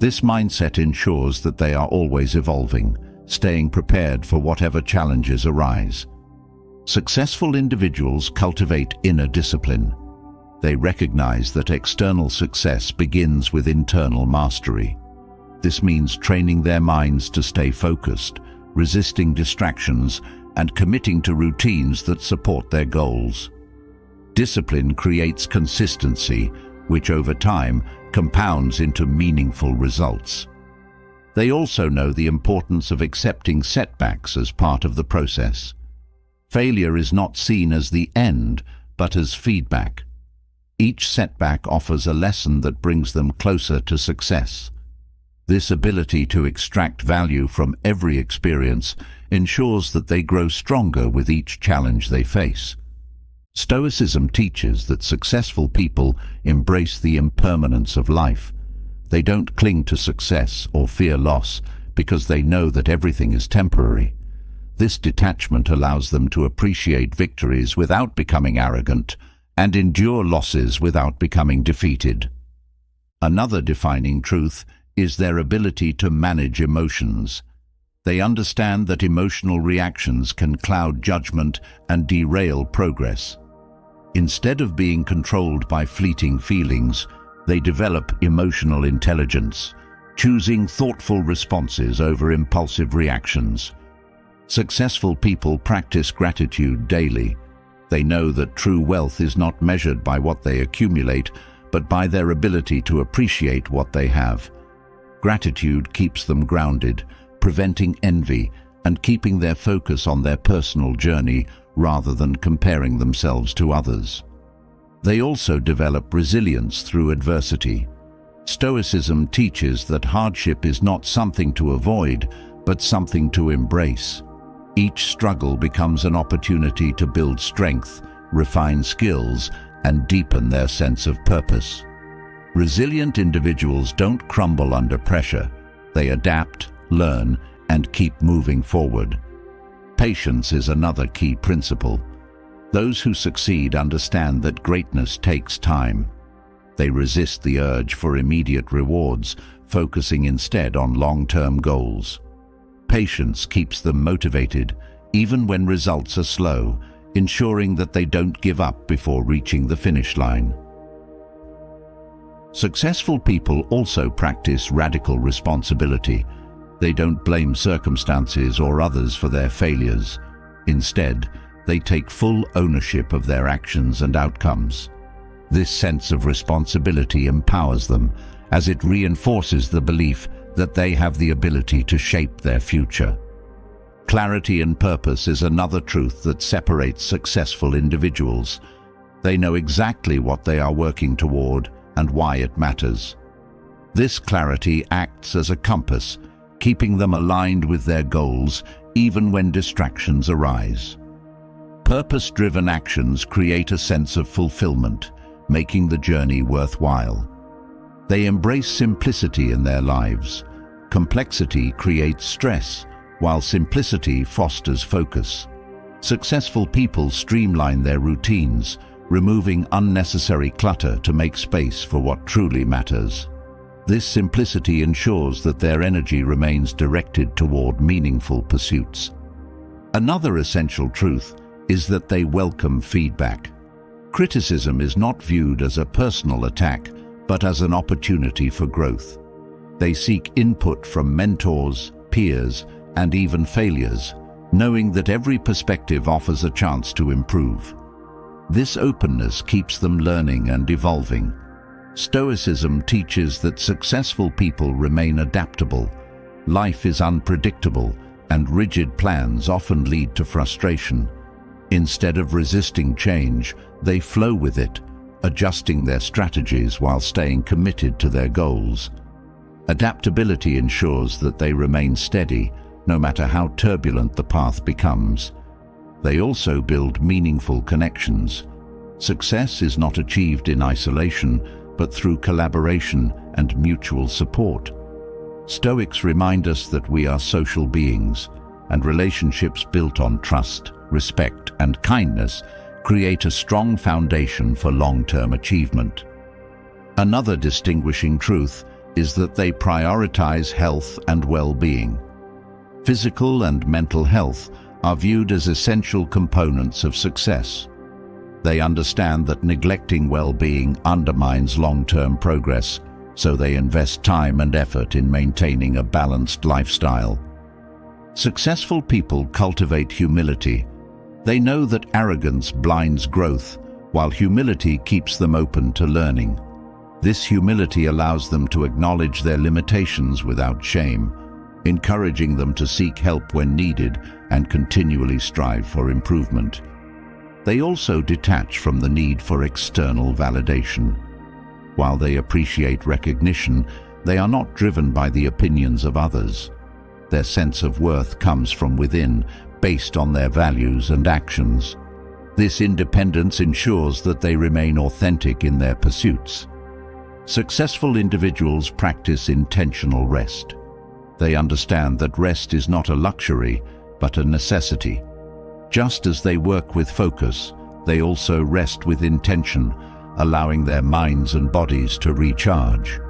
Speaker 1: This mindset ensures that they are always evolving, staying prepared for whatever challenges arise. Successful individuals cultivate inner discipline. They recognize that external success begins with internal mastery. This means training their minds to stay focused, resisting distractions, and committing to routines that support their goals. Discipline creates consistency, which over time compounds into meaningful results. They also know the importance of accepting setbacks as part of the process. Failure is not seen as the end, but as feedback. Each setback offers a lesson that brings them closer to success. This ability to extract value from every experience ensures that they grow stronger with each challenge they face. Stoicism teaches that successful people embrace the impermanence of life. They don't cling to success or fear loss because they know that everything is temporary. This detachment allows them to appreciate victories without becoming arrogant and endure losses without becoming defeated. Another defining truth is their ability to manage emotions. They understand that emotional reactions can cloud judgment and derail progress. Instead of being controlled by fleeting feelings, they develop emotional intelligence, choosing thoughtful responses over impulsive reactions. Successful people practice gratitude daily. They know that true wealth is not measured by what they accumulate, but by their ability to appreciate what they have. Gratitude keeps them grounded, preventing envy and keeping their focus on their personal journey rather than comparing themselves to others. They also develop resilience through adversity. Stoicism teaches that hardship is not something to avoid, but something to embrace. Each struggle becomes an opportunity to build strength, refine skills, and deepen their sense of purpose. Resilient individuals don't crumble under pressure. They adapt, learn, and keep moving forward. Patience is another key principle. Those who succeed understand that greatness takes time. They resist the urge for immediate rewards, focusing instead on long-term goals. Patience keeps them motivated, even when results are slow, ensuring that they don't give up before reaching the finish line. Successful people also practice radical responsibility. They don't blame circumstances or others for their failures. Instead, they take full ownership of their actions and outcomes. This sense of responsibility empowers them, as it reinforces the belief that they have the ability to shape their future. Clarity and purpose is another truth that separates successful individuals. They know exactly what they are working toward and why it matters. This clarity acts as a compass, keeping them aligned with their goals even when distractions arise. Purpose-driven actions create a sense of fulfillment, making the journey worthwhile. They embrace simplicity in their lives. Complexity creates stress, while simplicity fosters focus. Successful people streamline their routines, removing unnecessary clutter to make space for what truly matters. This simplicity ensures that their energy remains directed toward meaningful pursuits. Another essential truth is that they welcome feedback. Criticism is not viewed as a personal attack, but as an opportunity for growth. They seek input from mentors, peers, and even failures, knowing that every perspective offers a chance to improve. This openness keeps them learning and evolving. Stoicism teaches that successful people remain adaptable. Life is unpredictable, and rigid plans often lead to frustration. Instead of resisting change, they flow with it, adjusting their strategies while staying committed to their goals. Adaptability ensures that they remain steady, no matter how turbulent the path becomes. They also build meaningful connections, Success is not achieved in isolation, but through collaboration and mutual support. Stoics remind us that we are social beings, and relationships built on trust, respect, and kindness create a strong foundation for long-term achievement. Another distinguishing truth is that they prioritize health and well-being. Physical and mental health are viewed as essential components of success. They understand that neglecting well-being undermines long-term progress, so they invest time and effort in maintaining a balanced lifestyle. Successful people cultivate humility. They know that arrogance blinds growth, while humility keeps them open to learning. This humility allows them to acknowledge their limitations without shame, encouraging them to seek help when needed and continually strive for improvement. They also detach from the need for external validation. While they appreciate recognition, they are not driven by the opinions of others. Their sense of worth comes from within, based on their values and actions. This independence ensures that they remain authentic in their pursuits. Successful individuals practice intentional rest. They understand that rest is not a luxury, but a necessity. Just as they work with focus, they also rest with intention, allowing their minds and bodies to recharge.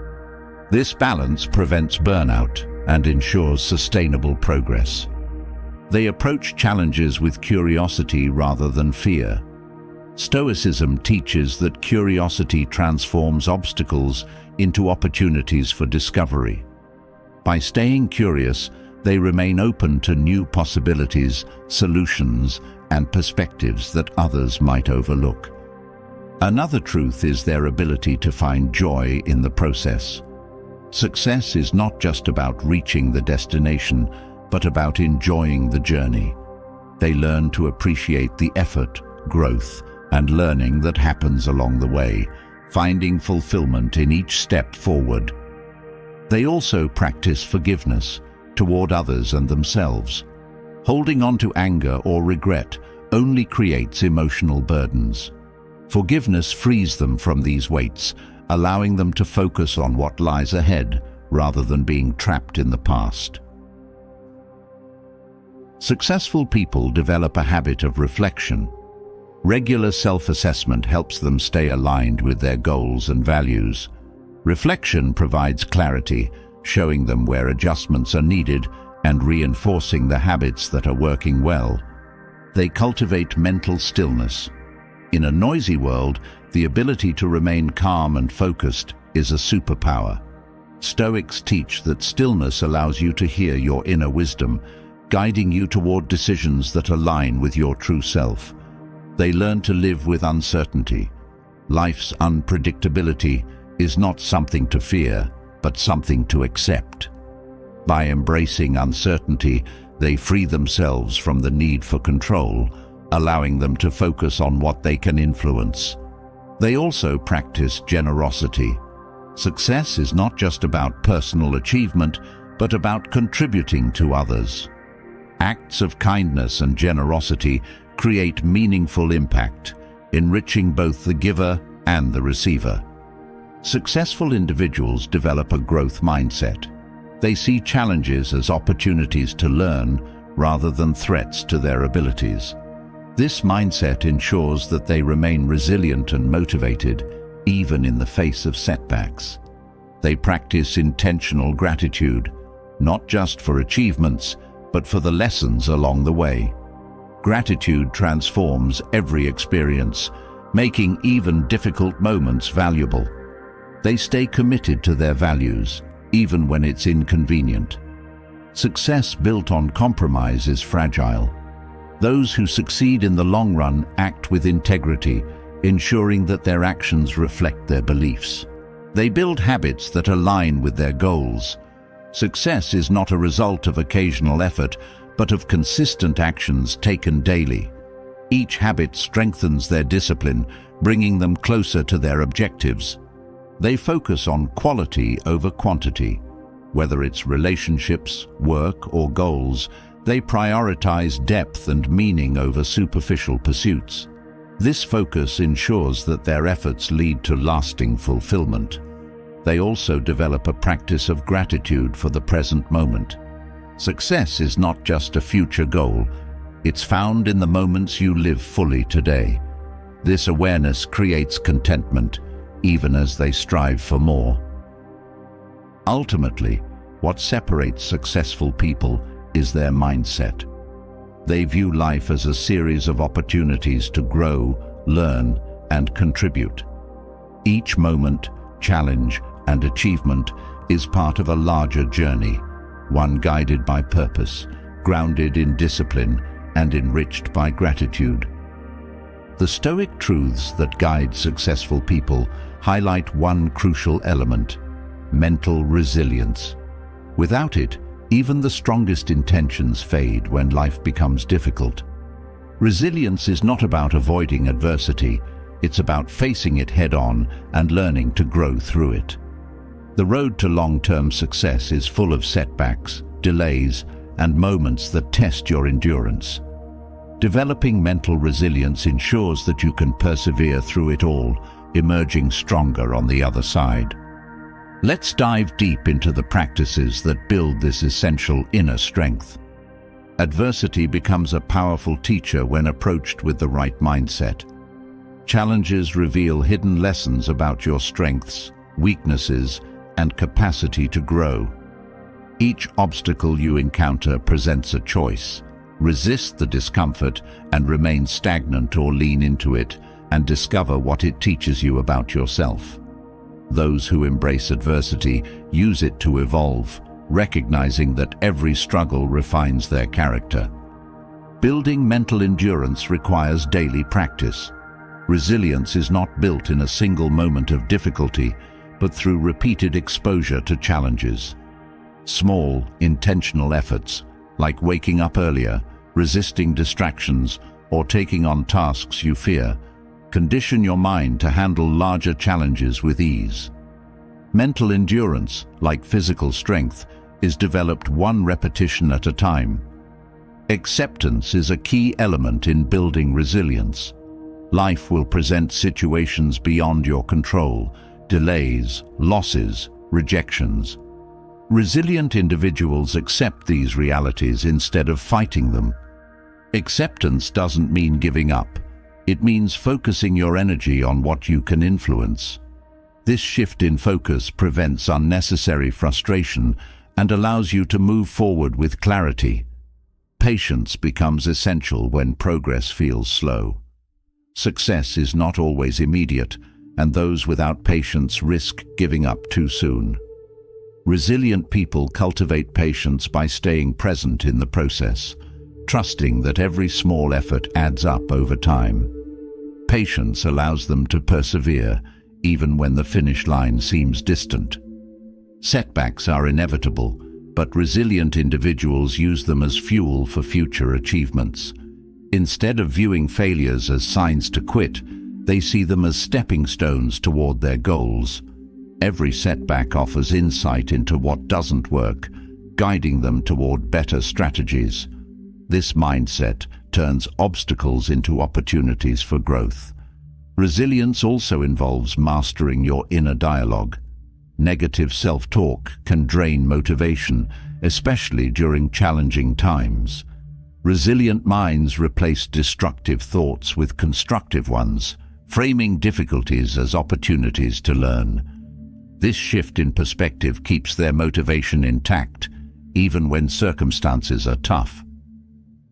Speaker 1: This balance prevents burnout and ensures sustainable progress. They approach challenges with curiosity rather than fear. Stoicism teaches that curiosity transforms obstacles into opportunities for discovery. By staying curious, they remain open to new possibilities, solutions, and perspectives that others might overlook. Another truth is their ability to find joy in the process. Success is not just about reaching the destination, but about enjoying the journey. They learn to appreciate the effort, growth, and learning that happens along the way, finding fulfillment in each step forward. They also practice forgiveness toward others and themselves. Holding on to anger or regret only creates emotional burdens. Forgiveness frees them from these weights, allowing them to focus on what lies ahead rather than being trapped in the past. Successful people develop a habit of reflection. Regular self-assessment helps them stay aligned with their goals and values. Reflection provides clarity, showing them where adjustments are needed and reinforcing the habits that are working well. They cultivate mental stillness. In a noisy world, the ability to remain calm and focused is a superpower. Stoics teach that stillness allows you to hear your inner wisdom, guiding you toward decisions that align with your true self. They learn to live with uncertainty. Life's unpredictability is not something to fear, but something to accept. By embracing uncertainty, they free themselves from the need for control, allowing them to focus on what they can influence. They also practice generosity. Success is not just about personal achievement, but about contributing to others. Acts of kindness and generosity create meaningful impact, enriching both the giver and the receiver. Successful individuals develop a growth mindset. They see challenges as opportunities to learn rather than threats to their abilities. This mindset ensures that they remain resilient and motivated, even in the face of setbacks. They practice intentional gratitude, not just for achievements, but for the lessons along the way. Gratitude transforms every experience, making even difficult moments valuable. They stay committed to their values, even when it's inconvenient. Success built on compromise is fragile. Those who succeed in the long run act with integrity, ensuring that their actions reflect their beliefs. They build habits that align with their goals. Success is not a result of occasional effort, but of consistent actions taken daily. Each habit strengthens their discipline, bringing them closer to their objectives. They focus on quality over quantity. Whether it's relationships, work, or goals, they prioritize depth and meaning over superficial pursuits. This focus ensures that their efforts lead to lasting fulfillment. They also develop a practice of gratitude for the present moment. Success is not just a future goal, it's found in the moments you live fully today. This awareness creates contentment, even as they strive for more. Ultimately, what separates successful people is their mindset. They view life as a series of opportunities to grow, learn, and contribute. Each moment, challenge, and achievement is part of a larger journey, one guided by purpose, grounded in discipline, and enriched by gratitude. The Stoic truths that guide successful people highlight one crucial element: mental resilience. Without it, even the strongest intentions fade when life becomes difficult. Resilience is not about avoiding adversity, it's about facing it head-on and learning to grow through it. The road to long-term success is full of setbacks, delays, and moments that test your endurance. Developing mental resilience ensures that you can persevere through it all, emerging stronger on the other side. Let's dive deep into the practices that build this essential inner strength. Adversity becomes a powerful teacher when approached with the right mindset. Challenges reveal hidden lessons about your strengths, weaknesses, and capacity to grow. Each obstacle you encounter presents a choice. Resist the discomfort and remain stagnant, or lean into it and discover what it teaches you about yourself. Those who embrace adversity use it to evolve, recognizing that every struggle refines their character. Building mental endurance requires daily practice. Resilience is not built in a single moment of difficulty, but through repeated exposure to challenges. Small, intentional efforts, like waking up earlier, resisting distractions, or taking on tasks you fear, condition your mind to handle larger challenges with ease. Mental endurance, like physical strength, is developed one repetition at a time. Acceptance is a key element in building resilience. Life will present situations beyond your control, delays, losses, rejections. Resilient individuals accept these realities instead of fighting them. Acceptance doesn't mean giving up. It means focusing your energy on what you can influence. This shift in focus prevents unnecessary frustration and allows you to move forward with clarity. Patience becomes essential when progress feels slow. Success is not always immediate, and those without patience risk giving up too soon. Resilient people cultivate patience by staying present in the process, trusting that every small effort adds up over time. Patience allows them to persevere, even when the finish line seems distant. Setbacks are inevitable, but resilient individuals use them as fuel for future achievements. Instead of viewing failures as signs to quit, they see them as stepping stones toward their goals. Every setback offers insight into what doesn't work, guiding them toward better strategies. This mindset turns obstacles into opportunities for growth. Resilience also involves mastering your inner dialogue. Negative self-talk can drain motivation, especially during challenging times. Resilient minds replace destructive thoughts with constructive ones, framing difficulties as opportunities to learn. This shift in perspective keeps their motivation intact, even when circumstances are tough.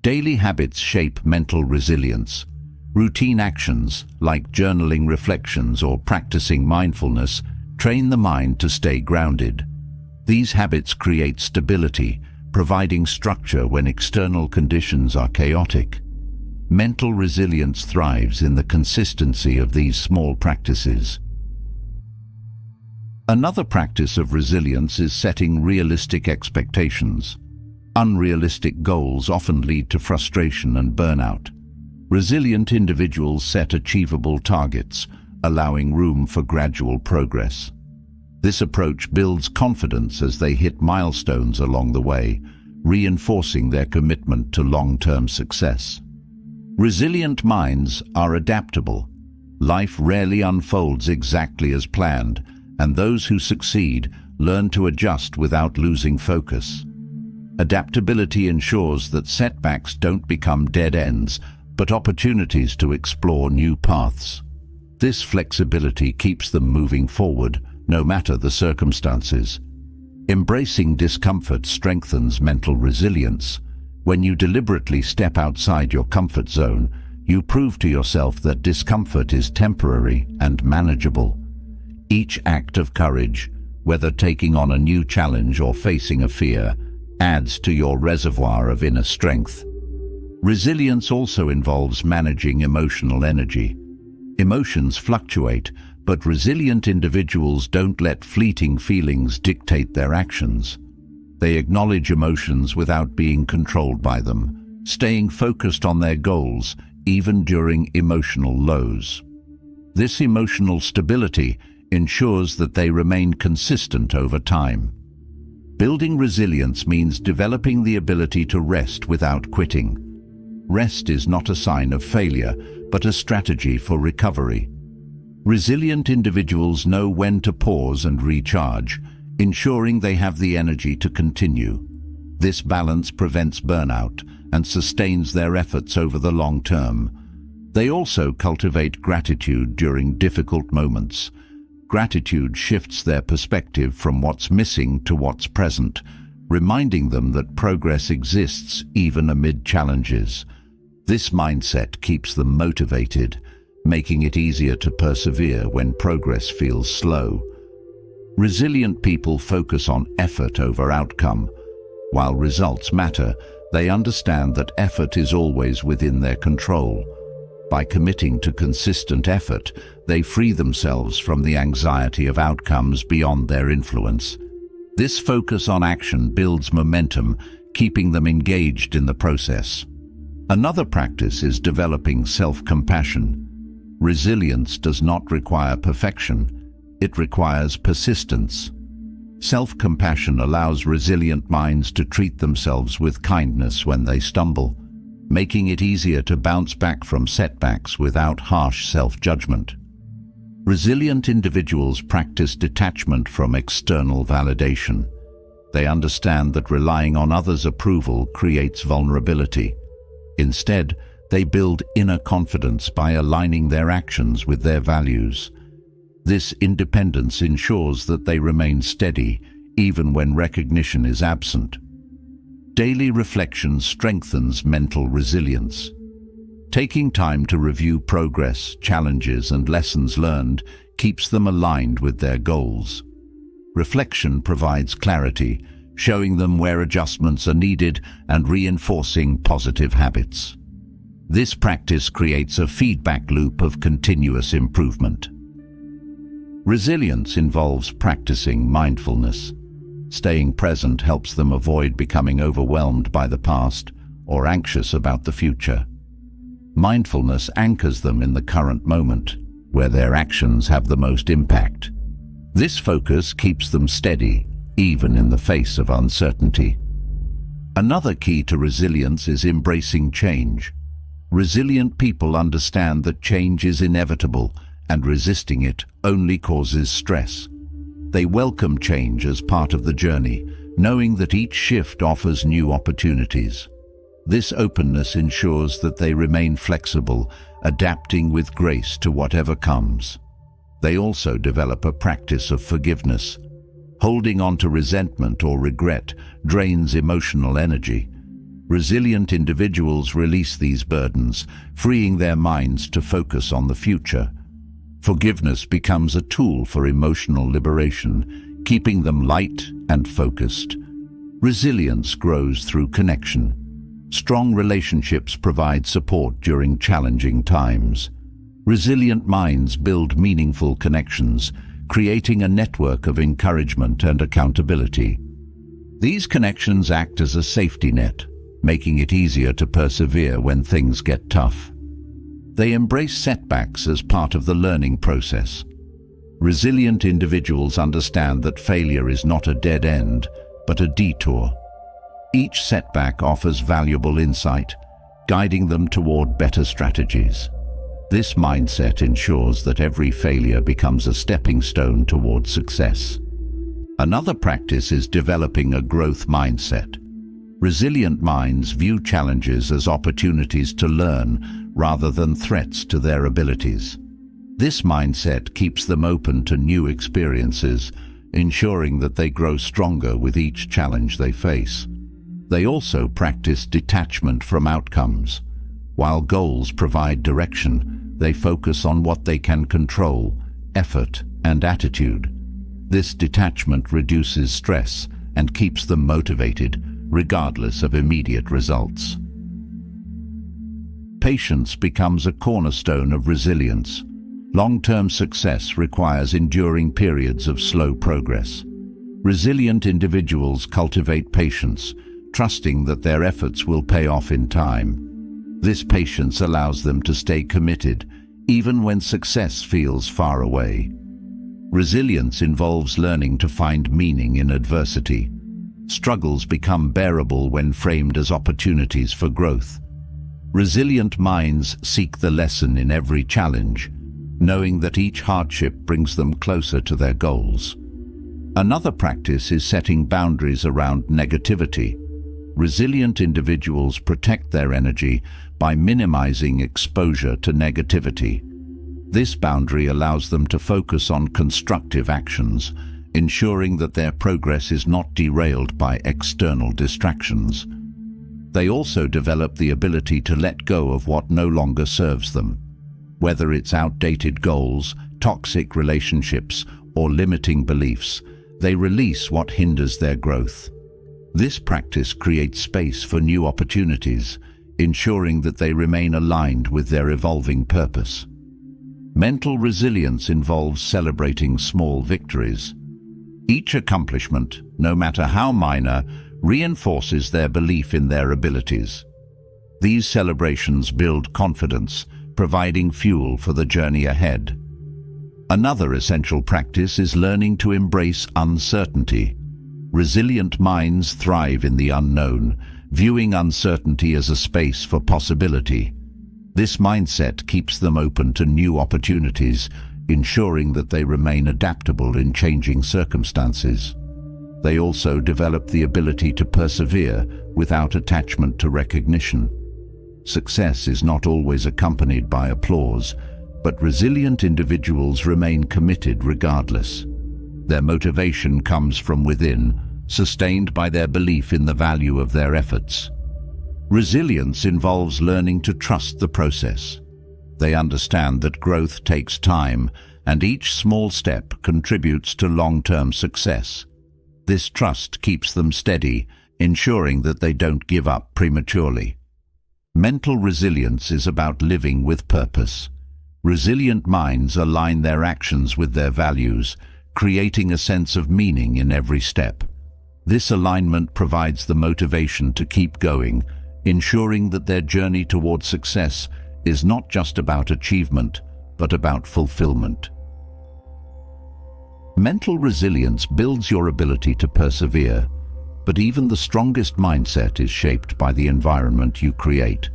Speaker 1: Daily habits shape mental resilience. Routine actions, like journaling reflections or practicing mindfulness, train the mind to stay grounded. These habits create stability, providing structure when external conditions are chaotic. Mental resilience thrives in the consistency of these small practices. Another practice of resilience is setting realistic expectations. Unrealistic goals often lead to frustration and burnout. Resilient individuals set achievable targets, allowing room for gradual progress. This approach builds confidence as they hit milestones along the way, reinforcing their commitment to long-term success. Resilient minds are adaptable. Life rarely unfolds exactly as planned, and those who succeed learn to adjust without losing focus. Adaptability ensures that setbacks don't become dead ends, but opportunities to explore new paths. This flexibility keeps them moving forward, no matter the circumstances. Embracing discomfort strengthens mental resilience. When you deliberately step outside your comfort zone, you prove to yourself that discomfort is temporary and manageable. Each act of courage, whether taking on a new challenge or facing a fear, adds to your reservoir of inner strength. Resilience also involves managing emotional energy. Emotions fluctuate, but resilient individuals don't let fleeting feelings dictate their actions. They acknowledge emotions without being controlled by them, staying focused on their goals even during emotional lows. This emotional stability ensures that they remain consistent over time. Building resilience means developing the ability to rest without quitting. Rest is not a sign of failure, but a strategy for recovery. Resilient individuals know when to pause and recharge, ensuring they have the energy to continue. This balance prevents burnout and sustains their efforts over the long term. They also cultivate gratitude during difficult moments. Gratitude shifts their perspective from what's missing to what's present, reminding them that progress exists even amid challenges. This mindset keeps them motivated, making it easier to persevere when progress feels slow. Resilient people focus on effort over outcome. While results matter, they understand that effort is always within their control. By committing to consistent effort, they free themselves from the anxiety of outcomes beyond their influence. This focus on action builds momentum, keeping them engaged in the process. Another practice is developing self-compassion. Resilience does not require perfection. It requires persistence. Self-compassion allows resilient minds to treat themselves with kindness when they stumble, making it easier to bounce back from setbacks without harsh self-judgment. Resilient individuals practice detachment from external validation. They understand that relying on others' approval creates vulnerability. Instead, they build inner confidence by aligning their actions with their values. This independence ensures that they remain steady, even when recognition is absent. Daily reflection strengthens mental resilience. Taking time to review progress, challenges, and lessons learned keeps them aligned with their goals. Reflection provides clarity, showing them where adjustments are needed and reinforcing positive habits. This practice creates a feedback loop of continuous improvement. Resilience involves practicing mindfulness. Staying present helps them avoid becoming overwhelmed by the past or anxious about the future. Mindfulness anchors them in the current moment, where their actions have the most impact. This focus keeps them steady, even in the face of uncertainty. Another key to resilience is embracing change. Resilient people understand that change is inevitable, and resisting it only causes stress. They welcome change as part of the journey, knowing that each shift offers new opportunities. This openness ensures that they remain flexible, adapting with grace to whatever comes. They also develop a practice of forgiveness. Holding on to resentment or regret drains emotional energy. Resilient individuals release these burdens, freeing their minds to focus on the future. Forgiveness becomes a tool for emotional liberation, keeping them light and focused. Resilience grows through connection. Strong relationships provide support during challenging times. Resilient minds build meaningful connections, creating a network of encouragement and accountability. These connections act as a safety net, making it easier to persevere when things get tough. They embrace setbacks as part of the learning process. Resilient individuals understand that failure is not a dead end, but a detour. Each setback offers valuable insight, guiding them toward better strategies. This mindset ensures that every failure becomes a stepping stone toward success. Another practice is developing a growth mindset. Resilient minds view challenges as opportunities to learn rather than threats to their abilities. This mindset keeps them open to new experiences, ensuring that they grow stronger with each challenge they face. They also practice detachment from outcomes. While goals provide direction, they focus on what they can control, effort, and attitude. This detachment reduces stress and keeps them motivated, regardless of immediate results. Patience becomes a cornerstone of resilience. Long-term success requires enduring periods of slow progress. Resilient individuals cultivate patience, trusting that their efforts will pay off in time. This patience allows them to stay committed, even when success feels far away. Resilience involves learning to find meaning in adversity. Struggles become bearable when framed as opportunities for growth. Resilient minds seek the lesson in every challenge, knowing that each hardship brings them closer to their goals. Another practice is setting boundaries around negativity. Resilient individuals protect their energy by minimizing exposure to negativity. This boundary allows them to focus on constructive actions, ensuring that their progress is not derailed by external distractions. They also develop the ability to let go of what no longer serves them. Whether it's outdated goals, toxic relationships, or limiting beliefs, they release what hinders their growth. This practice creates space for new opportunities, ensuring that they remain aligned with their evolving purpose. Mental resilience involves celebrating small victories. Each accomplishment, no matter how minor, reinforces their belief in their abilities. These celebrations build confidence, providing fuel for the journey ahead. Another essential practice is learning to embrace uncertainty. Resilient minds thrive in the unknown, viewing uncertainty as a space for possibility. This mindset keeps them open to new opportunities, ensuring that they remain adaptable in changing circumstances. They also develop the ability to persevere without attachment to recognition. Success is not always accompanied by applause, but resilient individuals remain committed regardless. Their motivation comes from within, sustained by their belief in the value of their efforts. Resilience involves learning to trust the process. They understand that growth takes time, and each small step contributes to long-term success. This trust keeps them steady, ensuring that they don't give up prematurely. Mental resilience is about living with purpose. Resilient minds align their actions with their values, creating a sense of meaning in every step. This alignment provides the motivation to keep going, ensuring that their journey toward success is not just about achievement, but about fulfillment. Mental resilience builds your ability to persevere, but even the strongest mindset is shaped by the environment you create.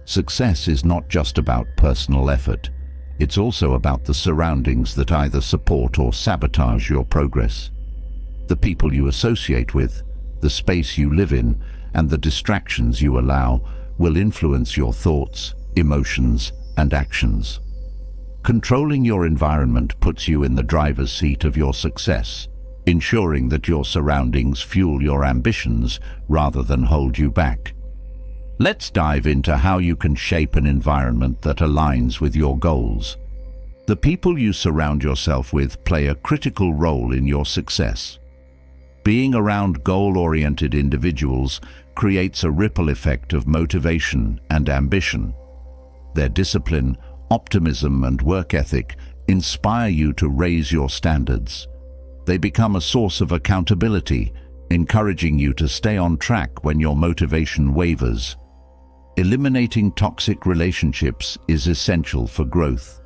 Speaker 1: Success is not just about personal effort. It's also about the surroundings that either support or sabotage your progress. The people you associate with, the space you live in, and the distractions you allow will influence your thoughts, emotions, and actions. Controlling your environment puts you in the driver's seat of your success, ensuring that your surroundings fuel your ambitions rather than hold you back. Let's dive into how you can shape an environment that aligns with your goals. The people you surround yourself with play a critical role in your success. Being around goal-oriented individuals creates a ripple effect of motivation and ambition. Their discipline, optimism, and work ethic inspire you to raise your standards. They become a source of accountability, encouraging you to stay on track when your motivation wavers. Eliminating toxic relationships is essential for growth.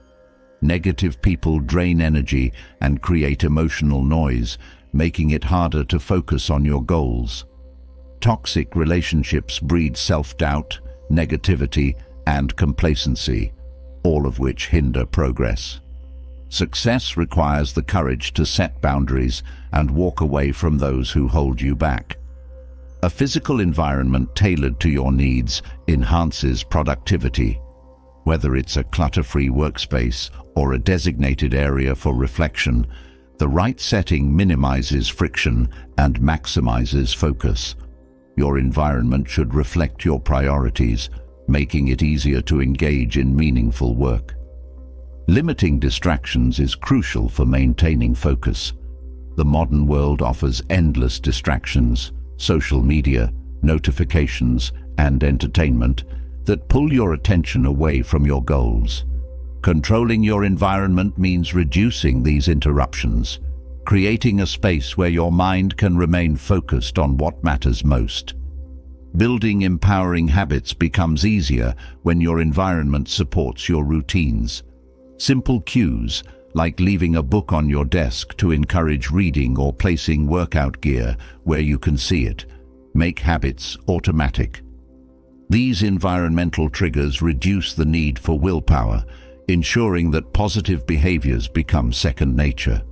Speaker 1: Negative people drain energy and create emotional noise, making it harder to focus on your goals. Toxic relationships breed self-doubt, negativity, and complacency, all of which hinder progress. Success requires the courage to set boundaries and walk away from those who hold you back. A physical environment tailored to your needs enhances productivity. Whether it's a clutter-free workspace or a designated area for reflection, the right setting minimizes friction and maximizes focus. Your environment should reflect your priorities, making it easier to engage in meaningful work. Limiting distractions is crucial for maintaining focus. The modern world offers endless distractions, social media, notifications, and entertainment that pull your attention away from your goals. Controlling your environment means reducing these interruptions, creating a space where your mind can remain focused on what matters most. Building empowering habits becomes easier when your environment supports your routines. Simple cues, like leaving a book on your desk to encourage reading or placing workout gear where you can see it, make habits automatic. These environmental triggers reduce the need for willpower, ensuring that positive behaviors become second nature.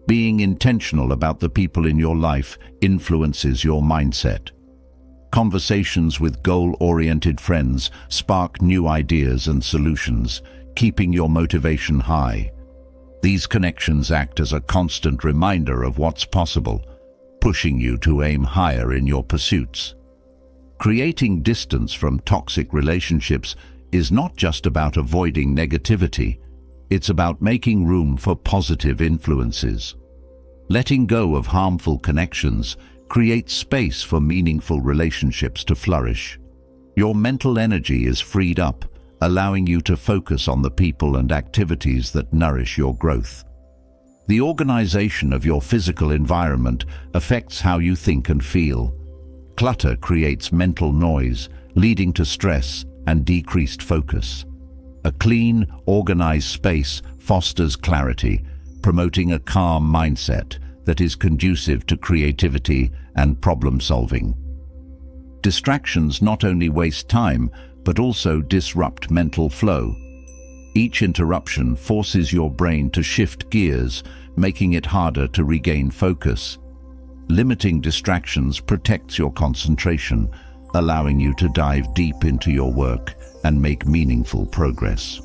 Speaker 1: Being intentional about the people in your life influences your mindset. Conversations with goal-oriented friends spark new ideas and solutions, keeping your motivation high. These connections act as a constant reminder of what's possible, pushing you to aim higher in your pursuits. Creating distance from toxic relationships is not just about avoiding negativity, it's about making room for positive influences. Letting go of harmful connections creates space for meaningful relationships to flourish. Your mental energy is freed up, allowing you to focus on the people and activities that nourish your growth. The organization of your physical environment affects how you think and feel. Clutter creates mental noise, leading to stress and decreased focus. A clean, organized space fosters clarity, promoting a calm mindset that is conducive to creativity and problem-solving. Distractions not only waste time, but also disrupt mental flow. Each interruption forces your brain to shift gears, making it harder to regain focus. Limiting distractions protects your concentration, allowing you to dive deep into your work and make meaningful progress.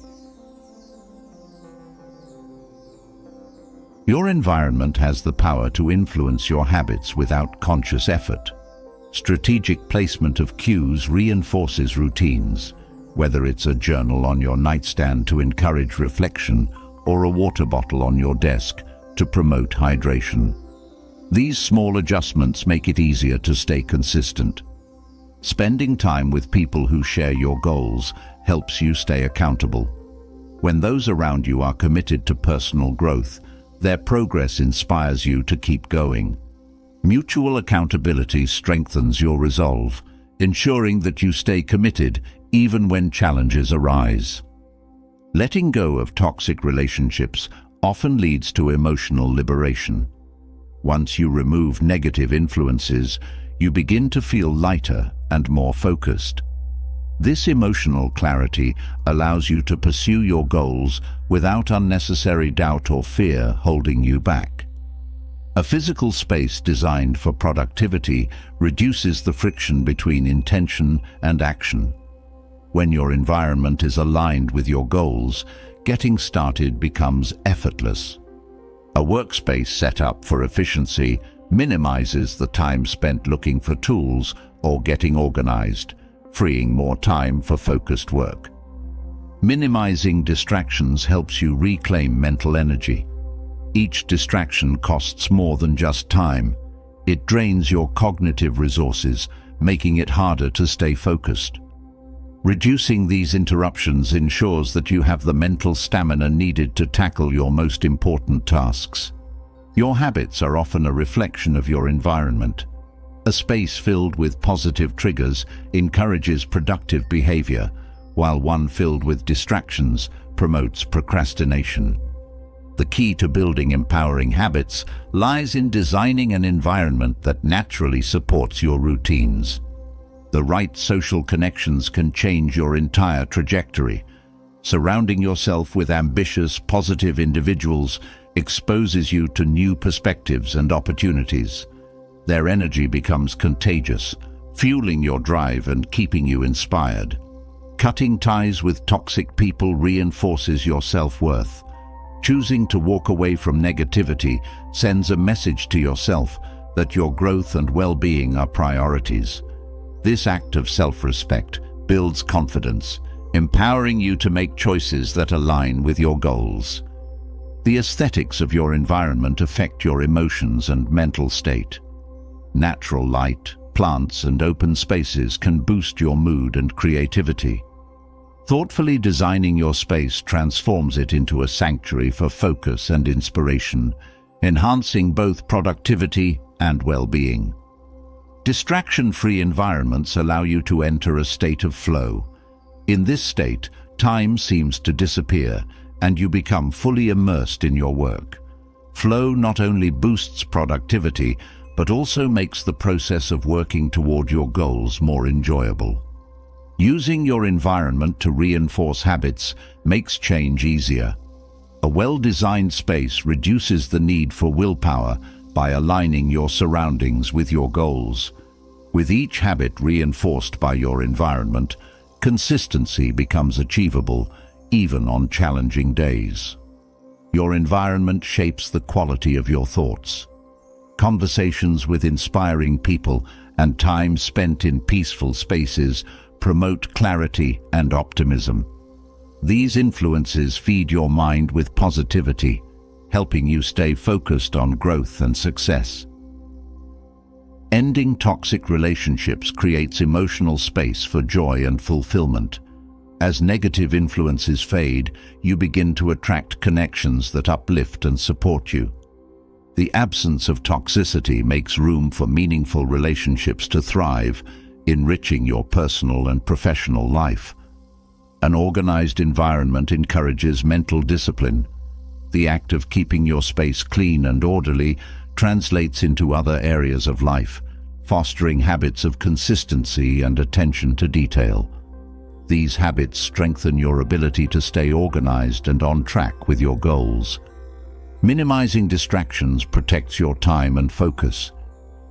Speaker 1: Your environment has the power to influence your habits without conscious effort. Strategic placement of cues reinforces routines, whether it's a journal on your nightstand to encourage reflection or a water bottle on your desk to promote hydration. These small adjustments make it easier to stay consistent. Spending time with people who share your goals helps you stay accountable. When those around you are committed to personal growth, their progress inspires you to keep going. Mutual accountability strengthens your resolve, ensuring that you stay committed even when challenges arise. Letting go of toxic relationships often leads to emotional liberation. Once you remove negative influences, you begin to feel lighter and more focused. This emotional clarity allows you to pursue your goals without unnecessary doubt or fear holding you back. A physical space designed for productivity reduces the friction between intention and action. When your environment is aligned with your goals, getting started becomes effortless. A workspace set up for efficiency minimizes the time spent looking for tools or getting organized, freeing more time for focused work. Minimizing distractions helps you reclaim mental energy. Each distraction costs more than just time. It drains your cognitive resources, making it harder to stay focused. Reducing these interruptions ensures that you have the mental stamina needed to tackle your most important tasks. Your habits are often a reflection of your environment. A space filled with positive triggers encourages productive behavior, while one filled with distractions promotes procrastination. The key to building empowering habits lies in designing an environment that naturally supports your routines. The right social connections can change your entire trajectory. Surrounding yourself with ambitious, positive individuals exposes you to new perspectives and opportunities. Their energy becomes contagious, fueling your drive and keeping you inspired. Cutting ties with toxic people reinforces your self-worth. Choosing to walk away from negativity sends a message to yourself that your growth and well-being are priorities. This act of self-respect builds confidence, empowering you to make choices that align with your goals. The aesthetics of your environment affect your emotions and mental state. Natural light, plants, and open spaces can boost your mood and creativity. Thoughtfully designing your space transforms it into a sanctuary for focus and inspiration, enhancing both productivity and well-being. Distraction-free environments allow you to enter a state of flow. In this state, time seems to disappear, and you become fully immersed in your work. Flow not only boosts productivity, but also makes the process of working toward your goals more enjoyable. Using your environment to reinforce habits makes change easier. A well-designed space reduces the need for willpower by aligning your surroundings with your goals. With each habit reinforced by your environment, consistency becomes achievable, even on challenging days. Your environment shapes the quality of your thoughts. Conversations with inspiring people and time spent in peaceful spaces promote clarity and optimism. These influences feed your mind with positivity, helping you stay focused on growth and success. Ending toxic relationships creates emotional space for joy and fulfillment. As negative influences fade, you begin to attract connections that uplift and support you. The absence of toxicity makes room for meaningful relationships to thrive, enriching your personal and professional life. An organized environment encourages mental discipline. The act of keeping your space clean and orderly translates into other areas of life, fostering habits of consistency and attention to detail. These habits strengthen your ability to stay organized and on track with your goals. Minimizing distractions protects your time and focus.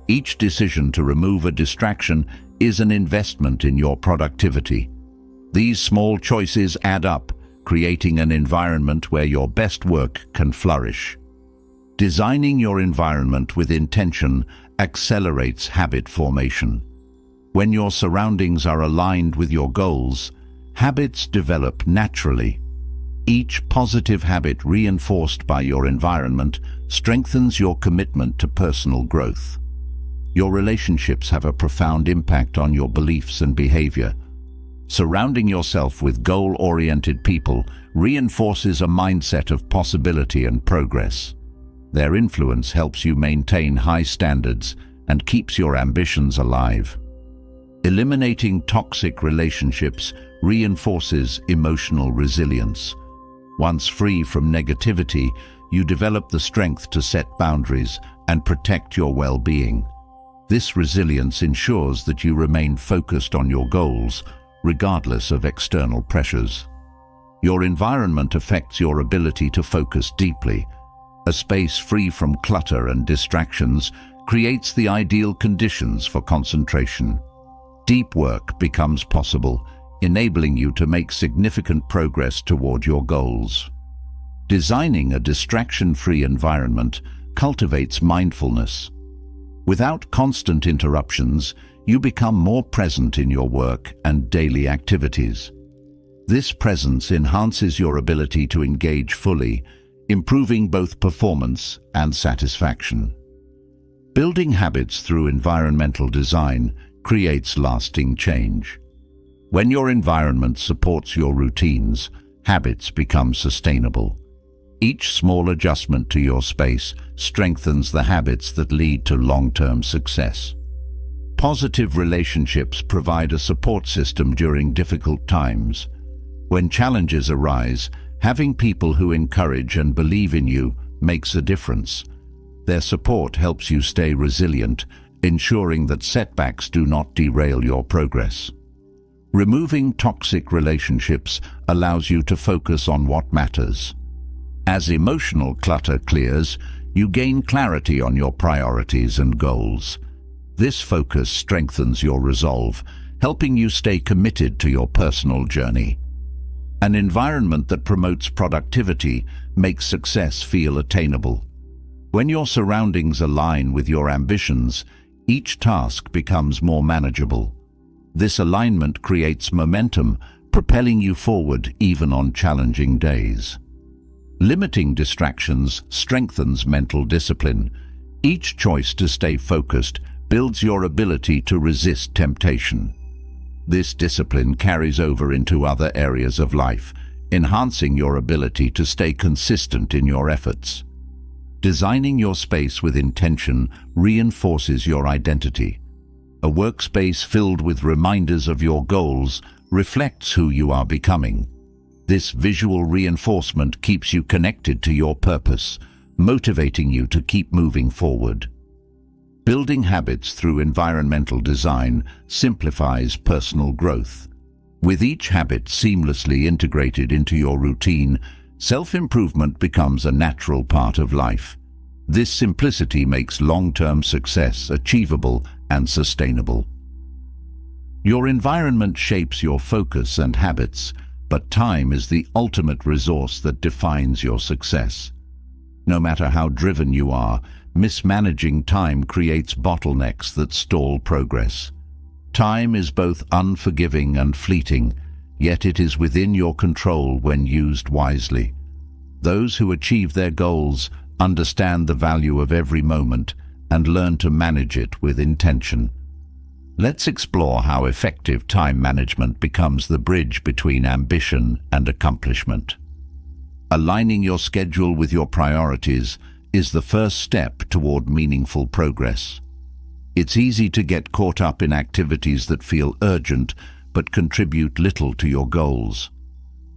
Speaker 1: Each decision to remove a distraction is an investment in your productivity. These small choices add up, creating an environment where your best work can flourish. Designing your environment with intention accelerates habit formation. When your surroundings are aligned with your goals, habits develop naturally. Each positive habit reinforced by your environment strengthens your commitment to personal growth. Your relationships have a profound impact on your beliefs and behavior. Surrounding yourself with goal-oriented people reinforces a mindset of possibility and progress. Their influence helps you maintain high standards and keeps your ambitions alive. Eliminating toxic relationships reinforces emotional resilience. Once free from negativity, you develop the strength to set boundaries and protect your well-being. This resilience ensures that you remain focused on your goals, regardless of external pressures. Your environment affects your ability to focus deeply. A space free from clutter and distractions creates the ideal conditions for concentration. Deep work becomes possible, enabling you to make significant progress toward your goals. Designing a distraction-free environment cultivates mindfulness. Without constant interruptions, you become more present in your work and daily activities. This presence enhances your ability to engage fully, improving both performance and satisfaction. Building habits through environmental design creates lasting change. When your environment supports your routines, habits become sustainable. Each small adjustment to your space strengthens the habits that lead to long-term success. Positive relationships provide a support system during difficult times. When challenges arise, having people who encourage and believe in you makes a difference. Their support helps you stay resilient ensuring that setbacks do not derail your progress. Removing toxic relationships allows you to focus on what matters. As emotional clutter clears, you gain clarity on your priorities and goals. This focus strengthens your resolve, helping you stay committed to your personal journey. An environment that promotes productivity makes success feel attainable. When your surroundings align with your ambitions, each task becomes more manageable. This alignment creates momentum, propelling you forward even on challenging days. Limiting distractions strengthens mental discipline. Each choice to stay focused builds your ability to resist temptation. This discipline carries over into other areas of life, enhancing your ability to stay consistent in your efforts. Designing your space with intention reinforces your identity. A workspace filled with reminders of your goals reflects who you are becoming. This visual reinforcement keeps you connected to your purpose, motivating you to keep moving forward. Building habits through environmental design simplifies personal growth. With each habit seamlessly integrated into your routine, self-improvement becomes a natural part of life. This simplicity makes long-term success achievable and sustainable. Your environment shapes your focus and habits, but time is the ultimate resource that defines your success. No matter how driven you are, mismanaging time creates bottlenecks that stall progress. Time is both unforgiving and fleeting, yet it is within your control when used wisely. Those who achieve their goals understand the value of every moment and learn to manage it with intention. Let's explore how effective time management becomes the bridge between ambition and accomplishment. Aligning your schedule with your priorities is the first step toward meaningful progress. It's easy to get caught up in activities that feel urgent but contribute little to your goals.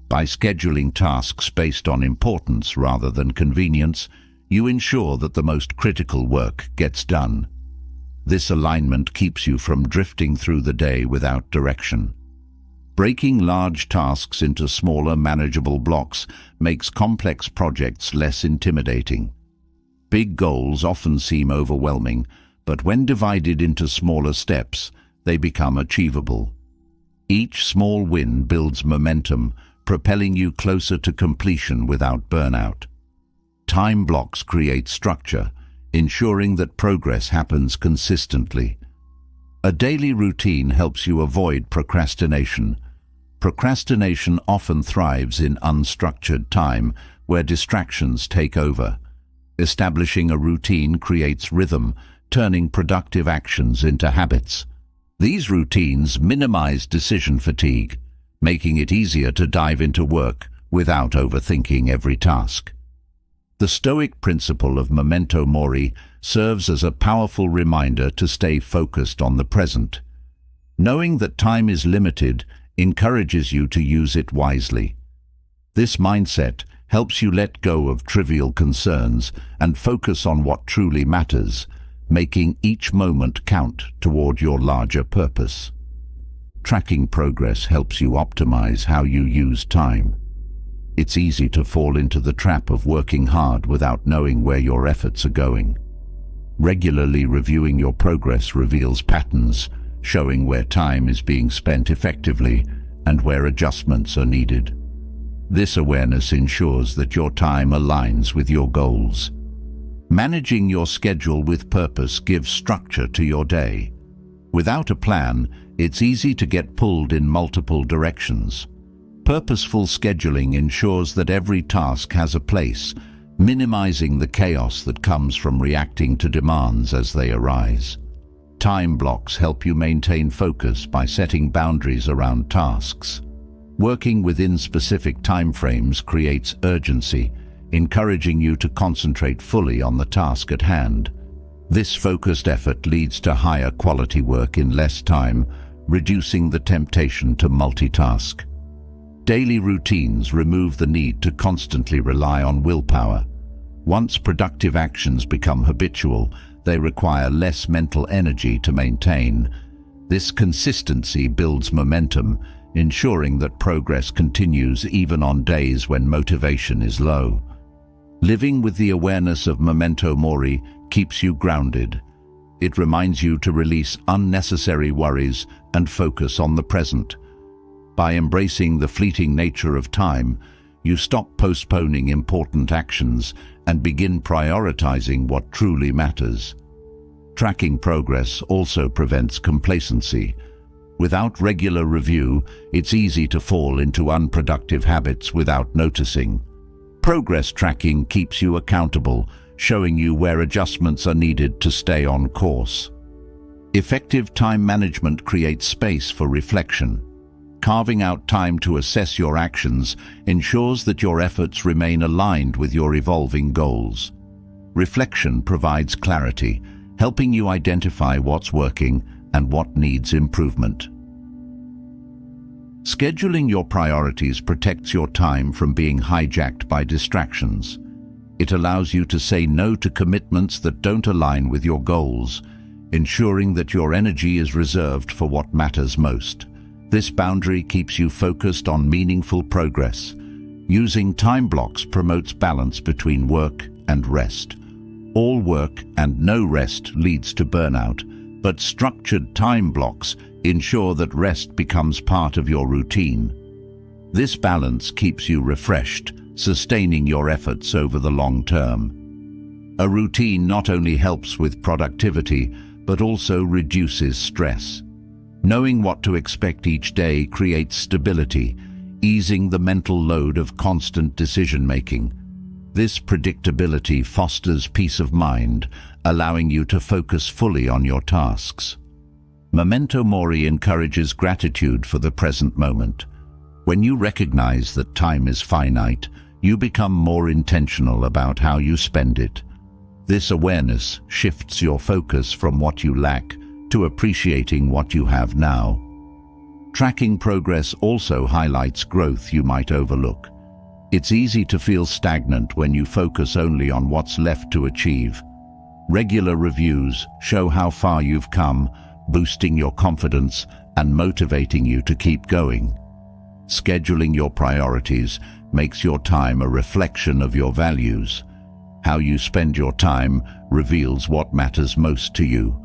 Speaker 1: By scheduling tasks based on importance rather than convenience, you ensure that the most critical work gets done. This alignment keeps you from drifting through the day without direction. Breaking large tasks into smaller, manageable blocks makes complex projects less intimidating. Big goals often seem overwhelming, but when divided into smaller steps, they become achievable. Each small win builds momentum, propelling you closer to completion without burnout. Time blocks create structure, ensuring that progress happens consistently. A daily routine helps you avoid procrastination. Procrastination often thrives in unstructured time, where distractions take over. Establishing a routine creates rhythm, turning productive actions into habits. These routines minimize decision fatigue, making it easier to dive into work without overthinking every task. The Stoic principle of memento mori serves as a powerful reminder to stay focused on the present. Knowing that time is limited encourages you to use it wisely. This mindset helps you let go of trivial concerns and focus on what truly matters, making each moment count toward your larger purpose. Tracking progress helps you optimize how you use time. It's easy to fall into the trap of working hard without knowing where your efforts are going. Regularly reviewing your progress reveals patterns, showing where time is being spent effectively and where adjustments are needed. This awareness ensures that your time aligns with your goals. Managing your schedule with purpose gives structure to your day. Without a plan, it's easy to get pulled in multiple directions. Purposeful scheduling ensures that every task has a place, minimizing the chaos that comes from reacting to demands as they arise. Time blocks help you maintain focus by setting boundaries around tasks. Working within specific timeframes creates urgency, encouraging you to concentrate fully on the task at hand. This focused effort leads to higher quality work in less time, reducing the temptation to multitask. Daily routines remove the need to constantly rely on willpower. Once productive actions become habitual, they require less mental energy to maintain. This consistency builds momentum, ensuring that progress continues even on days when motivation is low. Living with the awareness of memento mori keeps you grounded. It reminds you to release unnecessary worries and focus on the present. By embracing the fleeting nature of time, you stop postponing important actions and begin prioritizing what truly matters. Tracking progress also prevents complacency. Without regular review, it's easy to fall into unproductive habits without noticing. Progress tracking keeps you accountable, showing you where adjustments are needed to stay on course. Effective time management creates space for reflection. Carving out time to assess your actions ensures that your efforts remain aligned with your evolving goals. Reflection provides clarity, helping you identify what's working and what needs improvement. Scheduling your priorities protects your time from being hijacked by distractions. It allows you to say no to commitments that don't align with your goals, ensuring that your energy is reserved for what matters most. This boundary keeps you focused on meaningful progress. Using time blocks promotes balance between work and rest. All work and no rest leads to burnout, but structured time blocks ensure that rest becomes part of your routine. This balance keeps you refreshed, sustaining your efforts over the long term. A routine not only helps with productivity, but also reduces stress. Knowing what to expect each day creates stability, easing the mental load of constant decision-making. This predictability fosters peace of mind, allowing you to focus fully on your tasks. Memento mori encourages gratitude for the present moment. When you recognize that time is finite, you become more intentional about how you spend it. This awareness shifts your focus from what you lack to appreciating what you have now. Tracking progress also highlights growth you might overlook. It's easy to feel stagnant when you focus only on what's left to achieve. Regular reviews show how far you've come, boosting your confidence and motivating you to keep going. Scheduling your priorities makes your time a reflection of your values. How you spend your time reveals what matters most to you.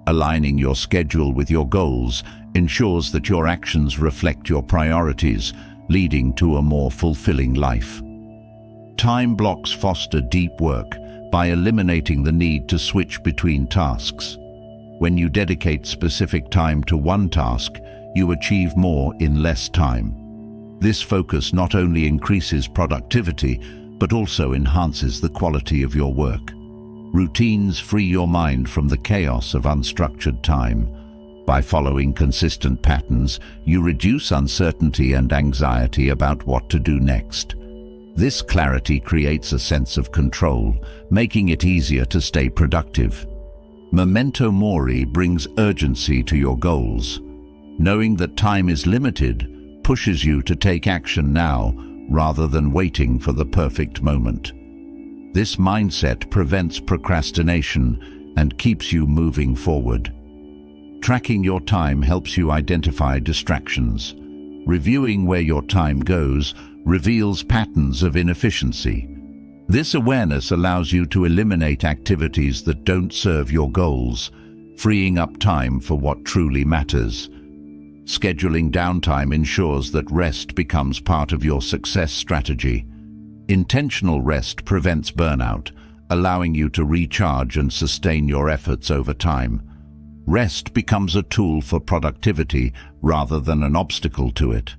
Speaker 1: Aligning your schedule with your goals ensures that your actions reflect your priorities, leading to a more fulfilling life. Time blocks foster deep work by eliminating the need to switch between tasks. When you dedicate specific time to one task, you achieve more in less time. This focus not only increases productivity, but also enhances the quality of your work. Routines free your mind from the chaos of unstructured time. By following consistent patterns, you reduce uncertainty and anxiety about what to do next. This clarity creates a sense of control, making it easier to stay productive. Memento mori brings urgency to your goals. Knowing that time is limited pushes you to take action now rather than waiting for the perfect moment. This mindset prevents procrastination and keeps you moving forward. Tracking your time helps you identify distractions. Reviewing where your time goes reveals patterns of inefficiency. This awareness allows you to eliminate activities that don't serve your goals, freeing up time for what truly matters. Scheduling downtime ensures that rest becomes part of your success strategy. Intentional rest prevents burnout, allowing you to recharge and sustain your efforts over time. Rest becomes a tool for productivity rather than an obstacle to it.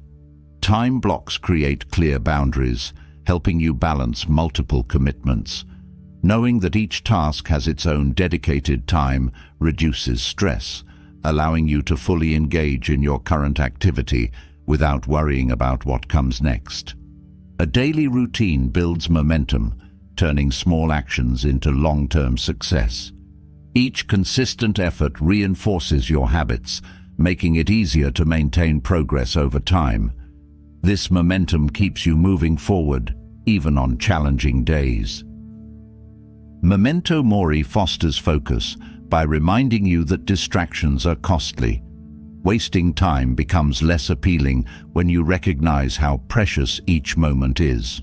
Speaker 1: Time blocks create clear boundaries, helping you balance multiple commitments. Knowing that each task has its own dedicated time reduces stress, allowing you to fully engage in your current activity without worrying about what comes next. A daily routine builds momentum, turning small actions into long-term success. Each consistent effort reinforces your habits, making it easier to maintain progress over time. This momentum keeps you moving forward, even on challenging days. Memento mori fosters focus by reminding you that distractions are costly. Wasting time becomes less appealing when you recognize how precious each moment is.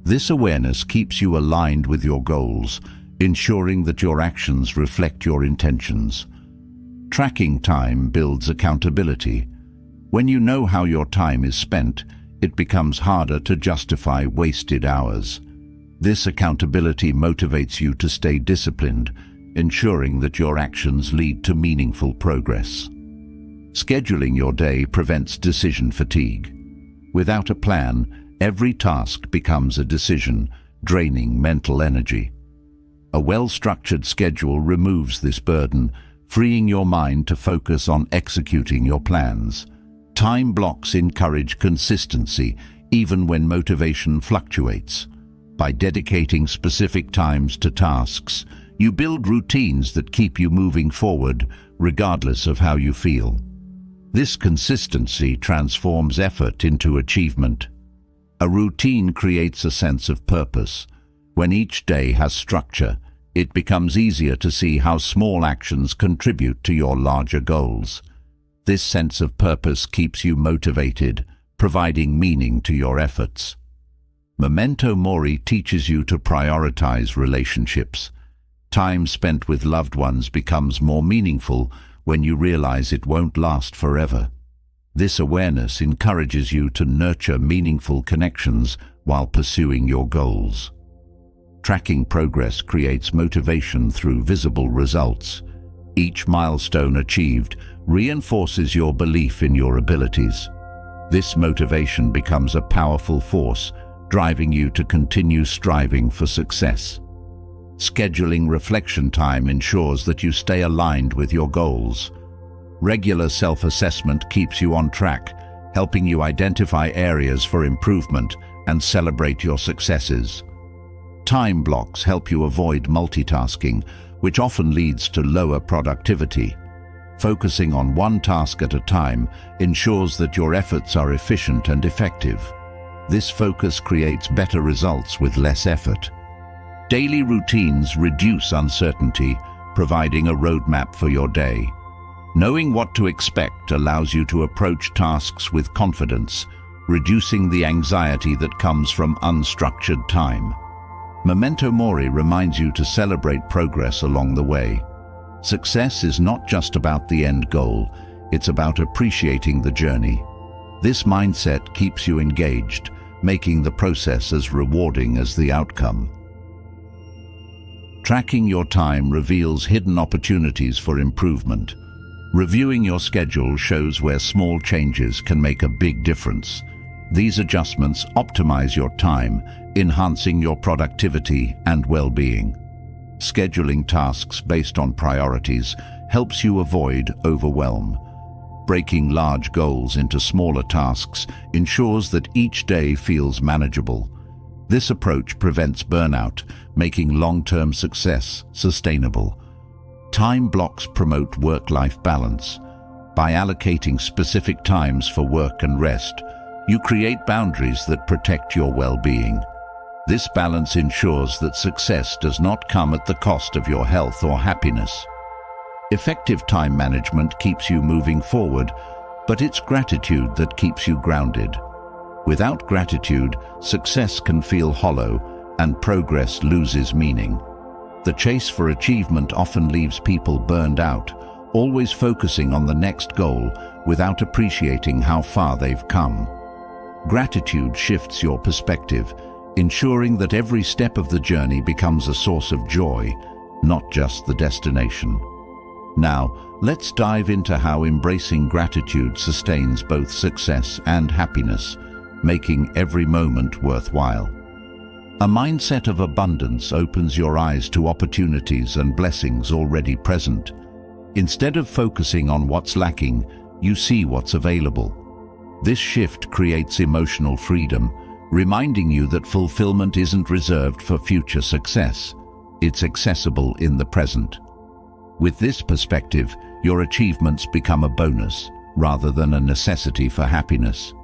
Speaker 1: This awareness keeps you aligned with your goals, ensuring that your actions reflect your intentions. Tracking time builds accountability. When you know how your time is spent, it becomes harder to justify wasted hours. This accountability motivates you to stay disciplined, ensuring that your actions lead to meaningful progress. Scheduling your day prevents decision fatigue. Without a plan, every task becomes a decision, draining mental energy. A well-structured schedule removes this burden, freeing your mind to focus on executing your plans. Time blocks encourage consistency, even when motivation fluctuates. By dedicating specific times to tasks, you build routines that keep you moving forward, regardless of how you feel. This consistency transforms effort into achievement. A routine creates a sense of purpose. When each day has structure, it becomes easier to see how small actions contribute to your larger goals. This sense of purpose keeps you motivated, providing meaning to your efforts. Memento mori teaches you to prioritize relationships. Time spent with loved ones becomes more meaningful when you realize it won't last forever. This awareness encourages you to nurture meaningful connections while pursuing your goals. Tracking progress creates motivation through visible results. Each milestone achieved reinforces your belief in your abilities. This motivation becomes a powerful force, driving you to continue striving for success. Scheduling reflection time ensures that you stay aligned with your goals. Regular self-assessment keeps you on track, helping you identify areas for improvement and celebrate your successes. Time blocks help you avoid multitasking, which often leads to lower productivity. Focusing on one task at a time ensures that your efforts are efficient and effective. This focus creates better results with less effort. Daily routines reduce uncertainty, providing a roadmap for your day. Knowing what to expect allows you to approach tasks with confidence, reducing the anxiety that comes from unstructured time. Memento mori reminds you to celebrate progress along the way. Success is not just about the end goal, it's about appreciating the journey. This mindset keeps you engaged, making the process as rewarding as the outcome. Tracking your time reveals hidden opportunities for improvement. Reviewing your schedule shows where small changes can make a big difference. These adjustments optimize your time, enhancing your productivity and well-being. Scheduling tasks based on priorities helps you avoid overwhelm. Breaking large goals into smaller tasks ensures that each day feels manageable. This approach prevents burnout, making long-term success sustainable. Time blocks promote work-life balance. By allocating specific times for work and rest, you create boundaries that protect your well-being. This balance ensures that success does not come at the cost of your health or happiness. Effective time management keeps you moving forward, but it's gratitude that keeps you grounded. Without gratitude, success can feel hollow and progress loses meaning. The chase for achievement often leaves people burned out, always focusing on the next goal without appreciating how far they've come. Gratitude shifts your perspective, ensuring that every step of the journey becomes a source of joy, not just the destination. Now, let's dive into how embracing gratitude sustains both success and happiness, making every moment worthwhile. A mindset of abundance opens your eyes to opportunities and blessings already present. Instead of focusing on what's lacking, you see what's available. This shift creates emotional freedom, reminding you that fulfillment isn't reserved for future success. It's accessible in the present. With this perspective, your achievements become a bonus rather than a necessity for happiness.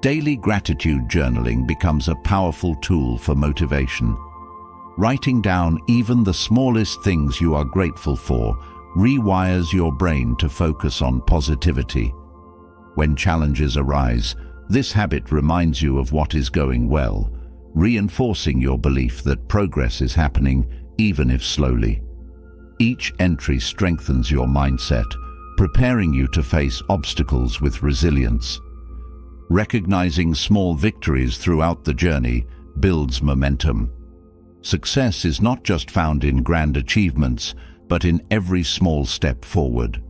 Speaker 1: Daily gratitude journaling becomes a powerful tool for motivation. Writing down even the smallest things you are grateful for rewires your brain to focus on positivity. When challenges arise, this habit reminds you of what is going well, reinforcing your belief that progress is happening, even if slowly. Each entry strengthens your mindset, preparing you to face obstacles with resilience. Recognizing small victories throughout the journey builds momentum. Success is not just found in grand achievements, but in every small step forward.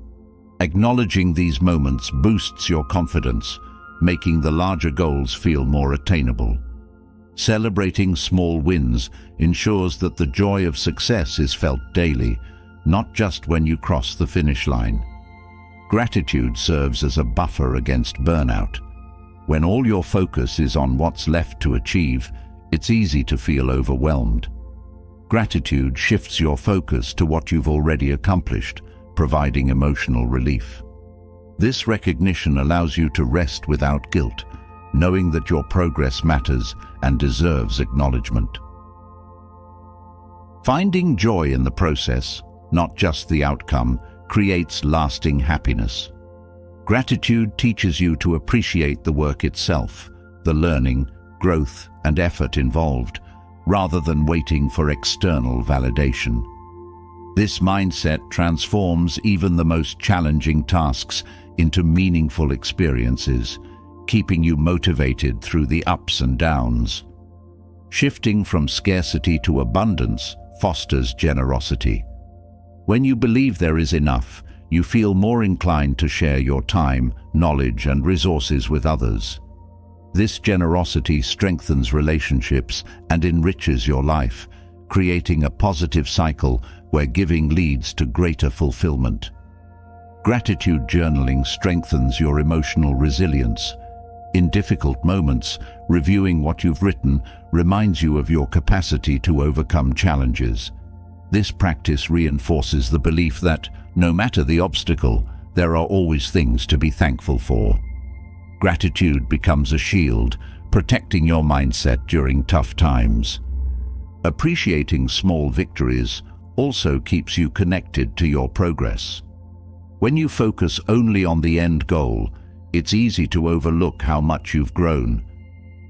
Speaker 1: Acknowledging these moments boosts your confidence, making the larger goals feel more attainable. Celebrating small wins ensures that the joy of success is felt daily, not just when you cross the finish line. Gratitude serves as a buffer against burnout. When all your focus is on what's left to achieve, it's easy to feel overwhelmed. Gratitude shifts your focus to what you've already accomplished, providing emotional relief. This recognition allows you to rest without guilt, knowing that your progress matters and deserves acknowledgement. Finding joy in the process, not just the outcome, creates lasting happiness. Gratitude teaches you to appreciate the work itself, the learning, growth, and effort involved, rather than waiting for external validation. This mindset transforms even the most challenging tasks into meaningful experiences, keeping you motivated through the ups and downs. Shifting from scarcity to abundance fosters generosity. When you believe there is enough, you feel more inclined to share your time, knowledge, and resources with others. This generosity strengthens relationships and enriches your life, creating a positive cycle where giving leads to greater fulfillment. Gratitude journaling strengthens your emotional resilience. In difficult moments, reviewing what you've written reminds you of your capacity to overcome challenges. This practice reinforces the belief that, no matter the obstacle, there are always things to be thankful for. Gratitude becomes a shield, protecting your mindset during tough times. Appreciating small victories also keeps you connected to your progress. When you focus only on the end goal, it's easy to overlook how much you've grown.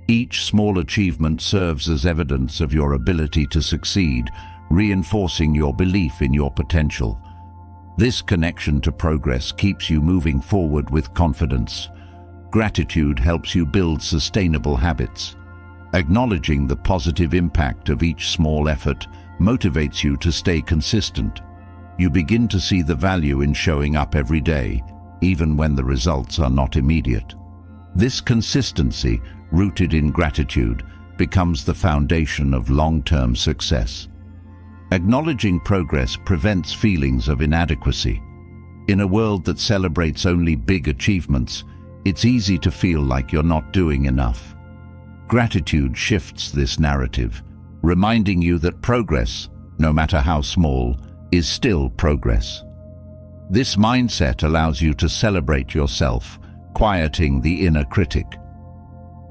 Speaker 1: Each small achievement serves as evidence of your ability to succeed, reinforcing your belief in your potential. This connection to progress keeps you moving forward with confidence. Gratitude helps you build sustainable habits. Acknowledging the positive impact of each small effort motivates you to stay consistent. You begin to see the value in showing up every day, even when the results are not immediate. This consistency, rooted in gratitude, becomes the foundation of long-term success. Acknowledging progress prevents feelings of inadequacy. In a world that celebrates only big achievements, it's easy to feel like you're not doing enough. Gratitude shifts this narrative, reminding you that progress, no matter how small, is still progress. This mindset allows you to celebrate yourself, quieting the inner critic.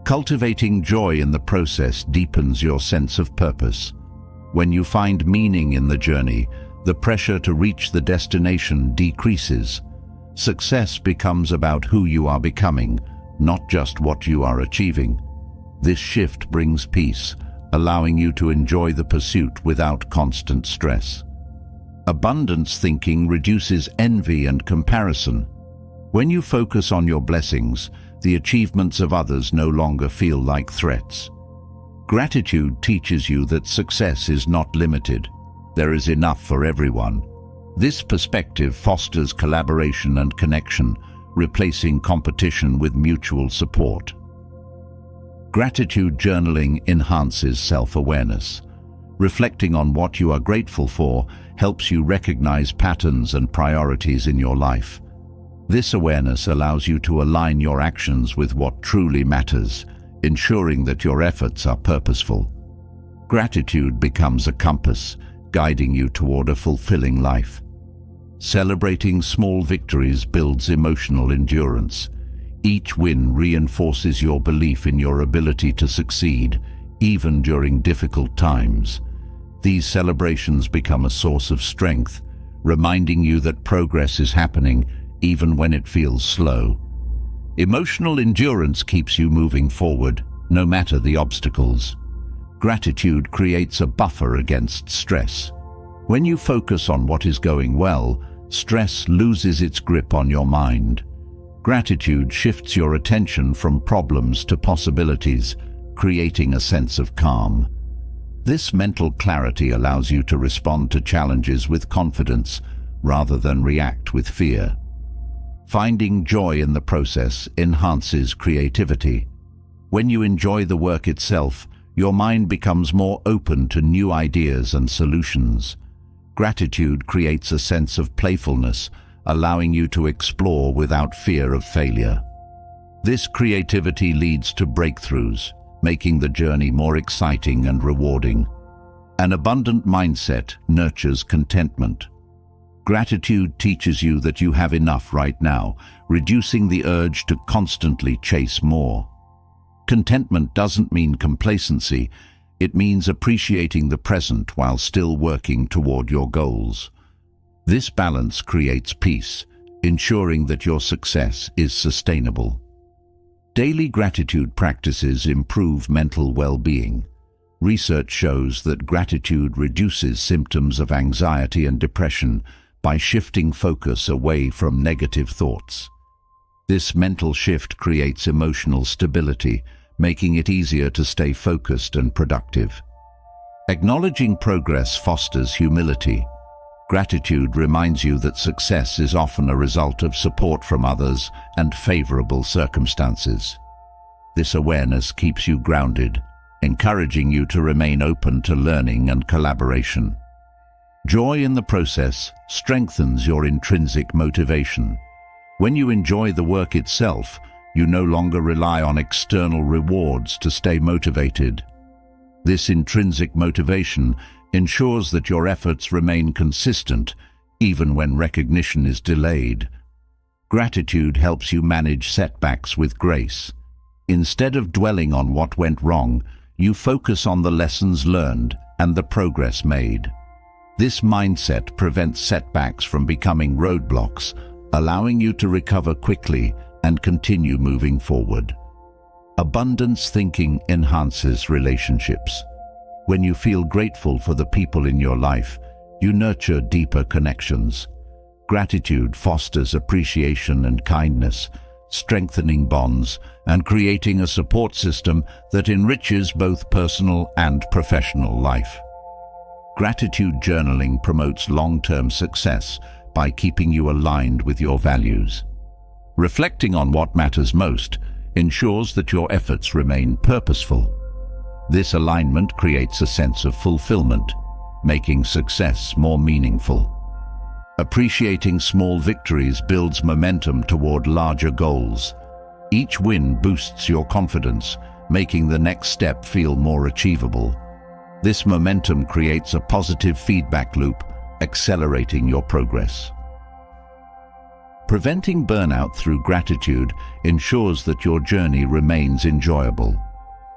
Speaker 1: Cultivating joy in the process deepens your sense of purpose. When you find meaning in the journey, the pressure to reach the destination decreases. Success becomes about who you are becoming, not just what you are achieving. This shift brings peace, allowing you to enjoy the pursuit without constant stress. Abundance thinking reduces envy and comparison. When you focus on your blessings, the achievements of others no longer feel like threats. Gratitude teaches you that success is not limited. There is enough for everyone. This perspective fosters collaboration and connection, replacing competition with mutual support. Gratitude journaling enhances self-awareness. Reflecting on what you are grateful for helps you recognize patterns and priorities in your life. This awareness allows you to align your actions with what truly matters, ensuring that your efforts are purposeful. Gratitude becomes a compass, guiding you toward a fulfilling life. Celebrating small victories builds emotional endurance. Each win reinforces your belief in your ability to succeed, even during difficult times. These celebrations become a source of strength, reminding you that progress is happening even when it feels slow. Emotional endurance keeps you moving forward, no matter the obstacles. Gratitude creates a buffer against stress. When you focus on what is going well, stress loses its grip on your mind. Gratitude shifts your attention from problems to possibilities, creating a sense of calm. This mental clarity allows you to respond to challenges with confidence rather than react with fear. Finding joy in the process enhances creativity. When you enjoy the work itself, your mind becomes more open to new ideas and solutions. Gratitude creates a sense of playfulness, allowing you to explore without fear of failure. This creativity leads to breakthroughs, making the journey more exciting and rewarding. An abundant mindset nurtures contentment. Gratitude teaches you that you have enough right now, reducing the urge to constantly chase more. Contentment doesn't mean complacency, it means appreciating the present while still working toward your goals. This balance creates peace, ensuring that your success is sustainable. Daily gratitude practices improve mental well-being. Research shows that gratitude reduces symptoms of anxiety and depression by shifting focus away from negative thoughts. This mental shift creates emotional stability, making it easier to stay focused and productive. Acknowledging progress fosters humility. Gratitude reminds you that success is often a result of support from others and favorable circumstances. This awareness keeps you grounded, encouraging you to remain open to learning and collaboration. Joy in the process strengthens your intrinsic motivation. When you enjoy the work itself, you no longer rely on external rewards to stay motivated. This intrinsic motivation ensures that your efforts remain consistent even when recognition is delayed. Gratitude helps you manage setbacks with grace. Instead of dwelling on what went wrong, you focus on the lessons learned and the progress made. This mindset prevents setbacks from becoming roadblocks, allowing you to recover quickly and continue moving forward. Abundance thinking enhances relationships. When you feel grateful for the people in your life, you nurture deeper connections. Gratitude fosters appreciation and kindness, strengthening bonds and creating a support system that enriches both personal and professional life. Gratitude journaling promotes long-term success by keeping you aligned with your values. Reflecting on what matters most ensures that your efforts remain purposeful. This alignment creates a sense of fulfillment, making success more meaningful. Appreciating small victories builds momentum toward larger goals. Each win boosts your confidence, making the next step feel more achievable. This momentum creates a positive feedback loop, accelerating your progress. Preventing burnout through gratitude ensures that your journey remains enjoyable.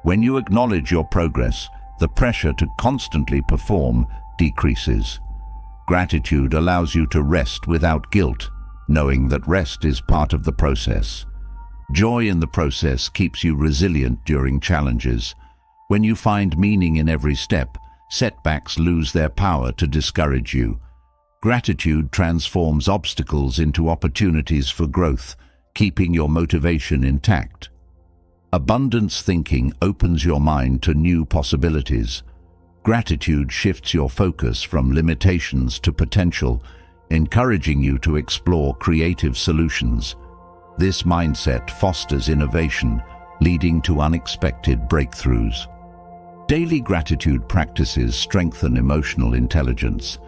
Speaker 1: When you acknowledge your progress, the pressure to constantly perform decreases. Gratitude allows you to rest without guilt, knowing that rest is part of the process. Joy in the process keeps you resilient during challenges. When you find meaning in every step, setbacks lose their power to discourage you. Gratitude transforms obstacles into opportunities for growth, keeping your motivation intact. Abundance thinking opens your mind to new possibilities. Gratitude shifts your focus from limitations to potential, encouraging you to explore creative solutions. This mindset fosters innovation, leading to unexpected breakthroughs. Daily gratitude practices strengthen emotional intelligence.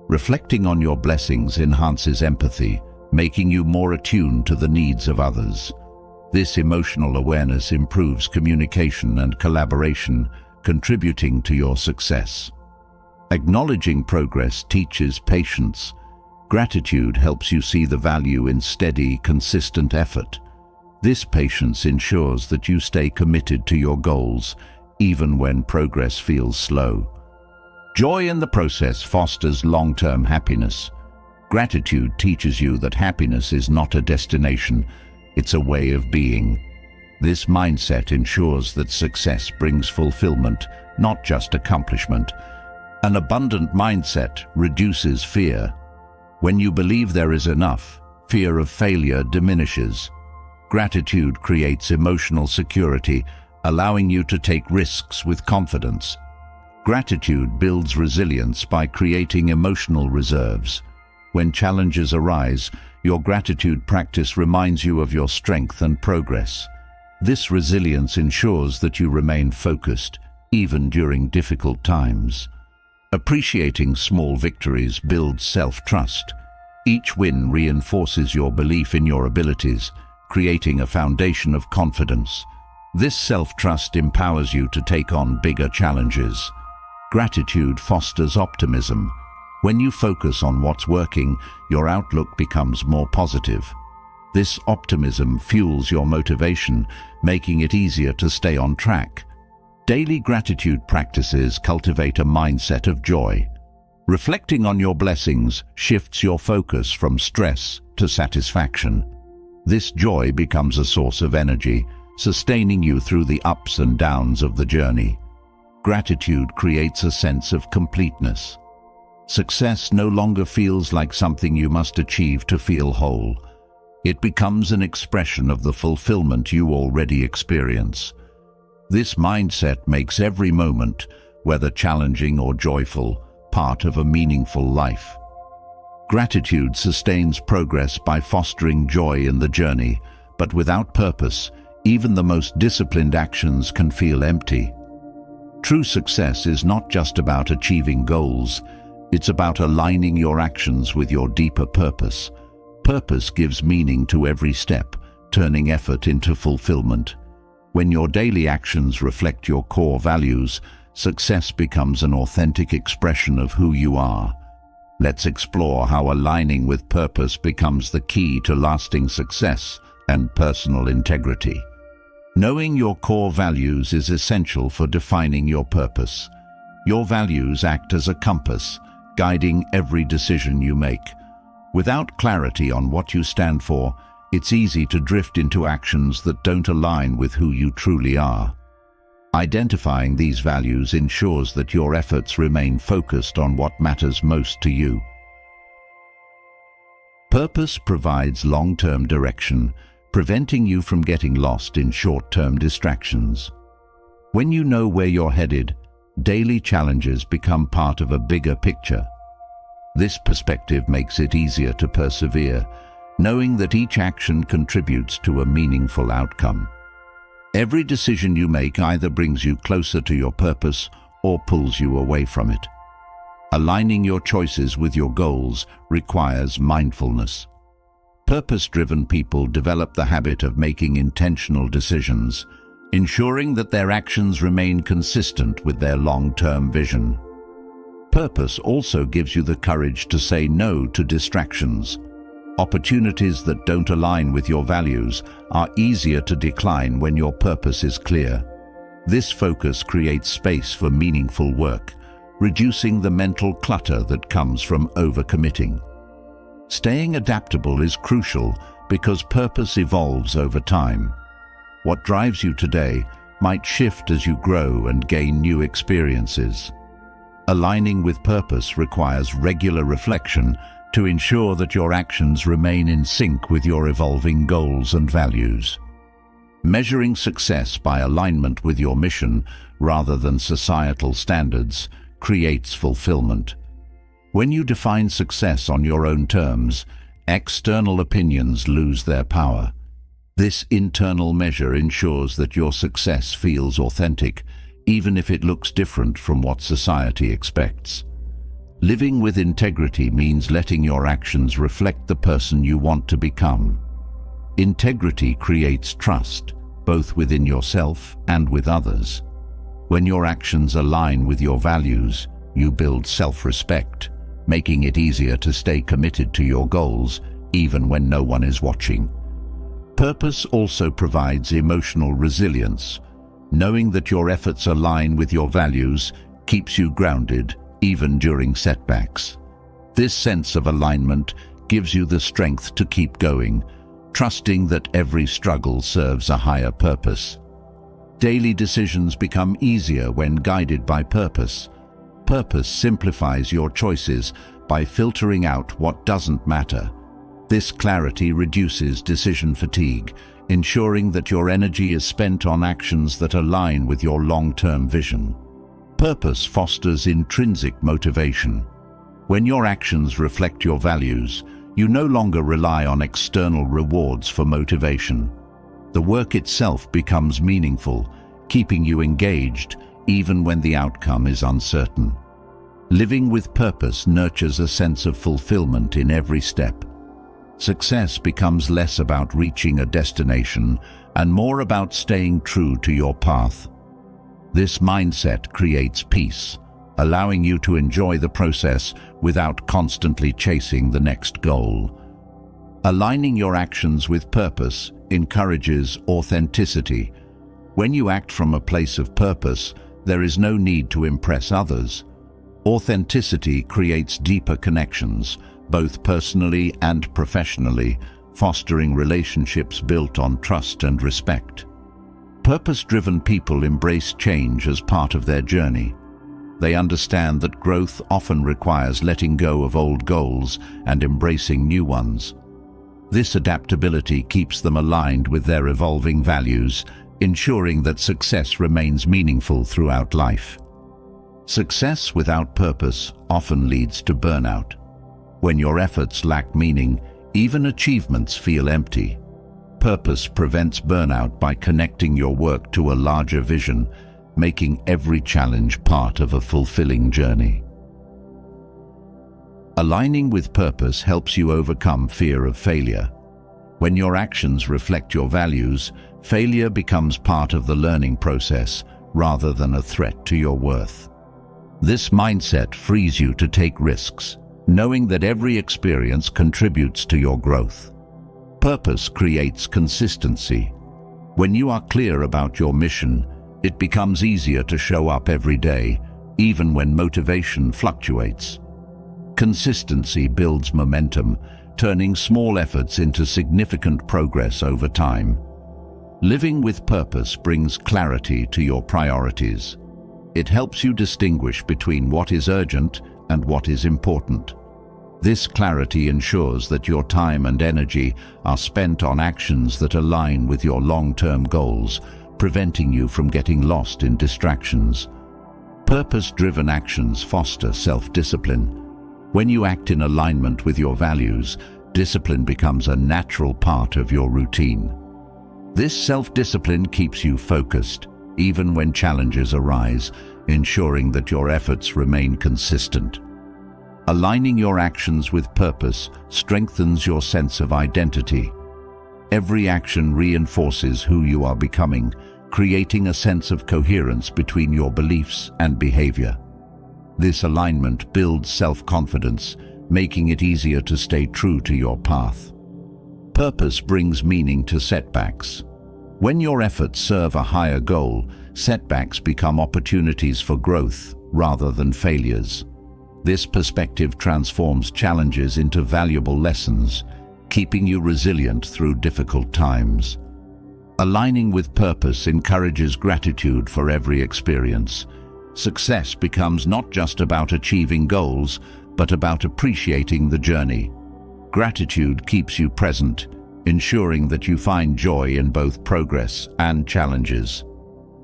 Speaker 1: Reflecting on your blessings enhances empathy, making you more attuned to the needs of others. This emotional awareness improves communication and collaboration, contributing to your success. Acknowledging progress teaches patience. Gratitude helps you see the value in steady, consistent effort. This patience ensures that you stay committed to your goals, even when progress feels slow. Joy in the process fosters long-term happiness. Gratitude teaches you that happiness is not a destination, it's a way of being. This mindset ensures that success brings fulfillment, not just accomplishment. An abundant mindset reduces fear. When you believe there is enough, fear of failure diminishes. Gratitude creates emotional security, allowing you to take risks with confidence. Gratitude builds resilience by creating emotional reserves. When challenges arise, your gratitude practice reminds you of your strength and progress. This resilience ensures that you remain focused, even during difficult times. Appreciating small victories builds self-trust. Each win reinforces your belief in your abilities, creating a foundation of confidence. This self-trust empowers you to take on bigger challenges. Gratitude fosters optimism. When you focus on what's working, your outlook becomes more positive. This optimism fuels your motivation, making it easier to stay on track. Daily gratitude practices cultivate a mindset of joy. Reflecting on your blessings shifts your focus from stress to satisfaction. This joy becomes a source of energy, sustaining you through the ups and downs of the journey. Gratitude creates a sense of completeness. Success no longer feels like something you must achieve to feel whole. It becomes an expression of the fulfillment you already experience. This mindset makes every moment, whether challenging or joyful, part of a meaningful life. Gratitude sustains progress by fostering joy in the journey, but without purpose, even the most disciplined actions can feel empty. True success is not just about achieving goals, it's about aligning your actions with your deeper purpose. Purpose gives meaning to every step, turning effort into fulfillment. When your daily actions reflect your core values, success becomes an authentic expression of who you are. Let's explore how aligning with purpose becomes the key to lasting success and personal integrity. Knowing your core values is essential for defining your purpose. Your values act as a compass, guiding every decision you make. Without clarity on what you stand for, it's easy to drift into actions that don't align with who you truly are. Identifying these values ensures that your efforts remain focused on what matters most to you. Purpose provides long-term direction, preventing you from getting lost in short-term distractions. When you know where you're headed, daily challenges become part of a bigger picture. This perspective makes it easier to persevere, knowing that each action contributes to a meaningful outcome. Every decision you make either brings you closer to your purpose or pulls you away from it. Aligning your choices with your goals requires mindfulness. Purpose-driven people develop the habit of making intentional decisions, ensuring that their actions remain consistent with their long-term vision. Purpose also gives you the courage to say no to distractions. Opportunities that don't align with your values are easier to decline when your purpose is clear. This focus creates space for meaningful work, reducing the mental clutter that comes from overcommitting. Staying adaptable is crucial because purpose evolves over time. What drives you today might shift as you grow and gain new experiences. Aligning with purpose requires regular reflection to ensure that your actions remain in sync with your evolving goals and values. Measuring success by alignment with your mission rather than societal standards creates fulfillment. When you define success on your own terms, external opinions lose their power. This internal measure ensures that your success feels authentic, even if it looks different from what society expects. Living with integrity means letting your actions reflect the person you want to become. Integrity creates trust, both within yourself and with others. When your actions align with your values, you build self-respect, making it easier to stay committed to your goals, even when no one is watching. Purpose also provides emotional resilience. Knowing that your efforts align with your values keeps you grounded, even during setbacks. This sense of alignment gives you the strength to keep going, trusting that every struggle serves a higher purpose. Daily decisions become easier when guided by purpose. Purpose simplifies your choices by filtering out what doesn't matter. This clarity reduces decision fatigue, ensuring that your energy is spent on actions that align with your long-term vision. Purpose fosters intrinsic motivation. When your actions reflect your values, you no longer rely on external rewards for motivation. The work itself becomes meaningful, keeping you engaged even when the outcome is uncertain. Living with purpose nurtures a sense of fulfillment in every step. Success becomes less about reaching a destination and more about staying true to your path. This mindset creates peace, allowing you to enjoy the process without constantly chasing the next goal. Aligning your actions with purpose encourages authenticity. When you act from a place of purpose, there is no need to impress others. Authenticity creates deeper connections, both personally and professionally, fostering relationships built on trust and respect. Purpose-driven people embrace change as part of their journey. They understand that growth often requires letting go of old goals and embracing new ones. This adaptability keeps them aligned with their evolving values, ensuring that success remains meaningful throughout life. Success without purpose often leads to burnout. When your efforts lack meaning, even achievements feel empty. Purpose prevents burnout by connecting your work to a larger vision, making every challenge part of a fulfilling journey. Aligning with purpose helps you overcome fear of failure. When your actions reflect your values, failure becomes part of the learning process rather than a threat to your worth. This mindset frees you to take risks, knowing that every experience contributes to your growth. Purpose creates consistency. When you are clear about your mission, it becomes easier to show up every day, even when motivation fluctuates. Consistency builds momentum, turning small efforts into significant progress over time. Living with purpose brings clarity to your priorities. It helps you distinguish between what is urgent and what is important. This clarity ensures that your time and energy are spent on actions that align with your long-term goals, preventing you from getting lost in distractions. Purpose-driven actions foster self-discipline. When you act in alignment with your values, discipline becomes a natural part of your routine. This self-discipline keeps you focused, even when challenges arise, ensuring that your efforts remain consistent. Aligning your actions with purpose strengthens your sense of identity. Every action reinforces who you are becoming, creating a sense of coherence between your beliefs and behavior. This alignment builds self-confidence, making it easier to stay true to your path. Purpose brings meaning to setbacks. When your efforts serve a higher goal, setbacks become opportunities for growth rather than failures. This perspective transforms challenges into valuable lessons, keeping you resilient through difficult times. Aligning with purpose encourages gratitude for every experience. Success becomes not just about achieving goals, but about appreciating the journey. Gratitude keeps you present, ensuring that you find joy in both progress and challenges.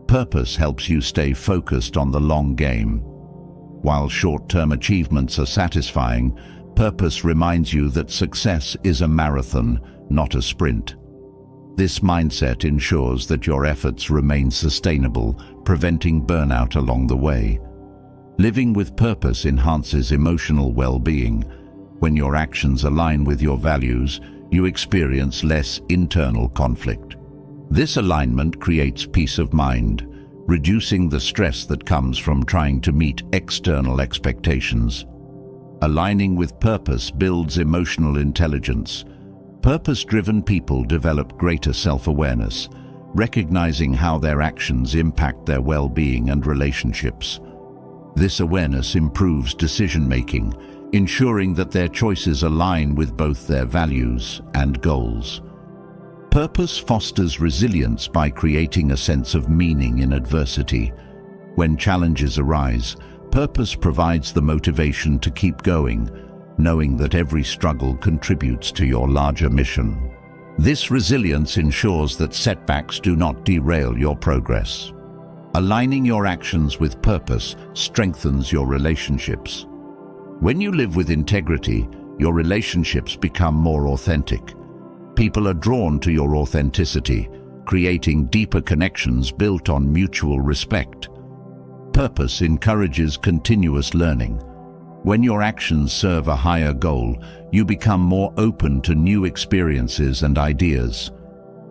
Speaker 1: Purpose helps you stay focused on the long game. While short-term achievements are satisfying, purpose reminds you that success is a marathon, not a sprint. This mindset ensures that your efforts remain sustainable, preventing burnout along the way. Living with purpose enhances emotional well-being. When your actions align with your values, you experience less internal conflict. This alignment creates peace of mind, reducing the stress that comes from trying to meet external expectations. Aligning with purpose builds emotional intelligence. Purpose-driven people develop greater self-awareness, recognizing how their actions impact their well-being and relationships. This awareness improves decision-making, ensuring that their choices align with both their values and goals. Purpose fosters resilience by creating a sense of meaning in adversity. When challenges arise, purpose provides the motivation to keep going, knowing that every struggle contributes to your larger mission. This resilience ensures that setbacks do not derail your progress. Aligning your actions with purpose strengthens your relationships. When you live with integrity, your relationships become more authentic. People are drawn to your authenticity, creating deeper connections built on mutual respect. Purpose encourages continuous learning. When your actions serve a higher goal, you become more open to new experiences and ideas.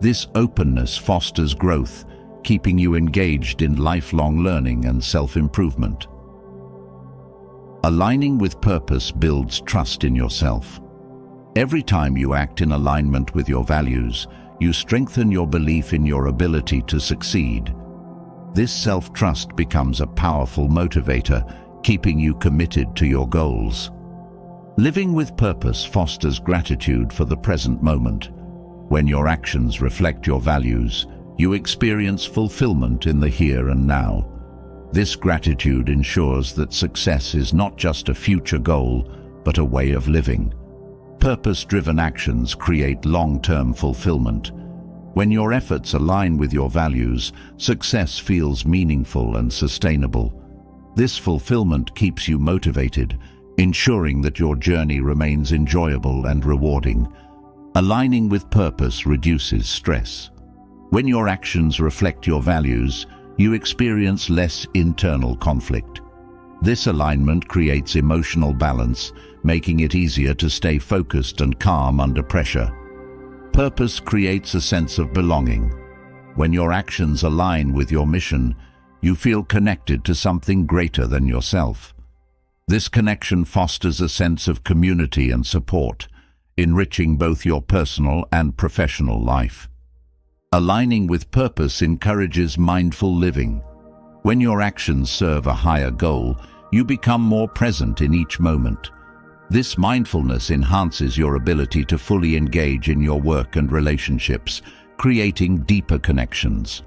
Speaker 1: This openness fosters growth, keeping you engaged in lifelong learning and self-improvement. Aligning with purpose builds trust in yourself. Every time you act in alignment with your values, you strengthen your belief in your ability to succeed. This self-trust becomes a powerful motivator, keeping you committed to your goals. Living with purpose fosters gratitude for the present moment. When your actions reflect your values, you experience fulfillment in the here and now. This gratitude ensures that success is not just a future goal, but a way of living. Purpose-driven actions create long-term fulfillment. When your efforts align with your values, success feels meaningful and sustainable. This fulfillment keeps you motivated, ensuring that your journey remains enjoyable and rewarding. Aligning with purpose reduces stress. When your actions reflect your values, you experience less internal conflict. This alignment creates emotional balance, making it easier to stay focused and calm under pressure. Purpose creates a sense of belonging. When your actions align with your mission, you feel connected to something greater than yourself. This connection fosters a sense of community and support, enriching both your personal and professional life. Aligning with purpose encourages mindful living. When your actions serve a higher goal, you become more present in each moment. This mindfulness enhances your ability to fully engage in your work and relationships, creating deeper connections.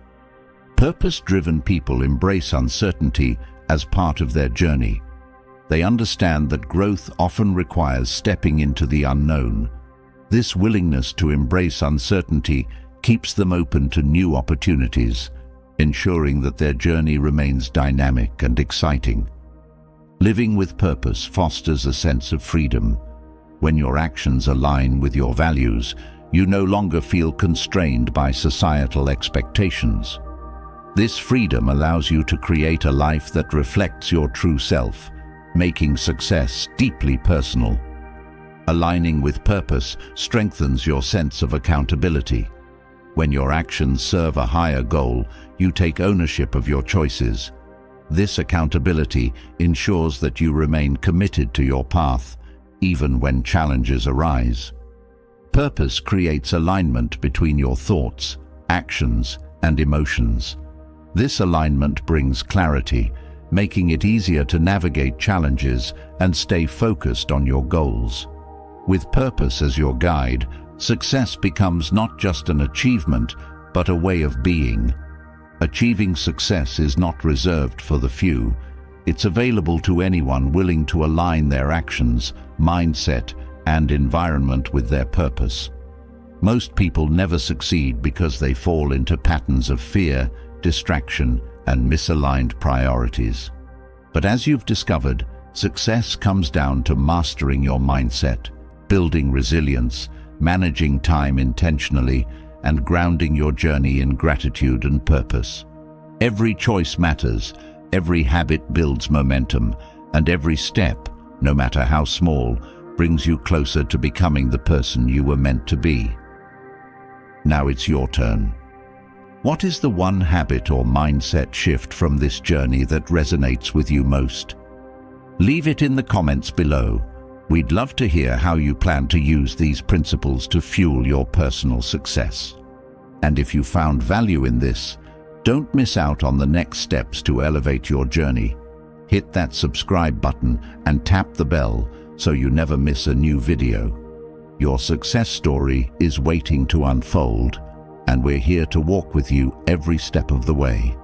Speaker 1: Purpose-driven people embrace uncertainty as part of their journey. They understand that growth often requires stepping into the unknown. This willingness to embrace uncertainty keeps them open to new opportunities, ensuring that their journey remains dynamic and exciting. Living with purpose fosters a sense of freedom. When your actions align with your values, you no longer feel constrained by societal expectations. This freedom allows you to create a life that reflects your true self, making success deeply personal. Aligning with purpose strengthens your sense of accountability. When your actions serve a higher goal, you take ownership of your choices. This accountability ensures that you remain committed to your path, even when challenges arise. Purpose creates alignment between your thoughts, actions, and emotions. This alignment brings clarity, making it easier to navigate challenges and stay focused on your goals. With purpose as your guide, success becomes not just an achievement, but a way of being. Achieving success is not reserved for the few. It's available to anyone willing to align their actions, mindset, and environment with their purpose. Most people never succeed because they fall into patterns of fear, distraction, and misaligned priorities. But as you've discovered, success comes down to mastering your mindset, building resilience, managing time intentionally, and grounding your journey in gratitude and purpose. Every choice matters, every habit builds momentum, and every step, no matter how small, brings you closer to becoming the person you were meant to be. Now it's your turn. What is the one habit or mindset shift from this journey that resonates with you most? Leave it in the comments below. We'd love to hear how you plan to use these principles to fuel your personal success. And if you found value in this, don't miss out on the next steps to elevate your journey. Hit that subscribe button and tap the bell so you never miss a new video. Your success story is waiting to unfold, and we're here to walk with you every step of the way.